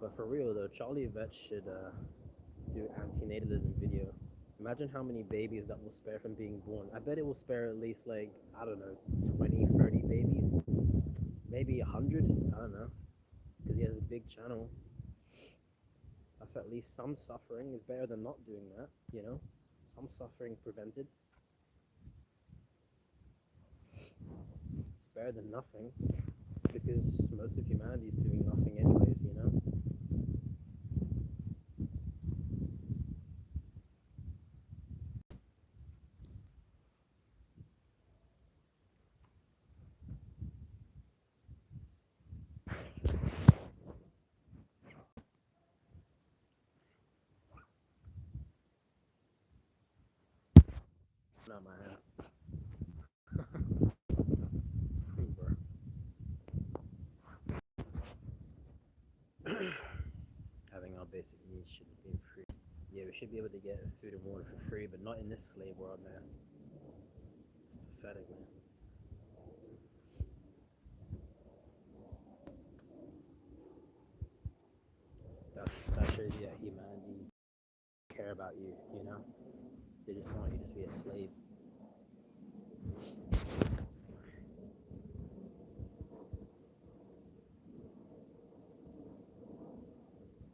But for real though, Charlie Vetch should do antinatalism video. Imagine how many babies that will spare from being born. I bet it will spare at least like, I don't know, 20, 30 babies. Maybe 100, I don't know. Because he has a big channel. That's at least some suffering. Is better than not doing that, you know? Some suffering prevented. It's better than nothing. Because most of humanity is doing nothing anyways, you know? out my hand. Having our basic needs should be free. Yeah, we should be able to get food and water for free, but not in this slave world, man. It's pathetic, man. That shows you that humanity care about you, you know? They just want you to be a slave.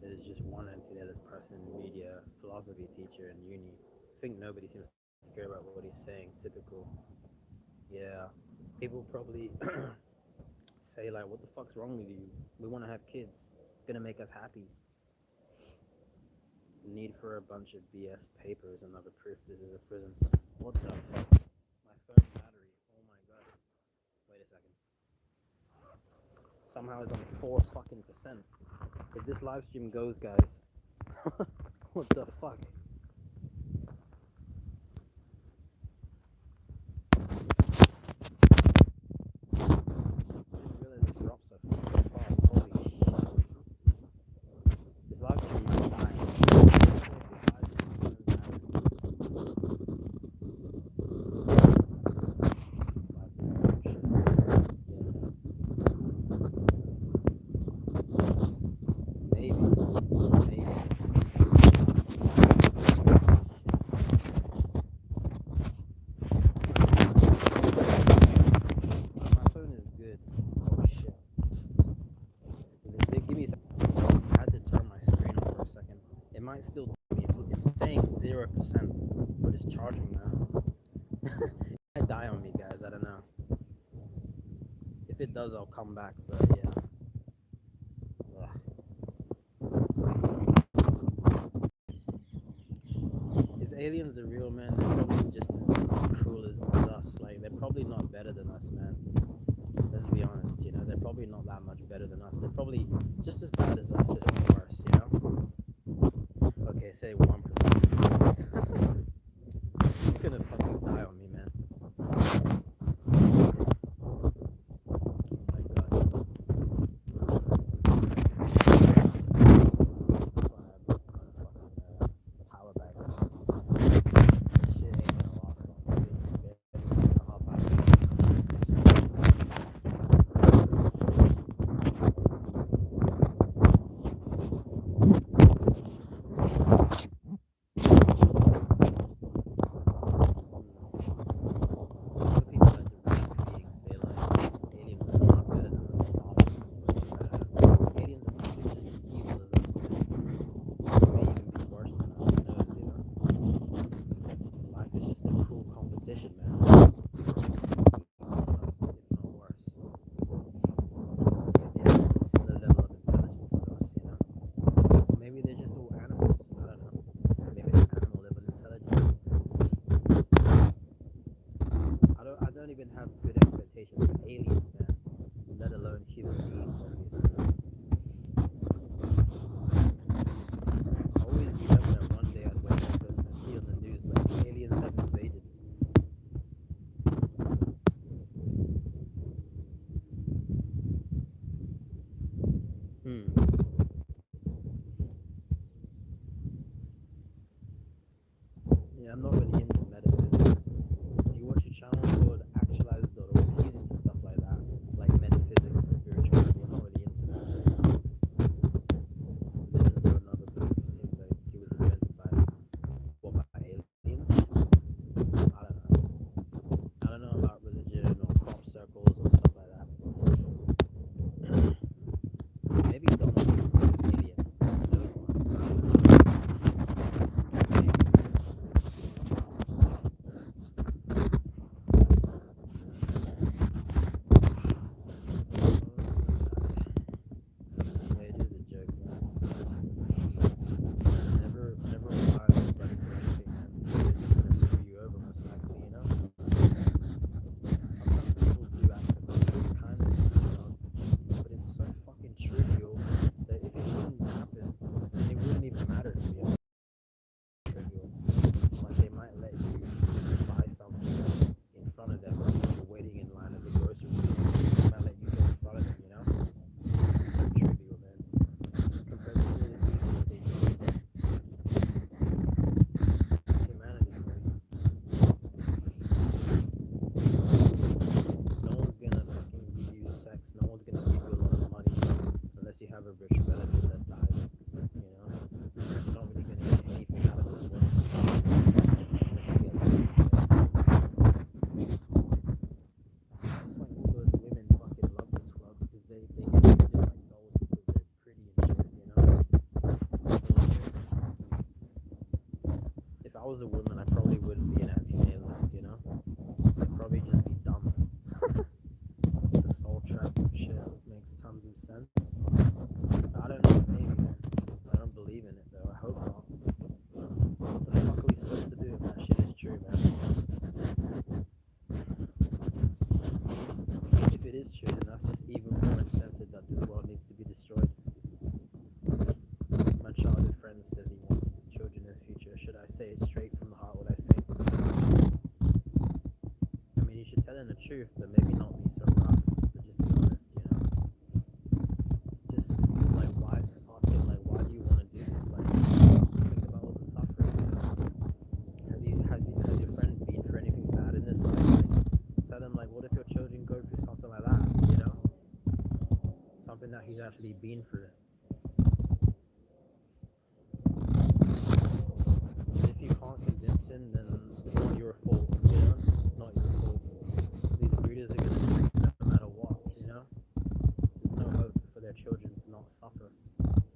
There's just one Antinatalism person, media, philosophy teacher in uni. I think nobody seems to care about what he's saying. Typical. Yeah. People probably say like, "What the fuck's wrong with you? We want to have kids. It's gonna make us happy." The need for a bunch of BS papers and other proof this is a prison. What the fuck? My phone battery. Oh my god. Wait a second. Somehow it's on 4 fucking percent. If this live stream goes, guys, what the fuck? I didn't realize it dropped so fucking fast. Holy shit. This live stream is dying. Still it's saying 0%, but it's charging now. It might die on me, guys. I don't know. If it does, I'll come back. But yeah. If aliens are real, man, they're probably just as cruel as us. Like, they're probably not better than us, man. Let's be honest, you know. They're probably not that much better than us. They're probably just as bad as us, if not worse, you know. Okay, say 1%. He's gonna fucking die on me, man. Oh my god. That's why I'm got a fucking power bank. Shit ain't gonna last long. See, 2.5 hours. Have good expectations for aliens, man, let alone human beings, obviously. I always remember that one day I'd wake up and see on the news like aliens have invaded. Yeah, I'm not really into metaphysics. Do you watch a channel called actualize.org? He's into stuff like that. was a woman, I probably wouldn't be an antinatalist, you know? I'd probably just be dumb. The soul trap shit makes tons of sense. I don't know, maybe, man. I don't believe in it, though. I hope not. What the fuck are we supposed to do if that shit is true, man? If it is true, then that's just even more incentive that this world needs to be destroyed. My childhood friend says he wants children in the future. Should I say it straight from the heart what I think? I mean, you should tell him the truth, but maybe not be so rough. But just be honest, you know? Just, like, why? Ask him, like, why do you want to do this? Like, think about all the suffering, you know? Has your friend been through anything bad in this life? Like, tell him, like, what if your children go through something like that, you know? Something that he's actually been through. And if you can't convince him, then it's not your fault, you know? It's not your fault. These breeders are going to breed no matter what, you know? There's no hope for their children to not suffer.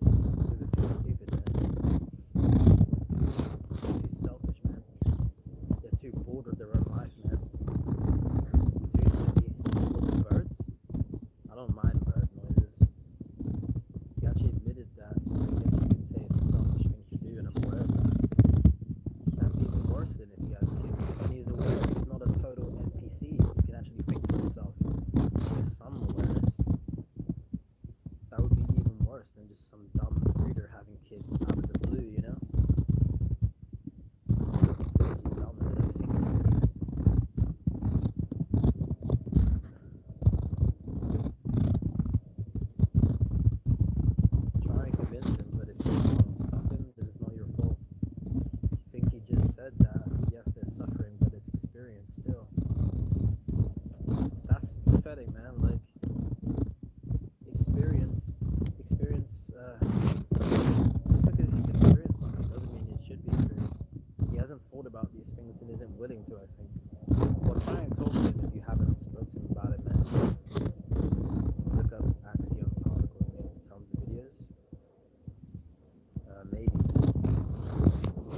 Because they're too stupid, man. They're too selfish, man. They're too bored of their own life, man. Too busy with birds. I don't mind bird noises. He actually admitted that. I guess you could say it's a selfish thing to do, and I'm aware of that. That's even worse than if he has kids, because then he's aware he's not a total NPC. He can actually think for himself. There's some awareness. That would be even worse than just some dumb breeder having kids out of the blue, you know? They're just dumb and they don't think about anything. Try and convince him, but if you can't stop him, then it's not your fault. I think he just said that, yes, they're suffering, but it's experience still. That's pathetic, man. Like, just because you can experience something doesn't mean it should be experienced. He hasn't thought about these things and isn't willing to, I think. Well, try and talk to him if you haven't spoken to him about it, man. Look up Axiom article, made tons of videos. Maybe.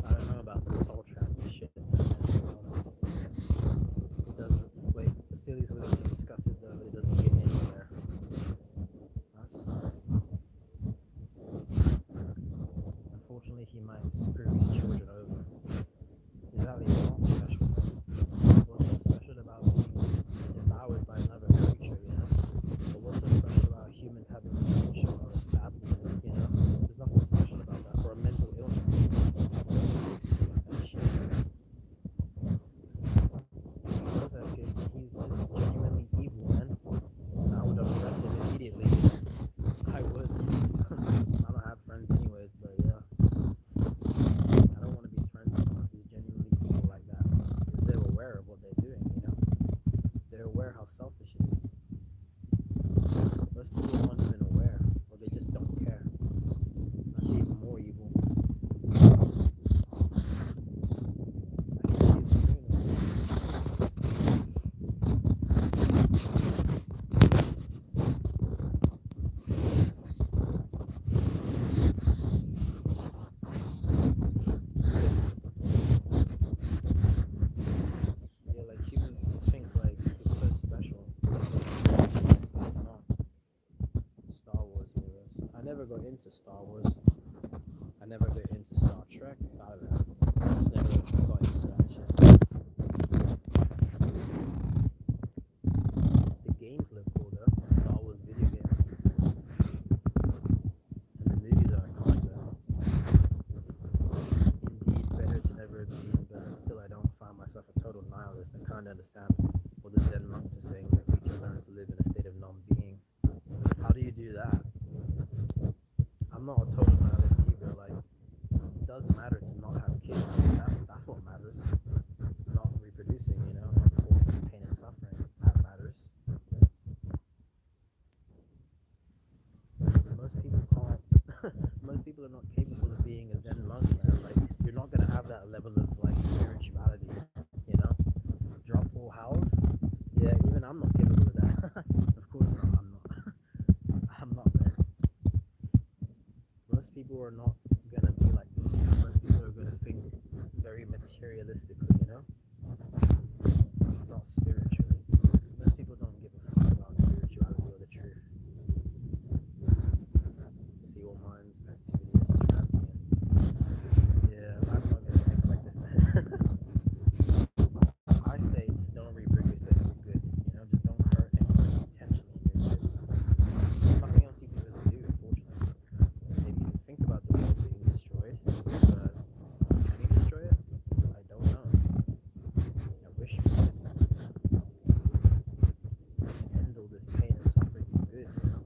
I don't know about the soul trap and shit, man, to be honest. It doesn't, wait, still he's willing to discuss it though, but it doesn't get anywhere. That sucks. Unfortunately, he might screw his children over. Exactly, it's not special, man. What's so special about being devoured by another creature, you know? Or what's so special about a human having a culture or a establishment, you know? There's nothing special about that. Or a mental illness. You don't need to experience that shit. If he does have kids, then he's just genuinely evil, man. I would unfriend him immediately. I would. I don't have friends anyways, but yeah. I don't want to be friends with someone who's genuinely evil like that. Because they're aware of what they're doing, you know? They're aware how selfish it is. Most people aren't even aware, or they just don't care. That's even more evil. I can see what you're doing. Yeah, like humans just think like it's so special. It's not. Star Wars heroes. I never got into Star Wars. I never got into Star Trek. I don't know. I just never got into that shit. The games look cool though. Star Wars video games. And the movies are iconic though. Indeed, better to never have been, but still I don't find myself a total nihilist. I kind of understand what the Zen monks are saying, that we can learn to live in a state of non-being. How do you do that? I'm not a total nihilist either. Like, it does matter to not have kids. I mean, that's what matters. Not reproducing, you know, and causing pain and suffering. That matters. Most people can't. Most people are not capable of being a Zen monk, man. Like, you're not gonna have that level of like spirituality, you know. Drop all house. Yeah, even I'm not capable of that. Of course not. I'm not. I'm not, man. Most people are not gonna be like this. You know? Most people are gonna think very material. realistically, you know? Not spiritually. Most people don't give a fuck about spirituality or the truth. See all minds, activity is transient. Yeah, I'm not gonna think like this, man. I say just don't reproduce it and you're good. You know, just don't hurt anyone intentionally and you're good. There's nothing else you can really do, unfortunately. Maybe you can think about the world being destroyed, but can you destroy it? I don't know. I wish you could. Just end all this pain and suffering for good, you know?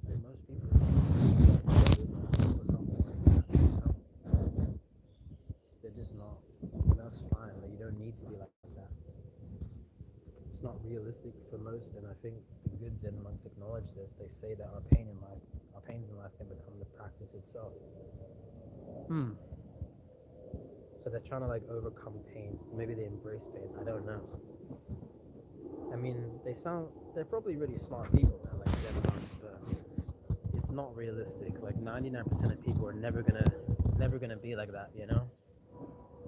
Like most people or something like that, you know? They're just not. And that's fine. Like you don't need to be like that. It's not realistic for most, and I think the good Zen monks acknowledge this. They say that our pains in life can become the practice itself. So they're trying to like overcome pain. Maybe they embrace pain. I don't know. I mean, they're probably really smart people, man, like Zen monks, but it's not realistic. Like 99% of people are never gonna be like that, you know?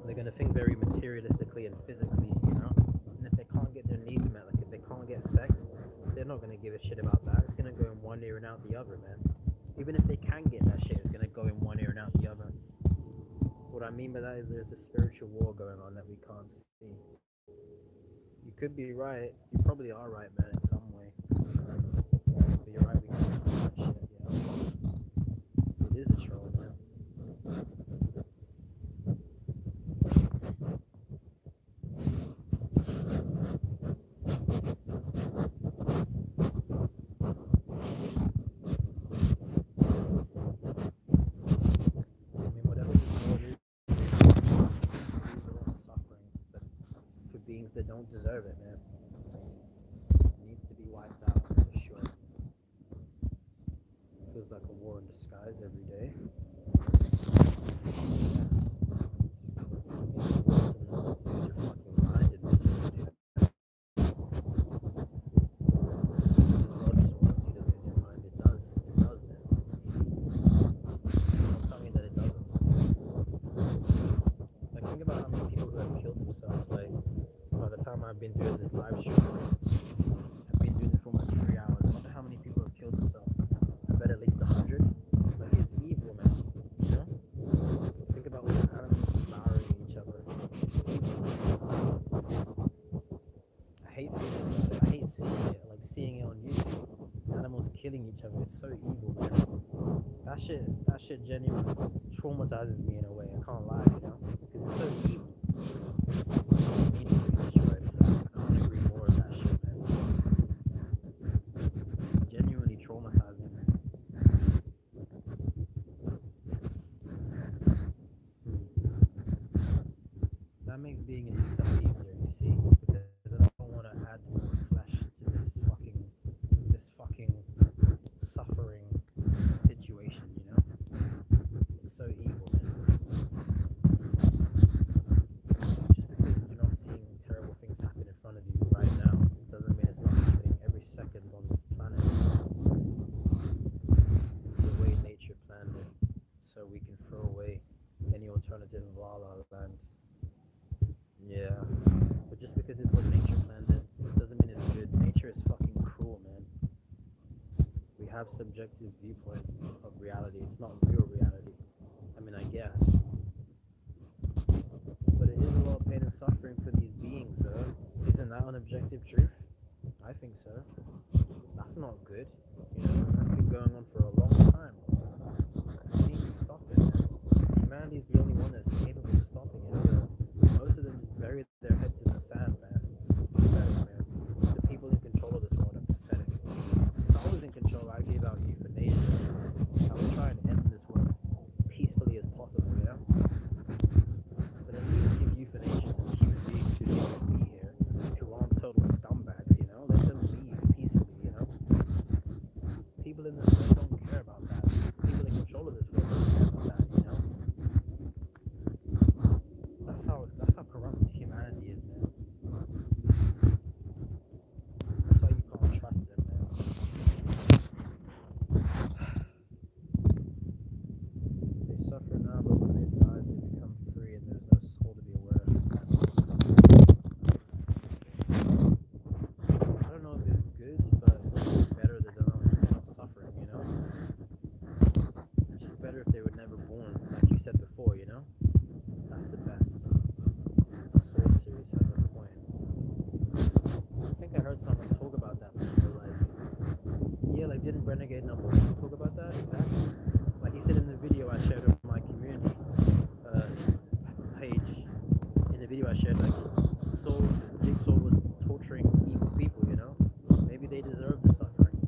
They're gonna think very materialistically and physically, you know? And if they can't get their needs met, like if they can't get sex, they're not gonna give a shit about that. It's gonna go in one ear and out the other, man. Even if they can get that shit, it's gonna go in one ear and out the other. What I mean by that is there's a spiritual war going on that we can't see. You could be right. You probably are right, man, in some way. But you're right, we can't see that shit, you know? It is a troll, man. I mean, whatever this world is, there's a lot of suffering, but for beings that don't deserve it, man. It needs to be wiped out, for sure. Feels like a war in disguise every day. Yes. It's a war to not lose your fucking mind in this every day. This world just wants you to lose your mind. It does. It does, man. Don't tell me that it doesn't. Like, think about how many people who have killed themselves. Like, by the time I've been doing this live stream, I've been doing it for almost 3 hours. I wonder how many people have killed themselves. I bet at least 100. Like, it's evil, man. You know? Think about all the animals devouring each other. It's evil, man. I hate thinking about it. I hate seeing it on YouTube. Animals killing each other. It's so evil, man. That shit genuinely traumatizes me in a way. I can't lie, you know? Because it's so evil. It needs to be destroyed. I can't agree more with that shit, man. It's genuinely traumatizing. That makes being an incel easier, you see? Because I don't want to add more flesh to this fucking suffering situation, you know? It's so evil, man. Just because you're not seeing terrible things happen in front of you right now doesn't mean it's not happening every second on this planet. It's the way nature planned it, so we can throw away any alternative La La Land. Yeah, but just because it's what nature planned it doesn't mean it's good. Nature is fucking cruel, man. We have subjective viewpoint of reality. It's not real reality. I mean, I guess. But it is a lot of pain and suffering for these beings, though. Isn't that an objective truth? I think so. That's not good. You know, that's been going on for a long time. We need to stop it, man. Humanity's the only one that's capable of stopping it. Most of them just bury their heads in the sand, man. It's pathetic, man. The people in control of this world are pathetic. If I was in control, I'd give out euthanasia. I I shared, like, Soul, Jigsaw was torturing evil people, you know? Maybe they deserve the suffering.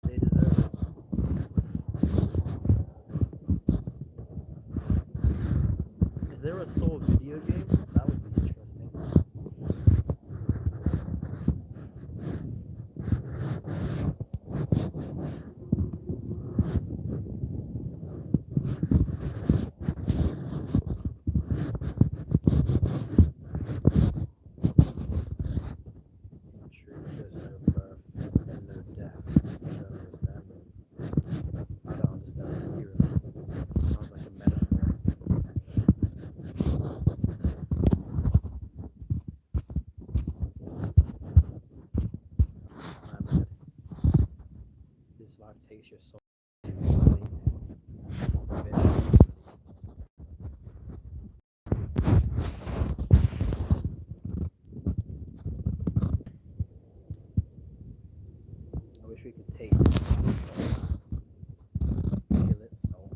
Maybe they deserve it. Is there a Soul video game? That would be interesting. In truth, there's no birth and no death. I don't understand it. I don't understand it either. Sounds like a metaphor. I'm mad. This life takes your soul to relief. Very I wish we could take this soul back. Kill its soul.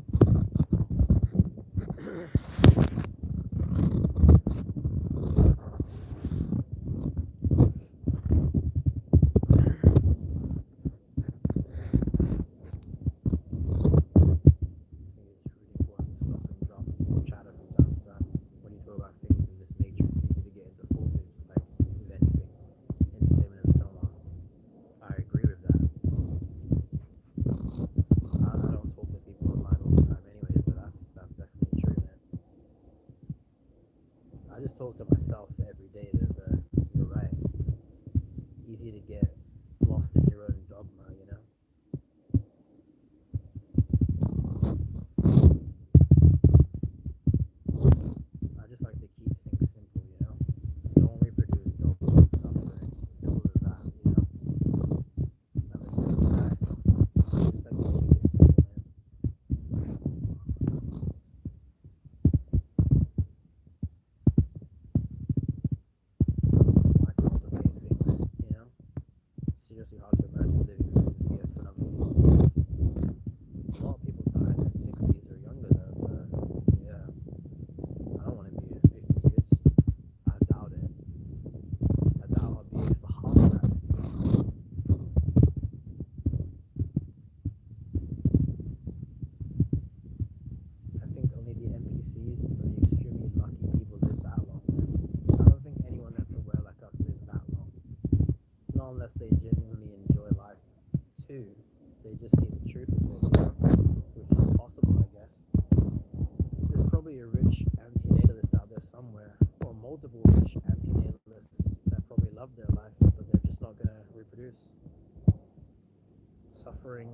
I just talk to myself every day that you're right. Easy to get lost in your own dogma, you know? I just like to keep things simple, you know? Don't reproduce, don't cause suffering. Simple as that, you know? I'm a simple guy. I just like to keep it simple, man. Why complicate things, you know? Seriously hard to imagine living through this BS for another 50 years. A lot of people die in their 60s or younger though, but yeah, I don't want to be here 50 years. I doubt it. I doubt I'll be here for half that. I think only the NPCs and the extremely lucky people live that long. I don't think anyone that's aware like us lives that long. Not unless they genuinely enjoy life too. They just see the truth of it, you know? Which is possible, I guess. There's probably a rich antinatalist out there somewhere, or multiple rich antinatalists that probably love their life, but they're just not gonna reproduce. Suffering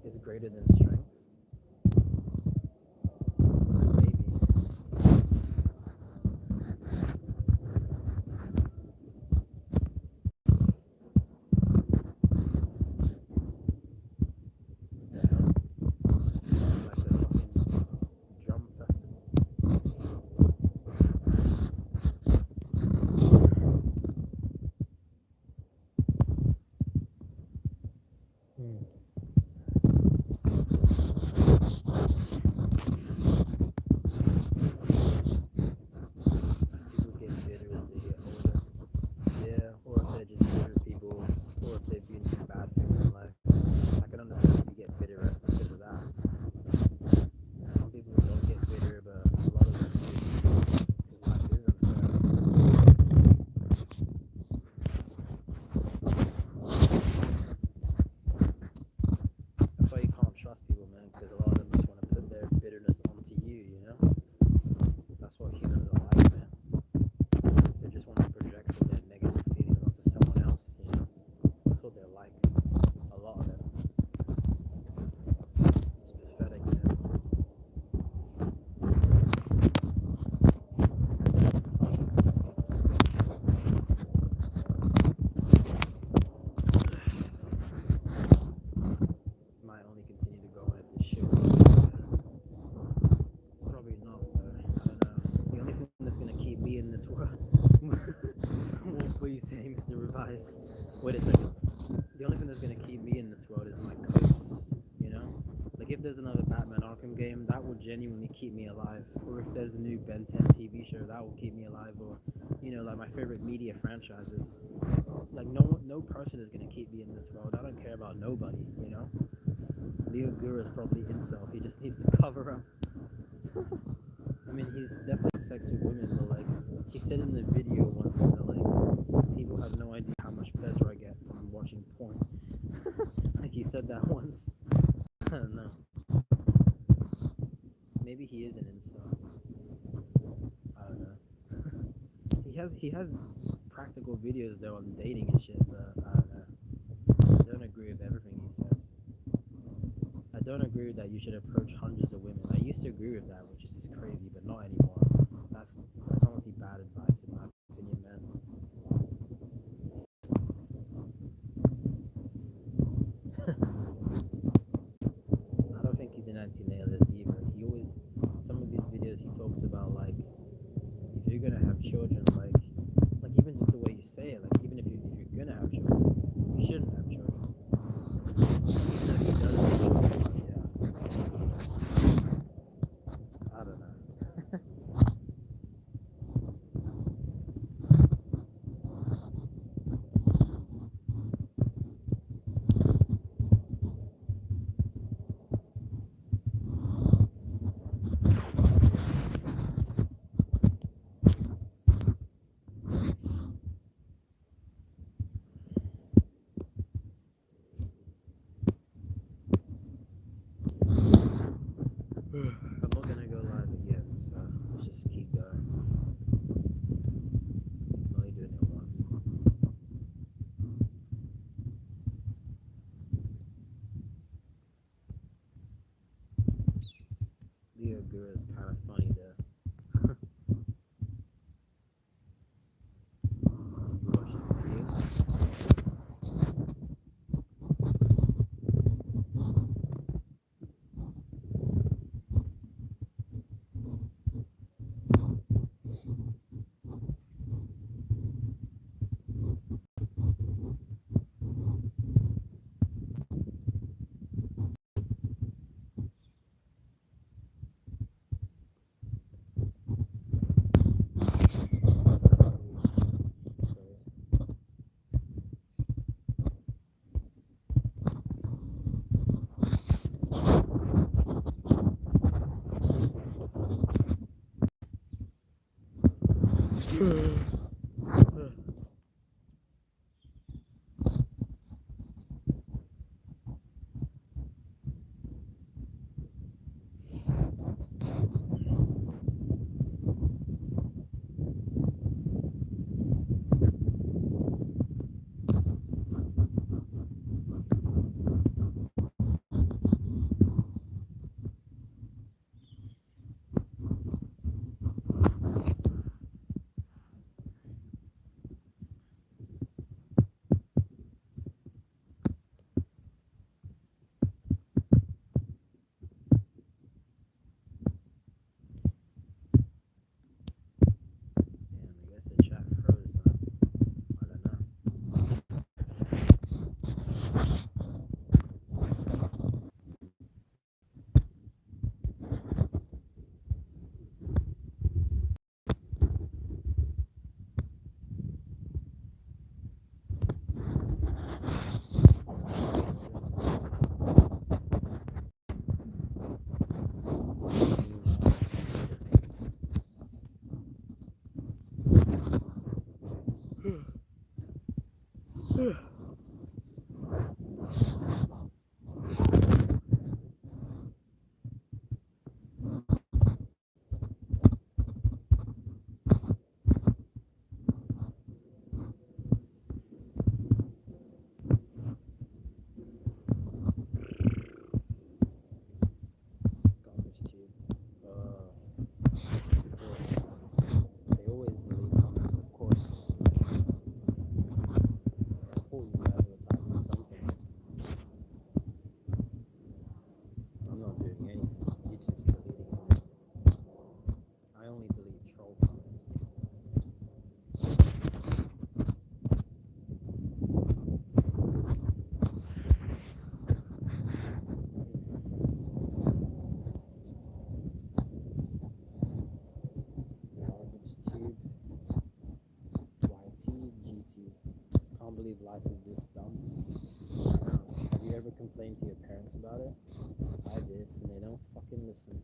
is greater than strength. Maybe. Yeah. Sounds like a fucking drum festival. Hmm. People get bitter as they get older. Yeah, or if they're just bitter people, or if they've been through bad things in life. I can understand if you get bitter because of that. Some people don't get bitter, but a lot of them do, because life is unfair. That's why you can't trust people, man, because a lot of them just want to put their bitterness onto you, you know? That's what humans are like, man. They just want to project their negative feelings onto someone else, you know? That's what they're like. A lot of them. It's pathetic, man. Might only continue to go at this shit. Probably not, but I don't know. The only thing that's gonna keep me in this world. What were you saying, Mr. Revise? Wait a second. The only thing that's gonna keep me in this world is my coats, you know? Like if there's another Batman arc Arkham game, that will genuinely keep me alive. Or if there's a new Ben 10 TV show, that will keep me alive. Or, like my favorite media franchises. Like no person is gonna keep me in this world. I don't care about nobody. Leo Gura is probably incel. He just needs to cover up. I mean, he's definitely sex with women, but like he said in the video once that like people have no idea how much pleasure I get from watching porn. Like he said that once. I don't know. Maybe he is an incel. I don't know. he has practical videos though on dating and shit, but I don't know. I don't agree with everything he says. I don't agree that you should approach hundreds of women. I used to agree with that, which is just crazy, but not anymore. That's honestly bad advice in my opinion, man. I don't think he's an anti-natalist either. Some of these videos he talks about like if you're gonna have children, like even just the way you say it, like even if you're gonna have children, you shouldn't have children. Even though he does have children, yeah. I don't know. I'm not gonna go live again, so let's just keep going. I'm only doing it once. Leo Gura is kind of funny though. You watch his videos? believe life is this dumb. I don't know. Have you ever complained to your parents about it? I did, and they don't fucking listen.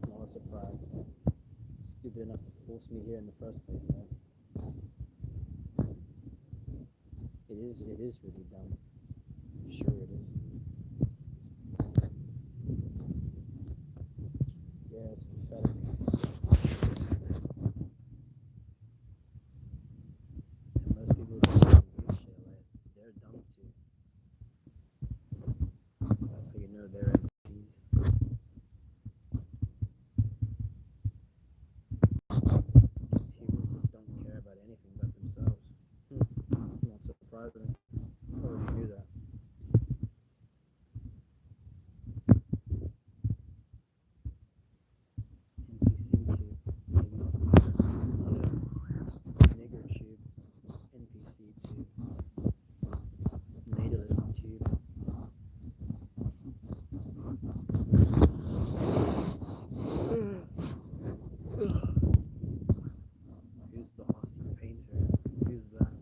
Not a surprise. Stupid enough to force me here in the first place, man. It is really dumb. For sure it is. Yeah, it's pathetic. That's for sure. And most people don't even give a shit, like, they're dumb too. That's how you know they're NPCs. These humans just don't care about anything but themselves. Not surprising. I already knew that. NPC tube, maybe. Nigger tube. NPC tube. Natalist tube. Who's the Aussie painter? Who's that?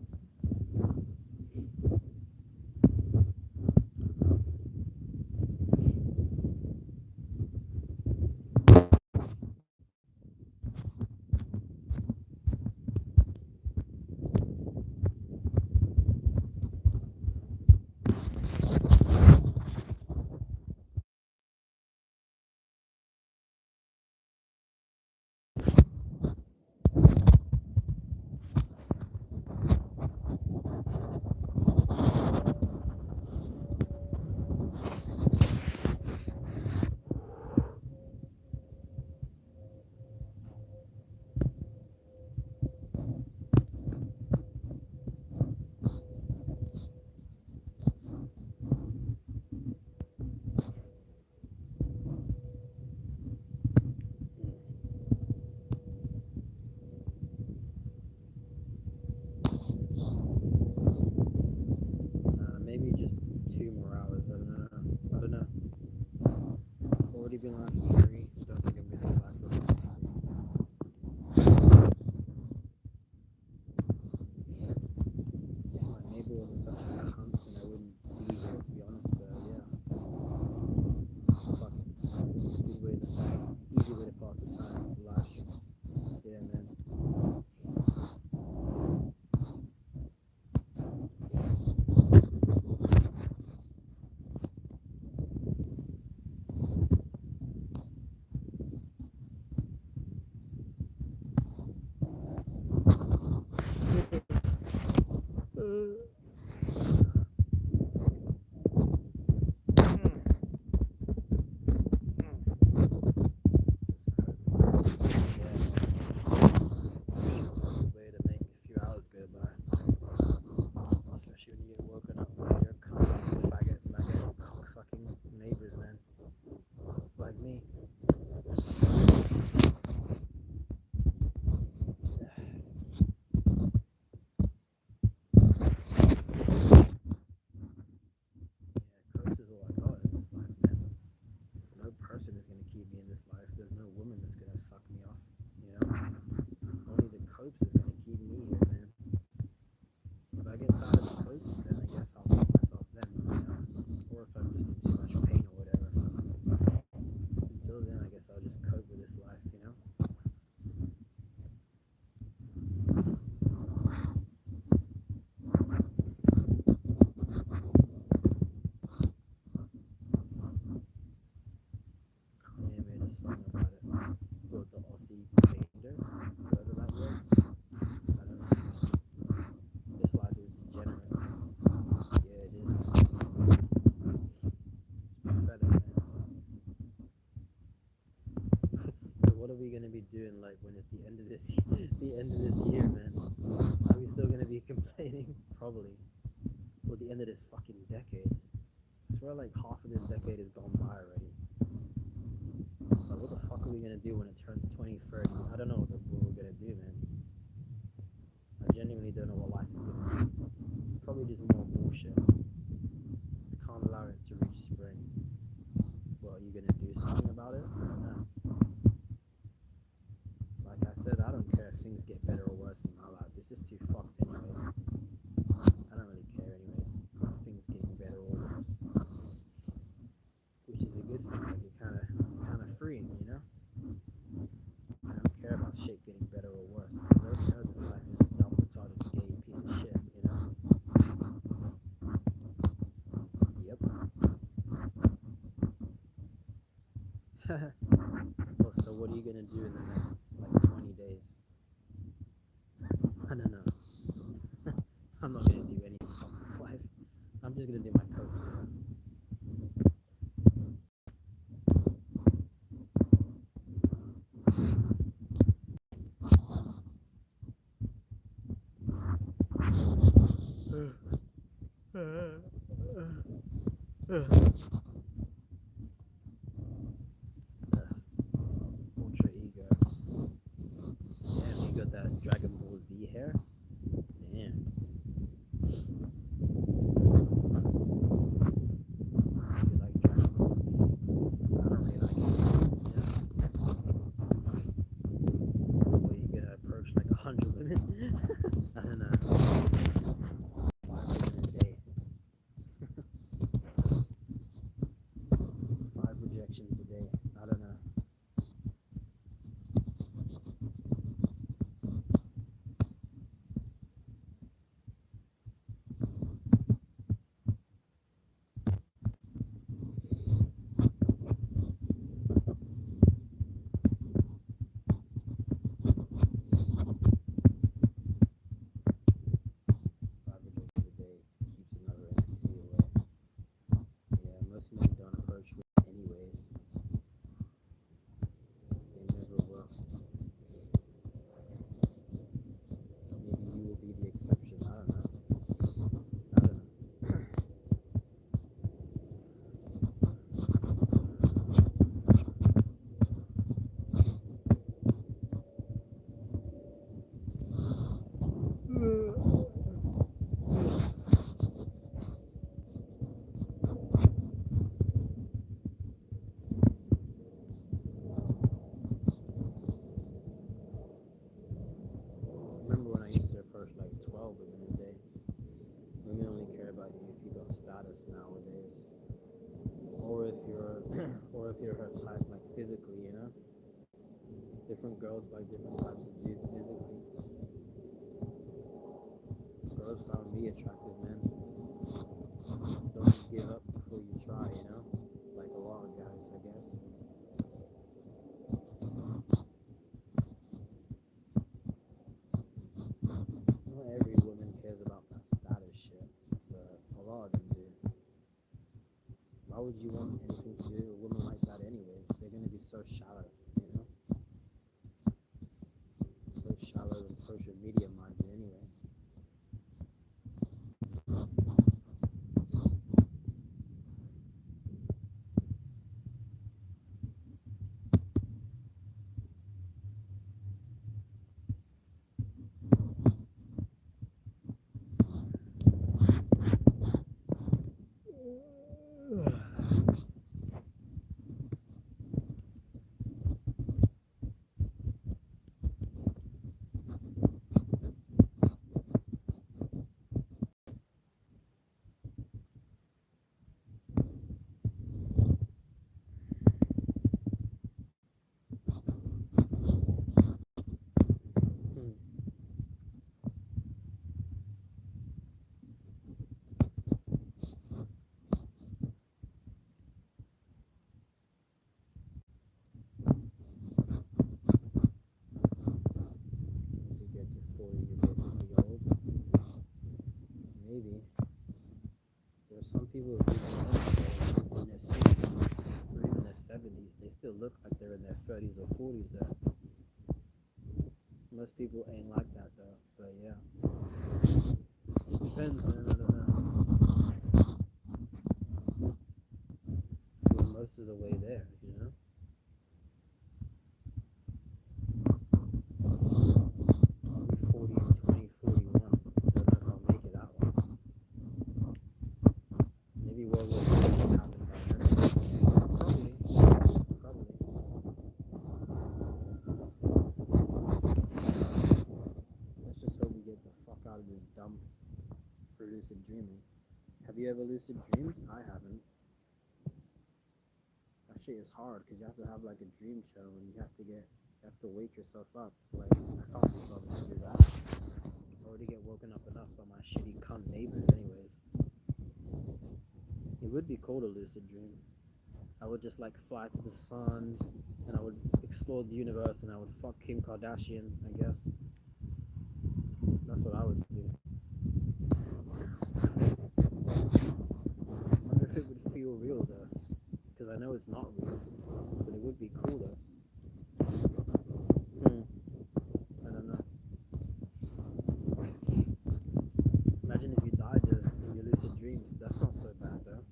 Maybe just 2 more hours. I don't know. Already been live for 3. Don't think I'm gonna be live for another 3. If my neighbor wasn't such a cunt, then I wouldn't be here, to be honest. But yeah, fuck it. Good way to pass. Easy way to pass the time. Live stream. Yeah, man. Way to make a few hours go by, especially when you get woken up by your cunt, faggot, maggot, cocksucking neighbors, man, like me. Yeah, coach is all I got in this life, man. No person is gonna keep me in this life. There's no woman that's gonna suck me off, you know? Only the copes is gonna keep me here, man. If I get tired of the copes, then I guess I'll make myself then, you know? Or if I'm just in too much pain or whatever. Until then, I guess I'll just cope with this life, you know? Kanye made a song about it. Well, the Aussie painter, whoever that was. I don't know. This life is degenerate. Yeah, it is. It's pathetic, man. So what are we gonna be doing like when it's the end of this year, man? Are we still gonna be complaining? Probably. Or the end of this fucking decade. I swear like half of this decade is gone by already. Like what the fuck are we gonna do when it turns 2030? I don't know what we're gonna do, man. I genuinely don't know what life is gonna be. Probably just more bullshit. We can't allow it to reach spring. Well, are you gonna do something about it? I don't know. Like I said, I don't care if things get better or worse in my life. It's just too fucked anyways. I don't really care. Well, so what are you gonna do in the next like 20 days? I don't know. I'm not gonna do anything from this life. I'm just gonna do my coats. Ultra ego. Damn, you got that Dragon Ball Z hair? Damn. You like Dragon Ball Z? I don't really like it. Yeah. Well, you gonna approach like 100 women? I don't know. 5 women a day. 5 rejections a day. I don't know. Five rejections a day keeps another NPC away. Yeah, most men don't approach women anyways. They never will. Maybe you will be the exception. I don't know. I don't know. Remember when I used to approach like 12 women a day? Women only care about you if you got status nowadays, or if you're, or if you're her type, like physically, you know. Different girls like different types of dudes physically. Girls found me attractive, man. Don't give up before you try, you know. Like a lot of guys, I guess. Not every woman cares about that status shit, but a lot of them do. Why would you want anything to do with a woman like that anyways? They're gonna be so shallow, you know? So shallow and social media minded anyways. Once you get to 40, you're basically old. Maybe. There are some people who reach in their 60s or even their 70s. They still look like they're in their 30s or 40s there. Most people ain't like that though, but yeah. It depends, man. I don't know. We're most of the way there, you know? I'll be 40 in 2041. Don't know if I'll make it that long. Maybe World War III will happen by then. Probably. Let's just hope we get the fuck out of this dump for lucid dreaming. Have you ever lucid dreamed? I haven't. That shit is hard because you have to have like a dream show and you have to wake yourself up. Like, I can't be bothered to do that. I already get woken up enough by my shitty cunt neighbors anyways. It would be cool to lucid dream. I would just like fly to the sun, and I would explore the universe, and I would fuck Kim Kardashian, I guess. That's what I would do. I wonder if it would feel real though, because I know it's not real, but it would be cool though. I don't know. Imagine if you died in your lucid dreams. That's not so bad though.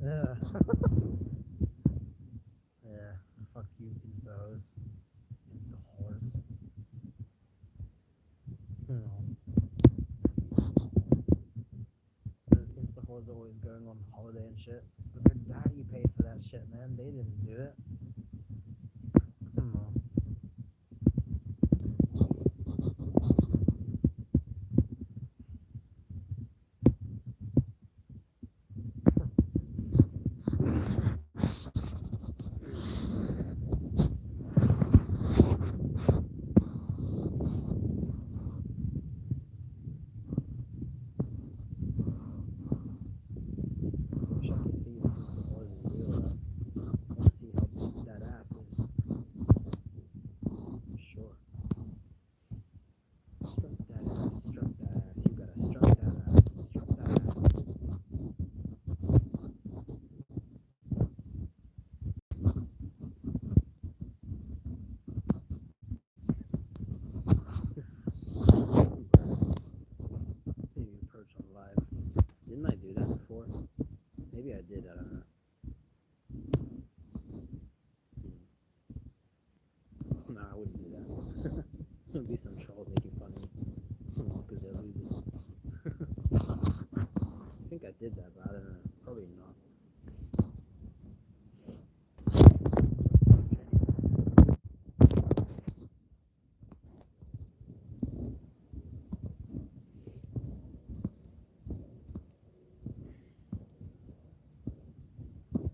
Yeah. Yeah. Fuck you, Insta hoes. Insta whores. Those Insta whores always going on holiday and shit. But their daddy paid for that shit, man. They didn't do it. Come on. Wish I could see if Insta whores is real though. I wanna see how big that ass is. For sure. Strut that ass, strut that ass. You gotta strut that ass, strut that ass. Maybe approach on live. Didn't I do that before? Maybe I did, I don't know. Nah, I wouldn't do that. There'll be some trolls making fun of me. Because they're losers. I think I did that, but I don't know. Probably not.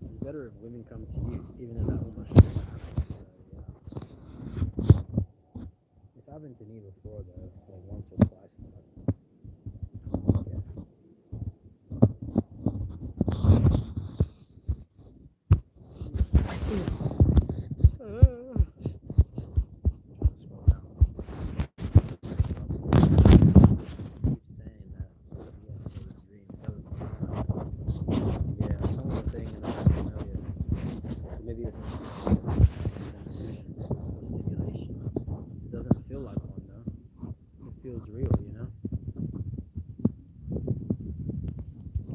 It's better if women come to you, even if that almost never happens. Yeah. It's happened to me before, though, like once or twice, though, I guess. Scroll down. Keep saying that yesterday's dream doesn't sound. Yeah, someone was saying in the last stream earlier. Maybe it's an illusion or simulation. It doesn't feel like one though. It feels real, you know?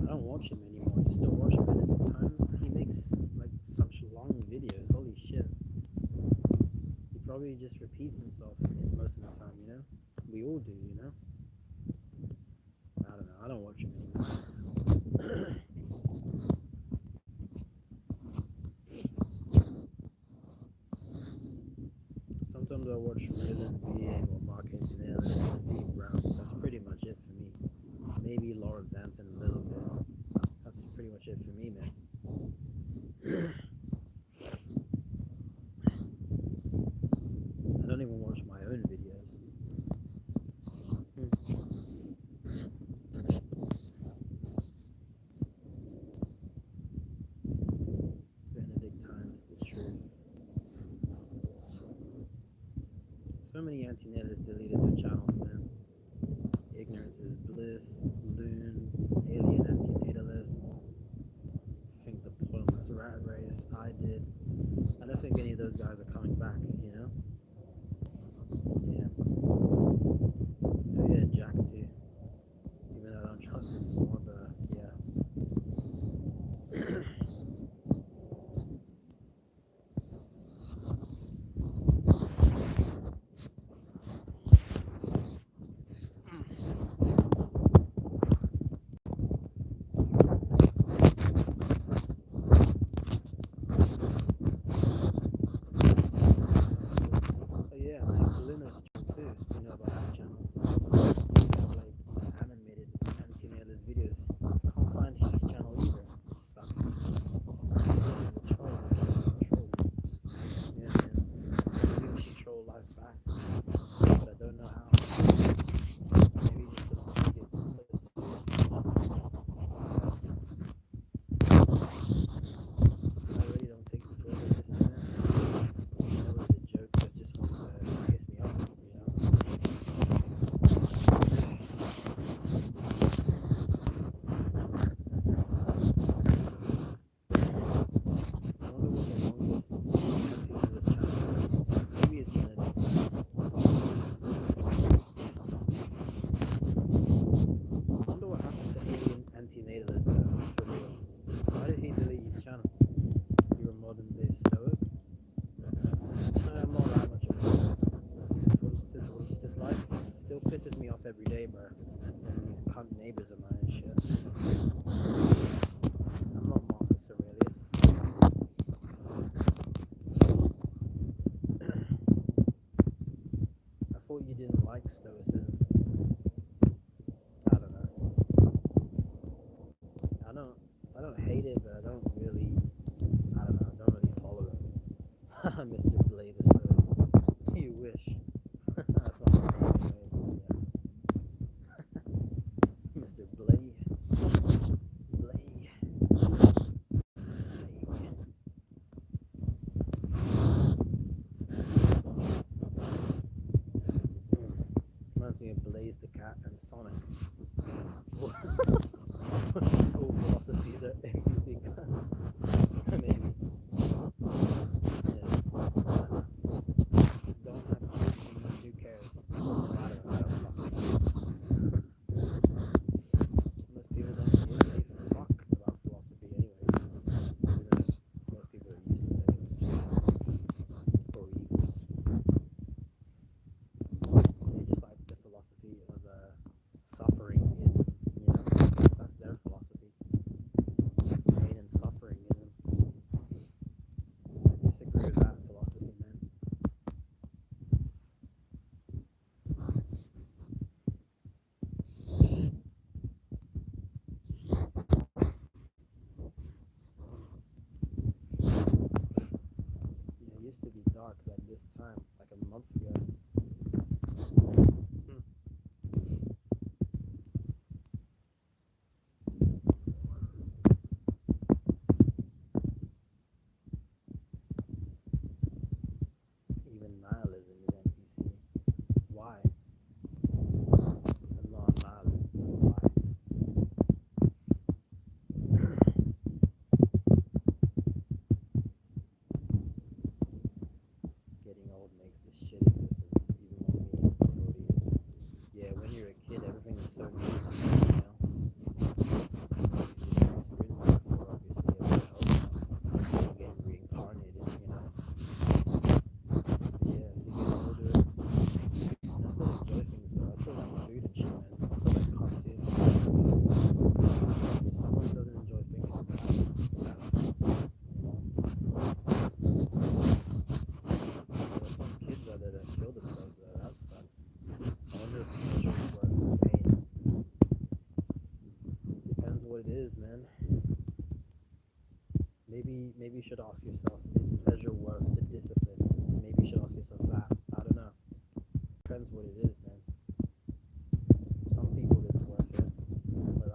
I don't watch him anymore. You still watch Benedict Times? He makes like such long videos. Holy shit. He probably just repeats himself most of the time, you know? We all do, you know? I don't know. I don't watch him anymore. Sometimes I watch Herbus or Antinatalism or Steve Brown. That's pretty much it for me. Maybe Lawrence Anton a little bit. That's pretty much it for me, man. I don't even watch my own videos. many antinatalists deleted their channels, man. Ignorance is bliss, loon, alien antinatalist, think the pointless rat race, I did. I don't think any of those guys are coming back, you know? Yeah. Oh yeah, Jack too. Even though I don't trust him anymore, but yeah. Oh yeah, like Glimmer's channel too, if you know about that channel. He's got like these animated anti-natalist videos. Can't find his channel either. It sucks. So he's a troll, he keeps on trolling. Yeah, man. Maybe we should troll life back. But I don't know how. Maybe he just didn't take it so seriously. I really don't take this all seriously, man. I know it's a joke, but just wants to piss me off, you know? I wonder what the longest anti-natalist channel is on YouTube. Maybe it's Antinatalism. I wonder what happened to alien antinatalist though, for real. Why did he delete his channel? You're a modern day stoic? I'm not that much of a stoic. This life still pisses me off every day, bro. And these cunt neighbors of mine and shit. I'm not Marcus Aurelius. I thought you didn't like stoicism. I don't know. I don't hate it, but I don't really, I don't know, I don't really follow it. Mr. Blade is Stoic. You wish. That's not my name anyways, but yeah. Mr. Blade. Blade. Reminds me of Blaze the Cat and Sonic. All philosophies are NPC cunts. Maybe. Yeah. Just don't have kids and then who cares? I don't fucking know. Most people don't give a fuck about philosophy anyways. Most people are useless anyways. Or evil. They just like the philosophy of sufferingism, you know? That's their philosophy. Pain and sufferingism. I disagree with that philosophy, man. Yeah, it used to be dark like this time, like a month ago. Even nihilism is NPC. Why? I'm not a nihilist, but why? Getting old makes this shit existence even more meaningless than it already is. Yeah, when you're a kid, everything is so new to you, you know? You never experienced that before, obviously. It was a hope now. You're getting reincarnated, you know? Yeah, as you get older, I still enjoy things though. I still like food and shit, man. I still like cartoons. If someone doesn't enjoy things like that sucks, you know? There's some kids out there that kill themselves though. That sucks. I wonder if pleasure is worth the pain. Depends what it is, man. Maybe you should ask yourself, is pleasure worth the discipline? Maybe you should ask yourself that. I don't know. Depends what it is, man. Some people it's worth it, but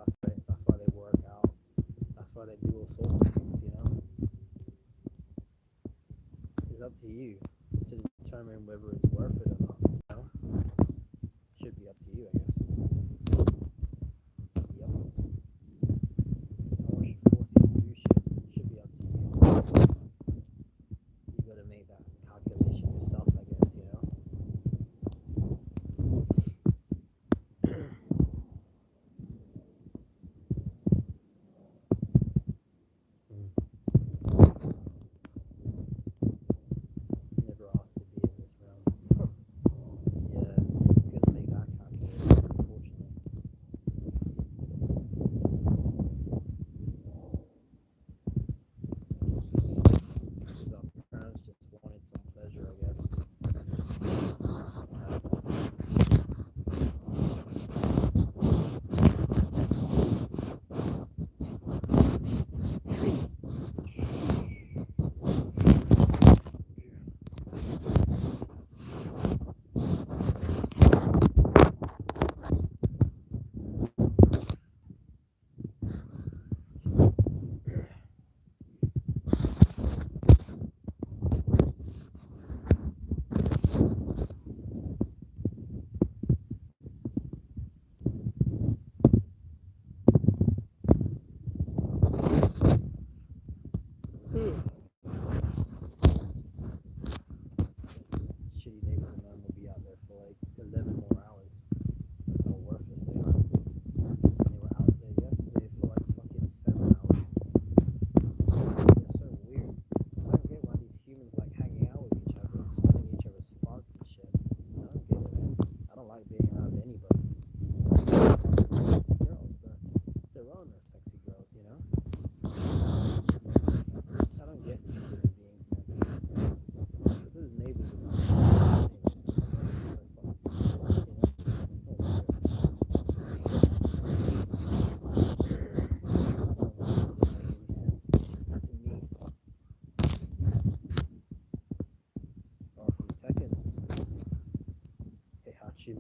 that's why they work out. That's why they do all sorts of things, you know? It's up to you to determine whether it's worth it or not.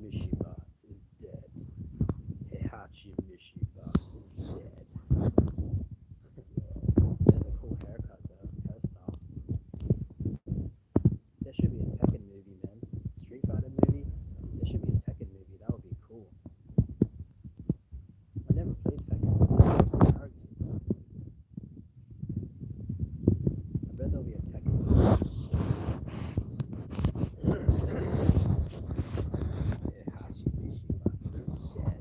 Mishiba is dead. Heihachi Mishiba is dead. There's a cool haircut though, hairstyle. There should be a Tekken movie, man. Street Fighter movie. There should be a Tekken movie. That would be cool. I never played Tekken. I like the characters though. I bet there'll be a Tekken movie. Heihachi Mishiba is dead.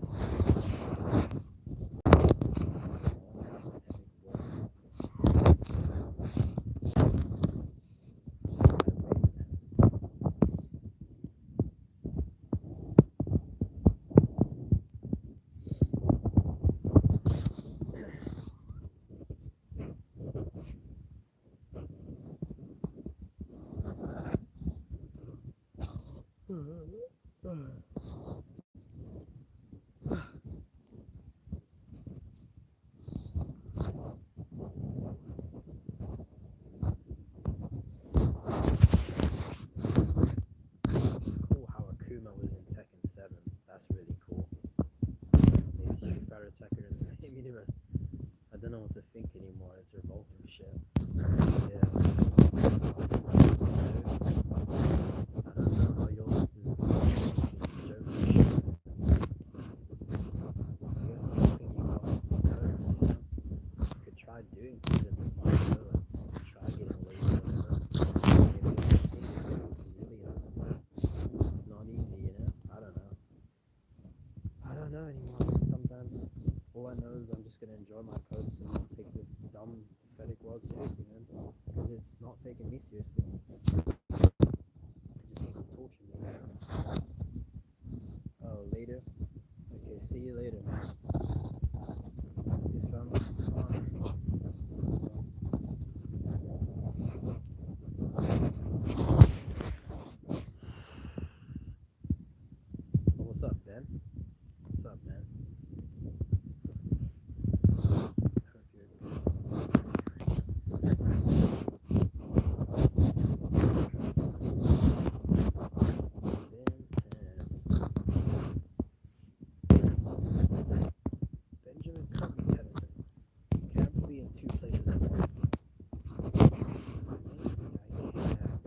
It's cool how Akuma was in Tekken 7. That's really cool. Maybe Street Fighter Tekken are the same universe. I don't know what to think anymore. It's revolting shit. Yeah. I don't know how your life is going. It's joking shit. I guess the only thing you got is the codes, you know? You could try doing things in this life, though. Like, try getting laid or whatever. Maybe you'll succeed if you're resilience. It's not easy, you know? I don't know. I don't know anymore, man, sometimes. All I know is I'm just gonna enjoy my codes and not take this dumb, pathetic world seriously, man. Because it's not taking me seriously. It just needs to torture me, you know? Oh, later? Okay, see you later, man. If what's up, Ben? What's up, man? Hope you're good. Benjamin Kirby Tennyson. You can't be in two places at once. Maybe I can.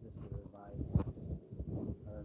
Mr. Revised left. Or,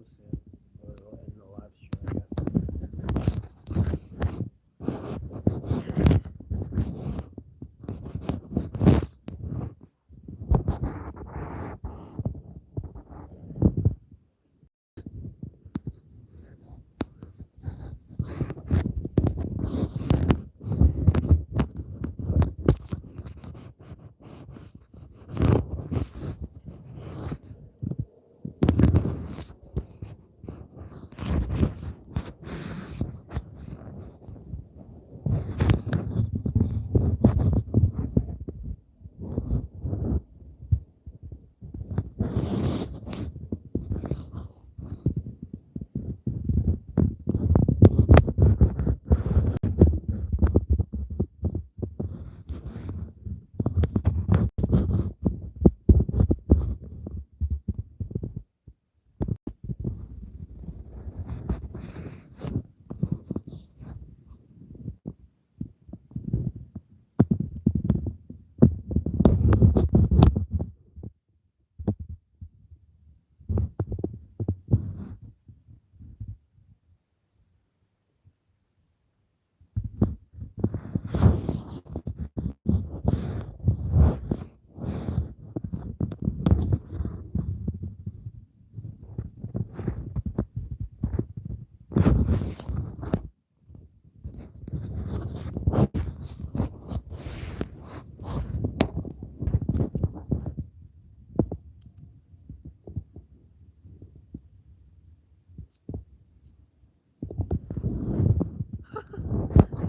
come soon. Or it'll end the live stream, I guess.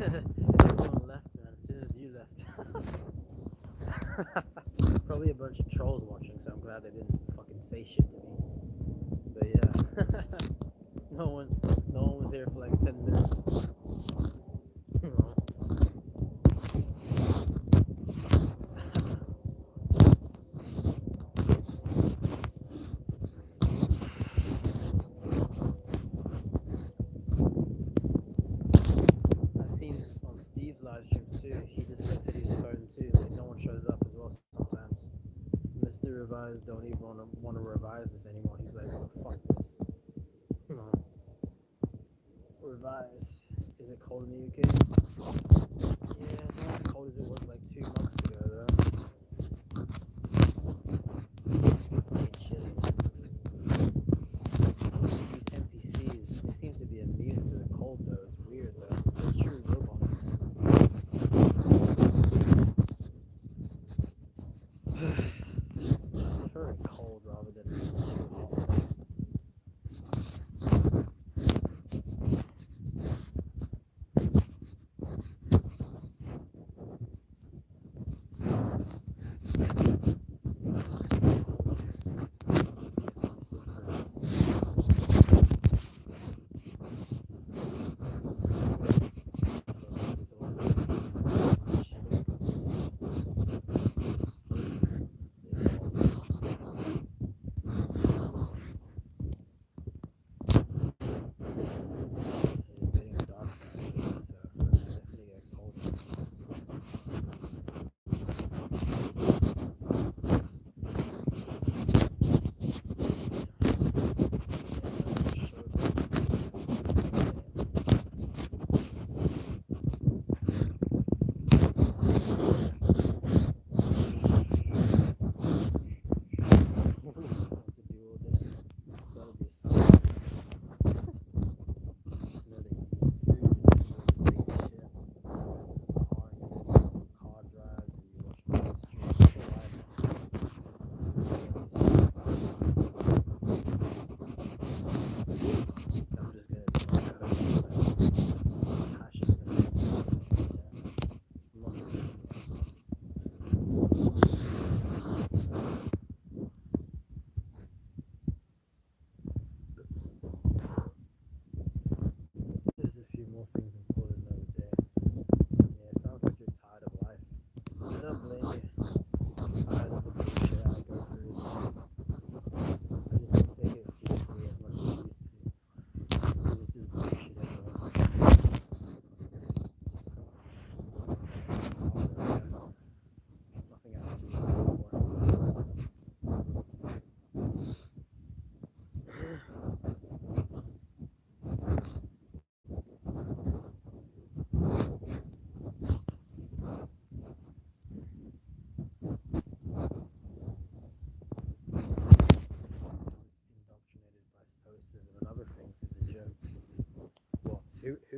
Everyone left, man, as soon as you left. Probably a bunch of trolls watching, so I'm glad they didn't fucking say shit to me. But yeah. no one was here for like 10 minutes. You know. I've seen on Steve's live streams too, he just looks at his phone too, like no one shows up as well sometimes. Mr. Revise don't even want to revise this anymore. He's like, oh, fuck this. You know. Revise. Is it cold in the UK? Yeah, it's not as cold as it was like 2 months ago though. Fucking chilly, man. These NPCs, they seem to be immune to the cold though. It's weird though. They're true robots, man. I prefer it cold rather than too hot.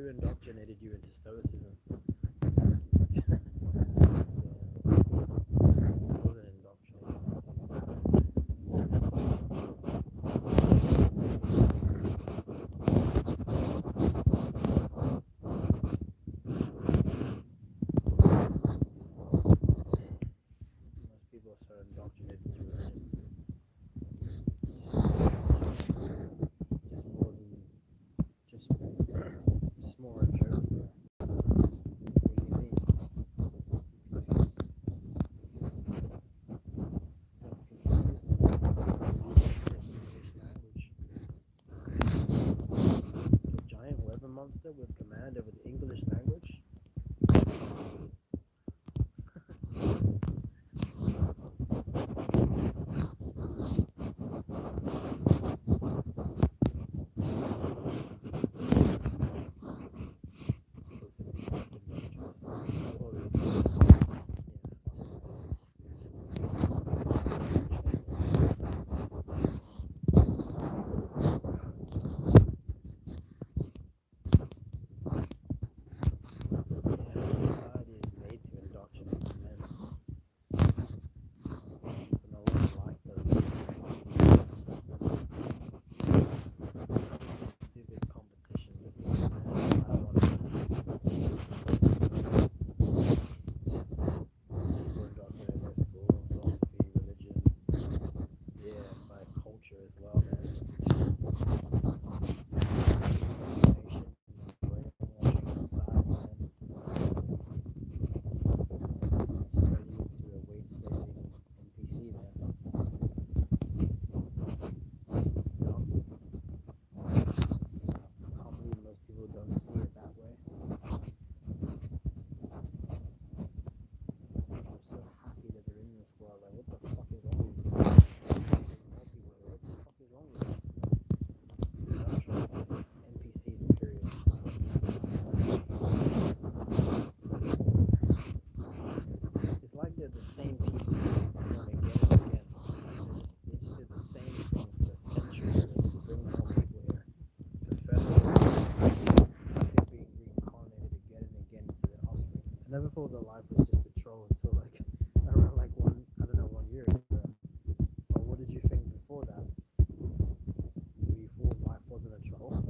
Who indoctrinated you into stoicism? Wasn't most people are so indoctrinated into religion. Just more a joke. What do you mean? Confused. Confused about the English language. A giant weather monster with command over the English language? As well, man. Society, man. It's turning you into a wage-slaving NPC, man. It's just dumb. I can't believe most people don't see it that way. Most people are so happy that they're in this world. Like, what the fuck is wrong with you? What the fuck is wrong with you? NPCs, period. It's like they're the same people going again and again. They just did the same thing for centuries. They just bring more people here. It's pathetic. It's like they're being reincarnated again and again into their offspring. I never thought that life was just a troll until like around like 1 year ago. Or what did you think before that? Were you thought life wasn't a troll? I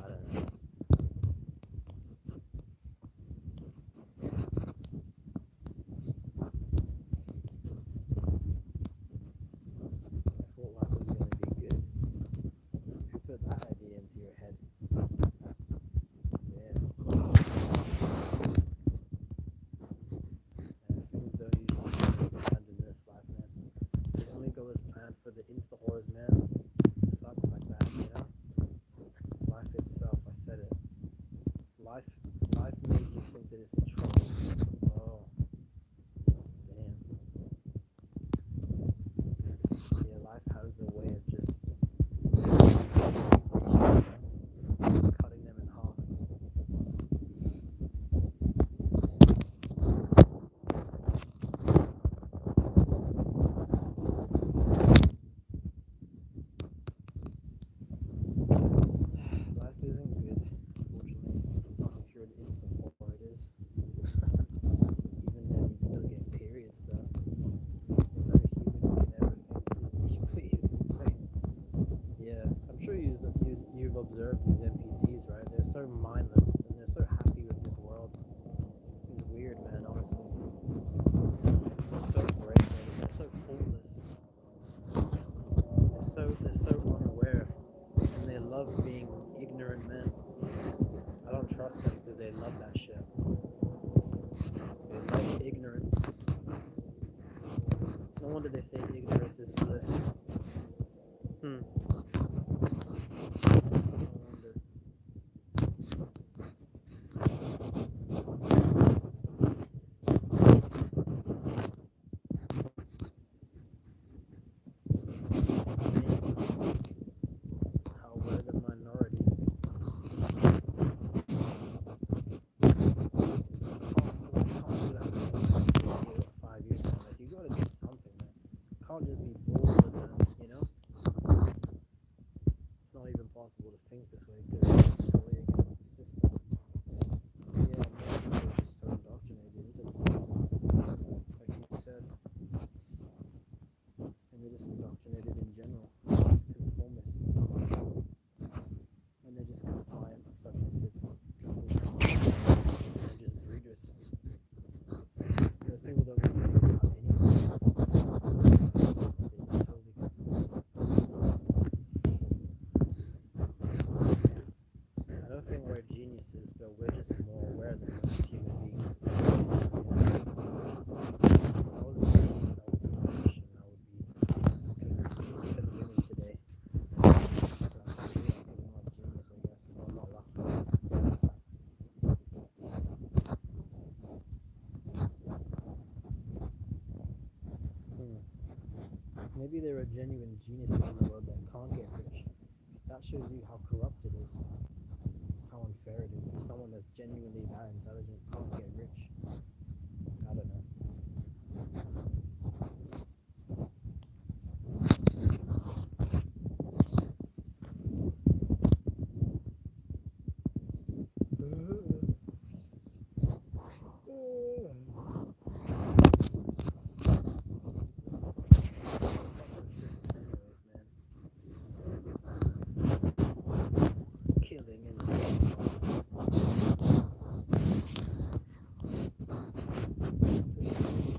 don't know. I thought life was going to be good. Who put that idea into your head? Yeah. Things don't usually go as planned in this life, man. They only go as planned for the insta horrors, man. It sucks like that, you know? Life itself, I said it. Life made you think that it's a troll. Oh, damn. Yeah, life has a way of just cutting them in half. Life isn't good, unfortunately. Not if you're an instant horror, it is. Even then, you still get periods, though. No human can ever think this deeply. It's insane. Yeah, I'm sure you've observed these NPCs, right? They're so mindless and they're so happy with this world. It's weird, man, honestly. They're so brave, man. They're so thoughtless. They're so unaware, and they love being ignorant men. I don't trust them because they love that shit. They love ignorance. No wonder they say ignorance is bliss. No wonder. Maybe there are genuine geniuses in the world that can't get rich. That shows you how corrupt it is, how unfair it is. If someone that's genuinely that intelligent can't get rich, I don't know. Killing in the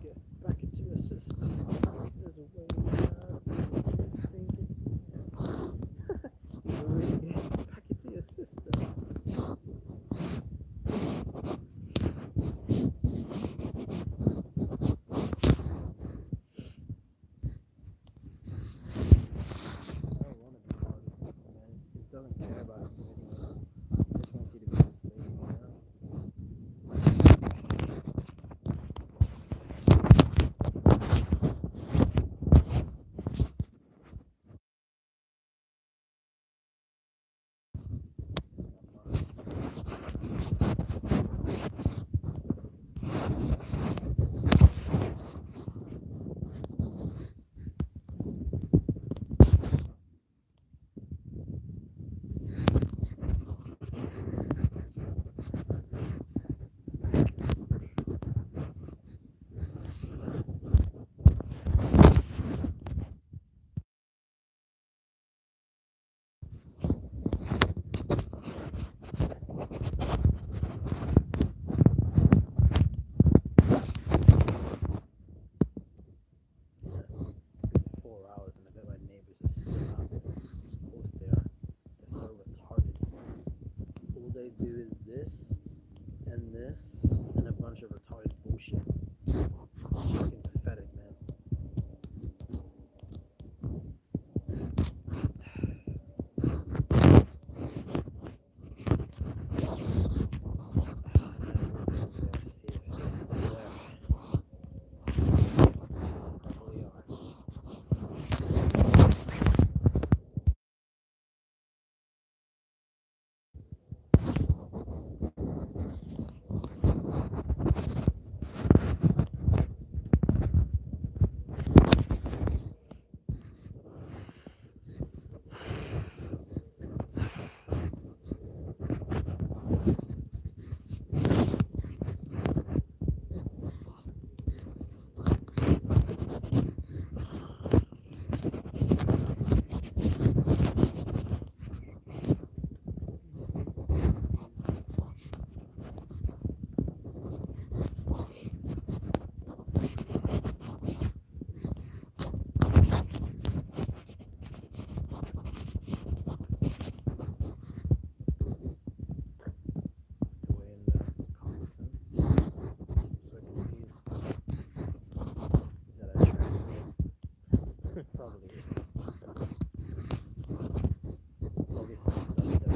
get back into your system. There's a way out. There's a way of thinking. There's a way to get back into your system. I don't want to be part of the system, man. It just doesn't care about you anyways. It just wants you to be a slave, you know? It's been 4 hours and I bet my neighbors are still out there. Of course they are. They're so retarded. All they do is this and a bunch of retarded bullshit. Fucking pathetic, man. See if they're still there. Probably are. Way in the Carlson. I'm so confused. Is that a trend? Probably is. Probably some WWE.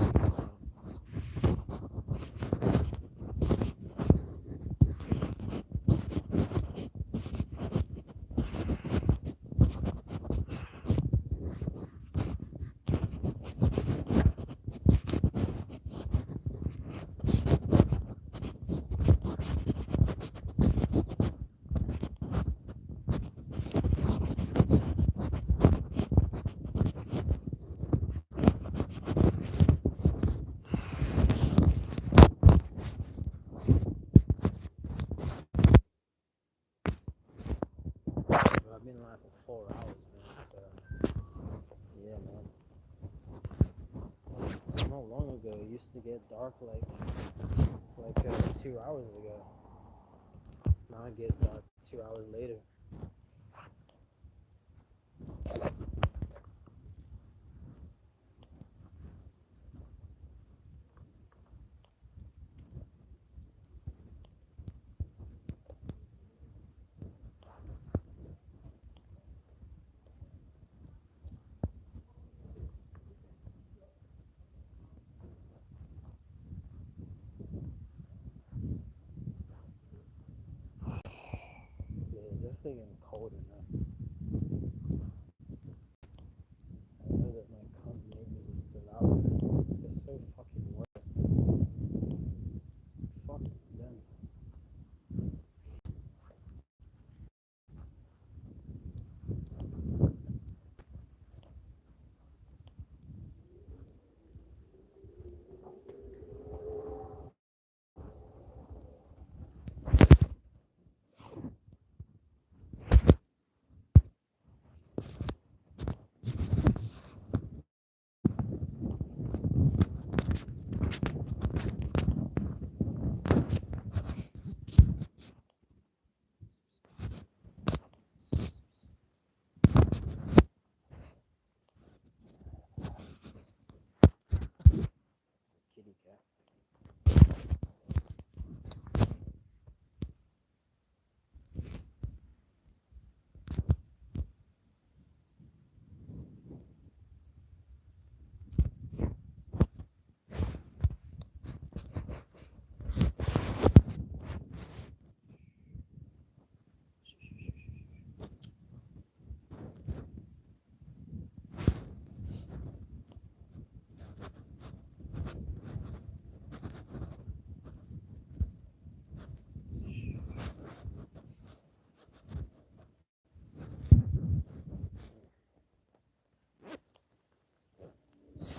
But I've been alive for 4 hours, man. So yeah, man. Not long ago, it used to get dark like 2 hours ago. Now it gets dark 2 hours later. Yeah, it's definitely getting colder now.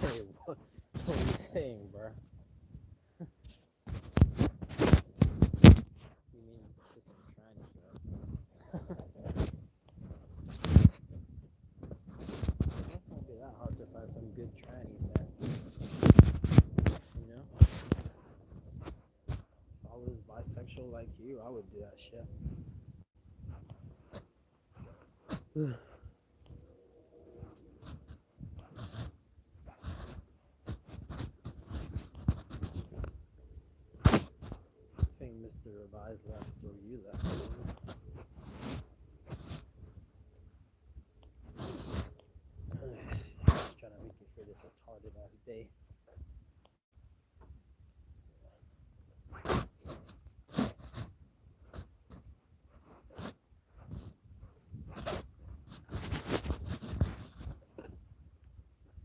Hey, what are you saying, bro? You mean to some trannies, right? It must not be that hard to find some good trannies, man. You know? If I was bisexual like you, I would do that shit. I think Mr. Revise left or you left. Just trying to make it through this retarded ass day.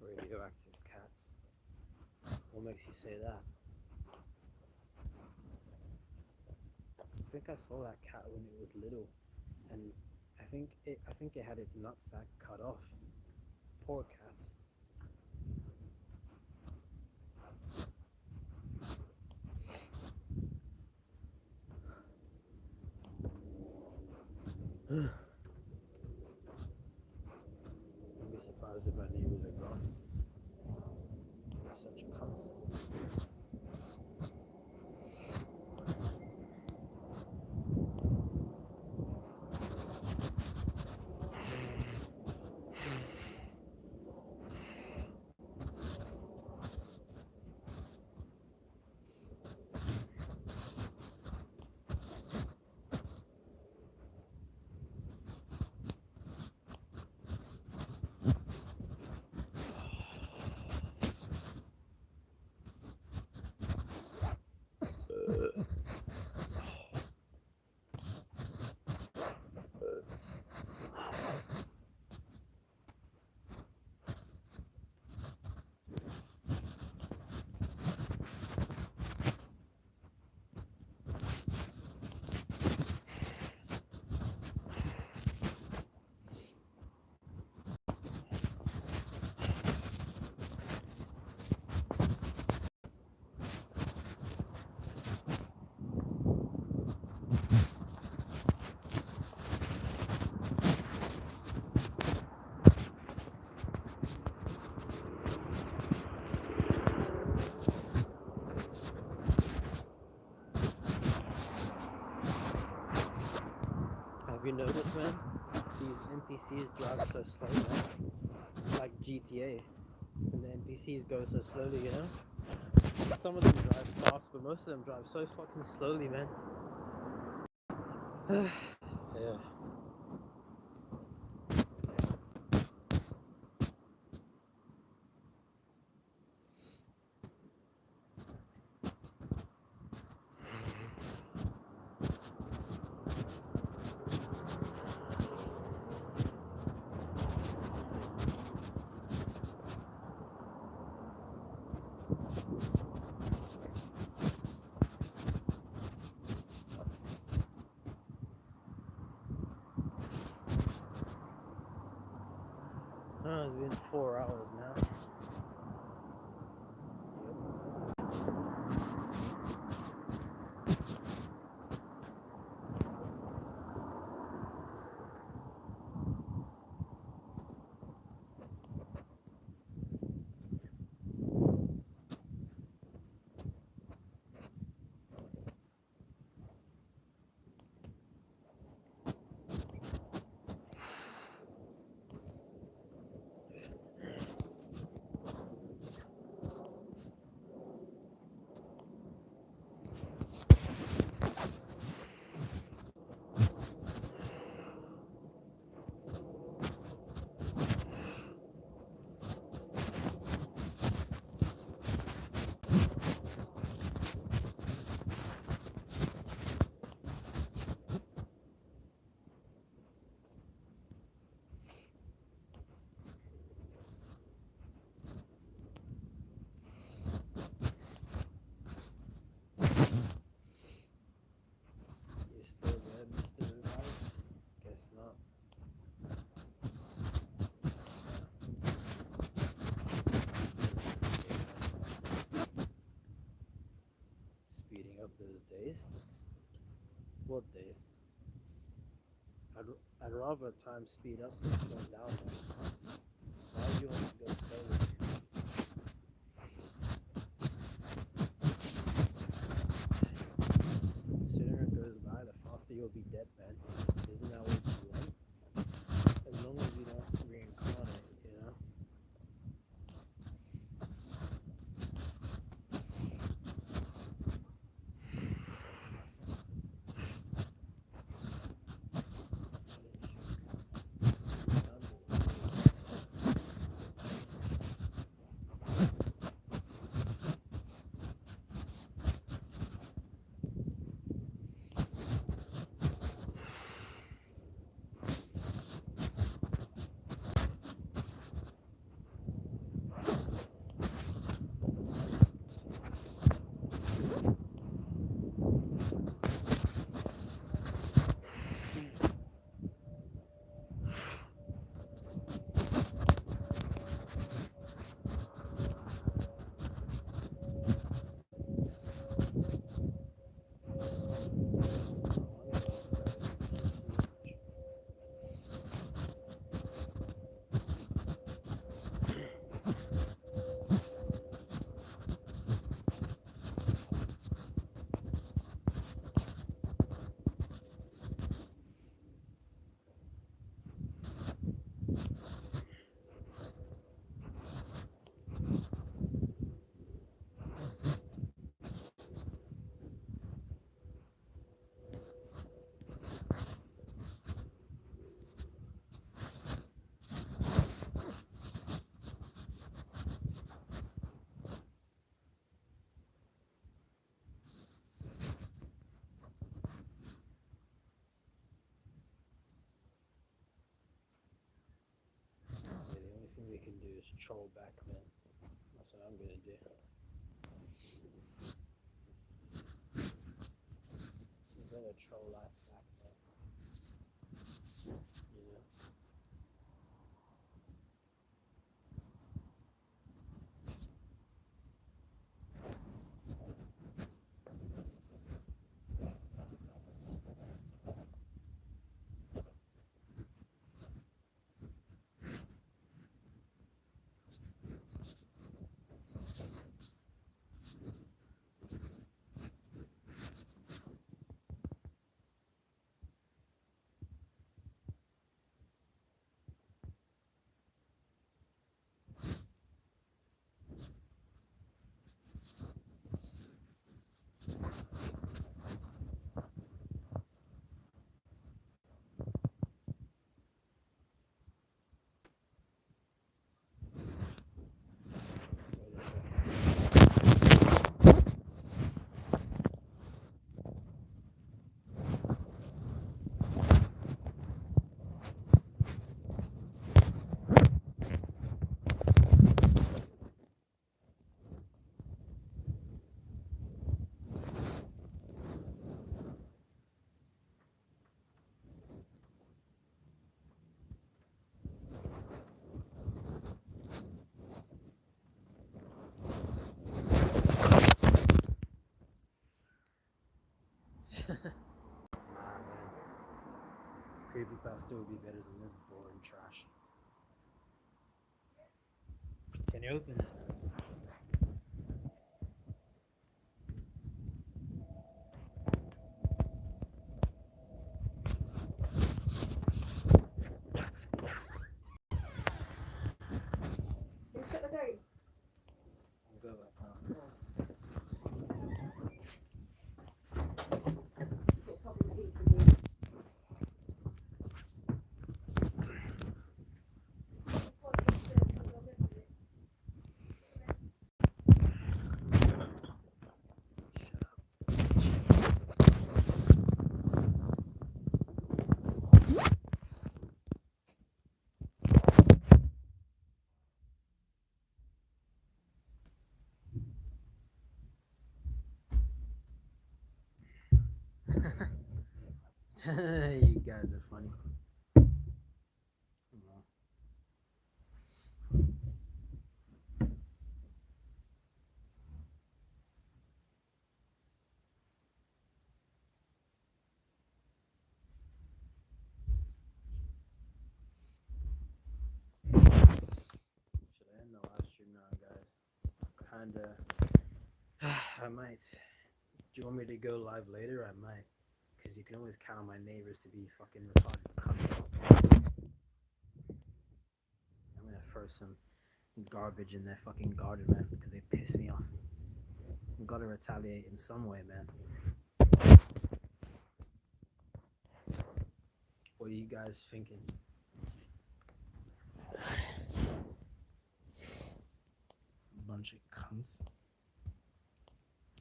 Radioactive cats. What makes you say that? I think I saw that cat when it was little, and I think it had its nutsack cut off. Poor cat. I'd be surprised if my neighbors are gone. They're such cunts. Have you noticed, man? These NPCs drive so slow, man. Like GTA. And the NPCs go so slowly, you know? Some of them drive fast, but most of them drive so fucking slowly, man. Yeah. Oh, it's been 4 hours now. Days? What days? I'd, I'd rather time speed up than slow down. Man. Why do you want to go slowly? The sooner it goes by, the faster you'll be dead, man. Isn't that what you want? As long as you don't reincarnate, you know? Yeah, the only thing we can do is troll back, man. That's what I'm gonna do. I'm gonna troll life back, man. You know? Wait a second. Nah, man. Creepypasta would be better than this boring trash. Can you open it? I'll go back home. You guys are funny. kinda. I might. Do you want me to go live later? I might. Because you can always count on my neighbors to be fucking retarded cunts. I'm gonna throw some garbage in their fucking garden, man, because they piss me off. I've gotta retaliate in some way, man. What are you guys thinking? Bunch of cunts.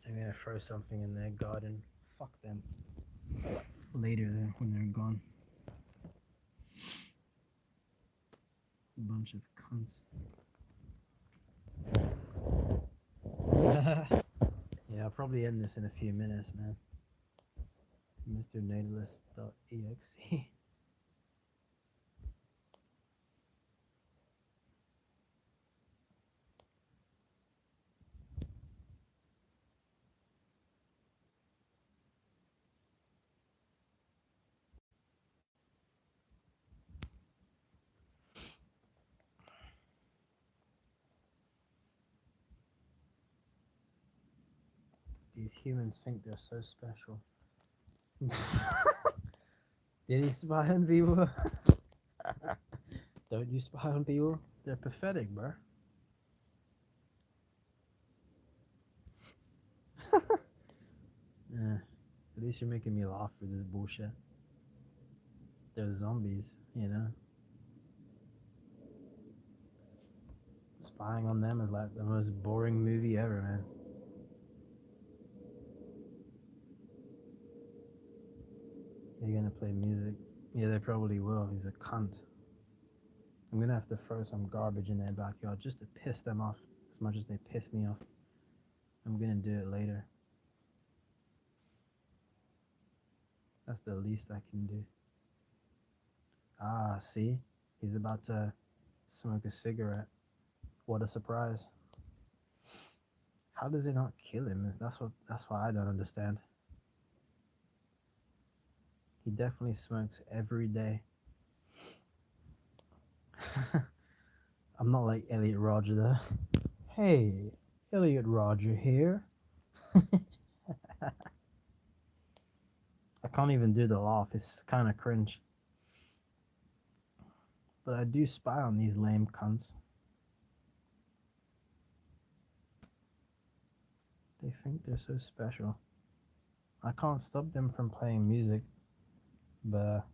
I'm gonna throw something in their garden. Fuck them. Later, when they're gone. Bunch of cunts. Yeah, I'll probably end this in a few minutes, man. Mr.Antinatalist.exe. These humans think they're so special. Did he spy on people? Don't you spy on people? They're pathetic, bro. Yeah, at least you're making me laugh for this bullshit. They're zombies, you know? Spying on them is like the most boring movie ever, man. You're gonna play music? Yeah, they probably will. He's a cunt. I'm gonna have to throw some garbage in their backyard just to piss them off as much as they piss me off. I'm gonna do it later. That's the least I can do. Ah, see? He's about to smoke a cigarette. What a surprise. How does it not kill him? That's what I don't understand. He definitely smokes every day. I'm not like Elliot Rodger though. Hey, Elliot Rodger here. I can't even do the laugh, it's kind of cringe. But I do spy on these lame cunts. They think they're so special. I can't stop them from playing music, but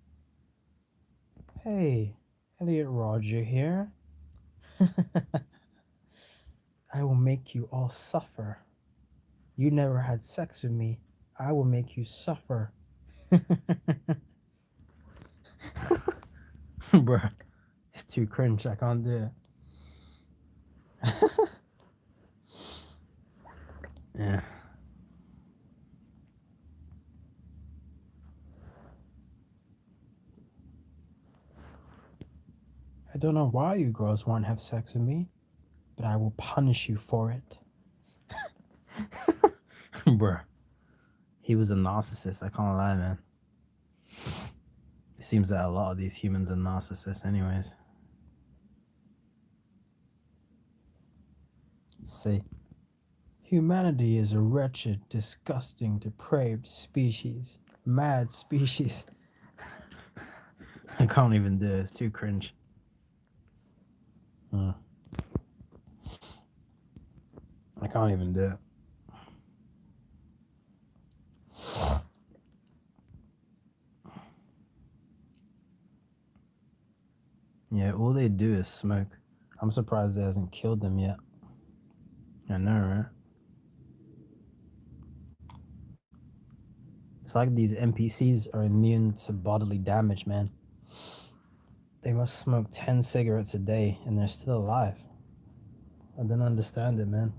hey, Elliot Rodger here. I will make you all suffer. You never had sex with me. I will make you suffer. Bruh, it's too cringe. I can't do it. Yeah. I don't know why you girls won't have sex with me, but I will punish you for it. Bruh. He was a narcissist, I can't lie, man. It seems that a lot of these humans are narcissists anyways. Say, humanity is a wretched, disgusting, depraved species. Mad species. I can't even do it, it's too cringe. I can't even do it. Yeah, all they do is smoke. I'm surprised it hasn't killed them yet. I know, right? It's like these NPCs are immune to bodily damage, man. They must smoke 10 cigarettes a day and they're still alive. I don't understand it, man.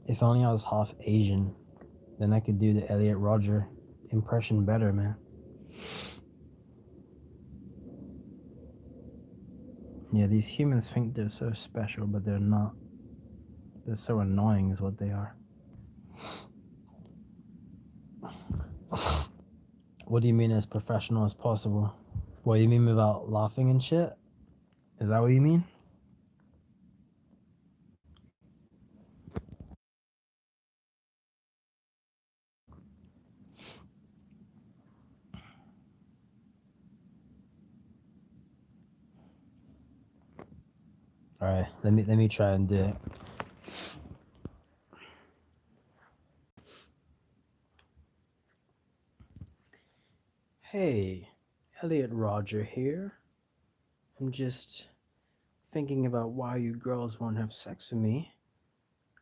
If only I was half Asian, then I could do the Elliot Rodger impression better, man. Yeah, these humans think they're so special, but they're not. They're so annoying is what they are. What do you mean as professional as possible? What do you mean without laughing and shit? Is that what you mean? All right, let me try and do it. Hey, Elliot Roger here. I'm just thinking about why you girls won't have sex with me.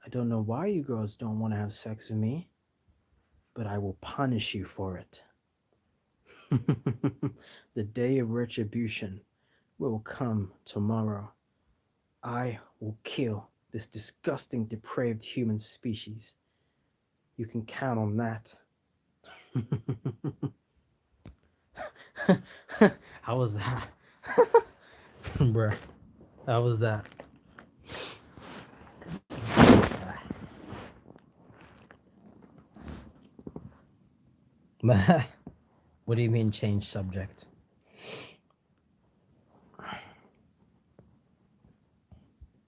I don't know why you girls don't want to have sex with me, but I will punish you for it. The day of retribution will come tomorrow. I will kill this disgusting, depraved human species. You can count on that. How was that? Bruh, how was that? What do you mean change subject?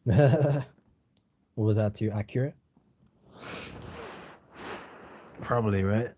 Was that too accurate? Probably, right?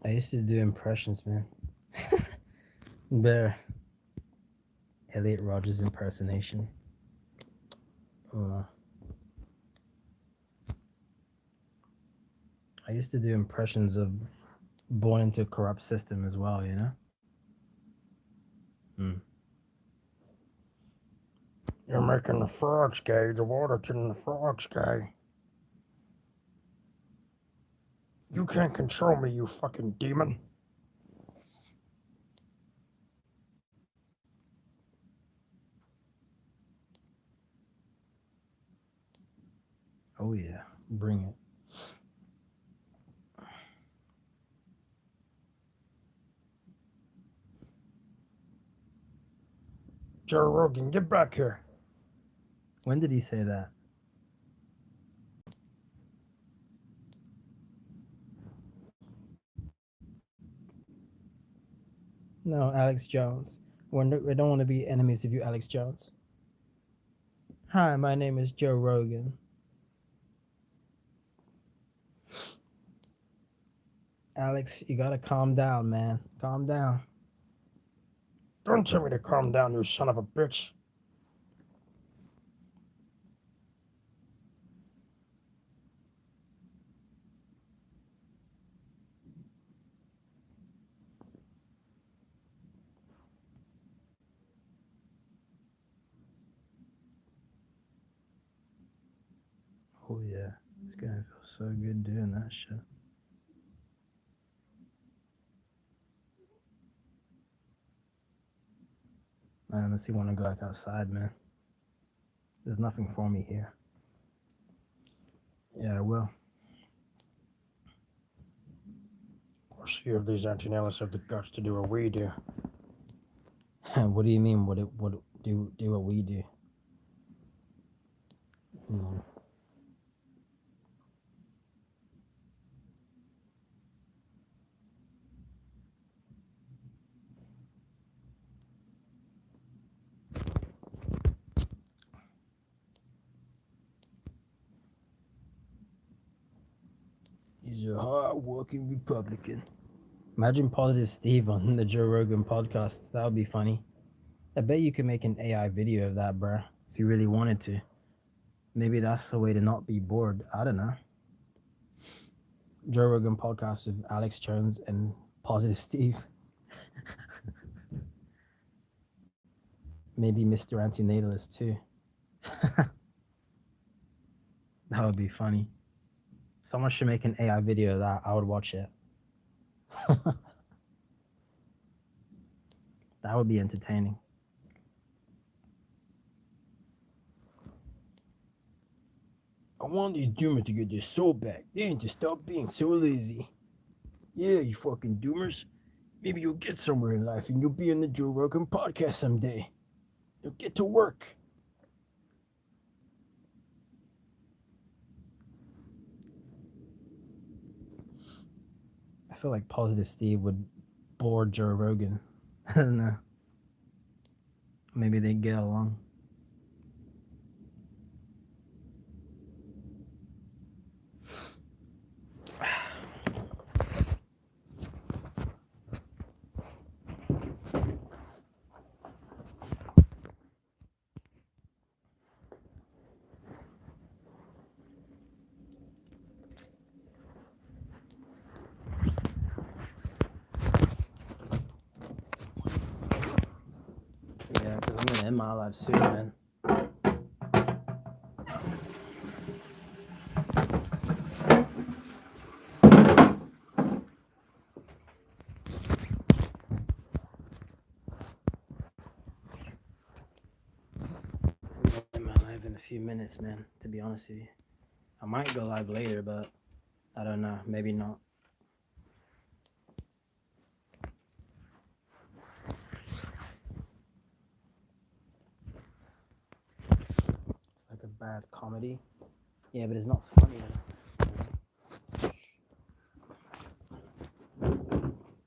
I used to do impressions, man. Bear. Elliot Rogers impersonation. I used to do impressions of born into a corrupt system as well, you know? You're making the frogs gay, the water killing the frogs gay. You can't control me, you fucking demon. Oh yeah, bring it. Joe Rogan, get back here. When did he say that? No, Alex Jones. We don't want to be enemies of you, Alex Jones. Hi, my name is Joe Rogan. Alex, you gotta calm down, man. Calm down. Don't tell me to calm down, you son of a bitch. Oh yeah, it's gonna feel so good doing that shit. I honestly want to go back outside, man. There's nothing for me here. Yeah, I will. We'll see if these antinatalists have the guts to do what we do. What do you mean? What do what we do? He's a hard-working Republican. Imagine Positive Steve on the Joe Rogan podcast. That would be funny. I bet you could make an AI video of that, bruh, if you really wanted to. Maybe that's the way to not be bored. I don't know. Joe Rogan podcast with Alex Jones and Positive Steve. Maybe Mr.Antinatalist too. That would be funny. Someone should make an AI video of that. I would watch it. That would be entertaining. I want these doomers to get their soul back. They need to stop being so lazy. Yeah, you fucking doomers. Maybe you'll get somewhere in life and you'll be on the Joe Rogan podcast someday. You'll get to work. I feel like Positive Steve would bore Joe Rogan. I don't know. Maybe they'd get along. Yeah, because I'm going to end my life soon, man. In my life in a few minutes, man, to be honest with you. I might go live later, but I don't know. Maybe not. It's like a bad comedy. Yeah, but it's not funny though.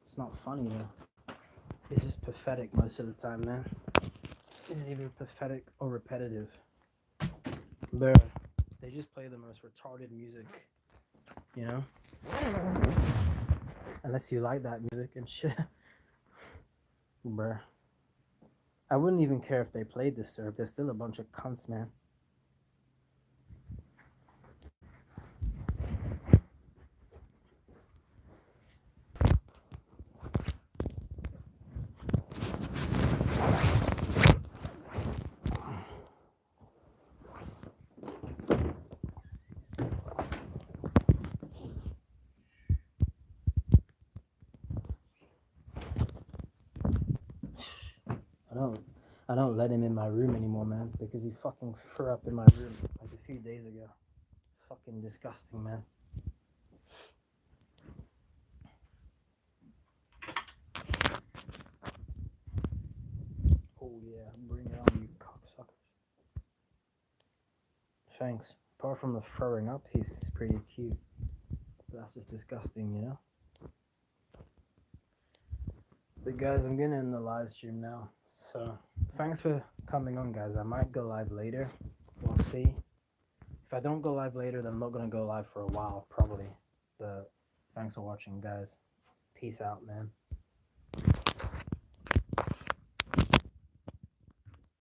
It's not funny though. It's just pathetic most of the time, man. It's either pathetic or repetitive. Bruh, they just play the most retarded music, you know? Unless you like that music and shit. Bruh. I wouldn't even care if they played this stuff. They're still a bunch of cunts, man. I don't let him in my room anymore, man, because he fucking threw up in my room like a few days ago. Fucking disgusting, man. Oh yeah, bring it on, you cocksuckers. Thanks. Apart from the throwing up, he's pretty cute. But that's just disgusting, you know? But guys, I'm gonna end the live stream now. So thanks for coming on, guys. I might go live later. We'll see. If I don't go live later, then I'm not gonna go live for a while, probably. But thanks for watching, guys. Peace out, man.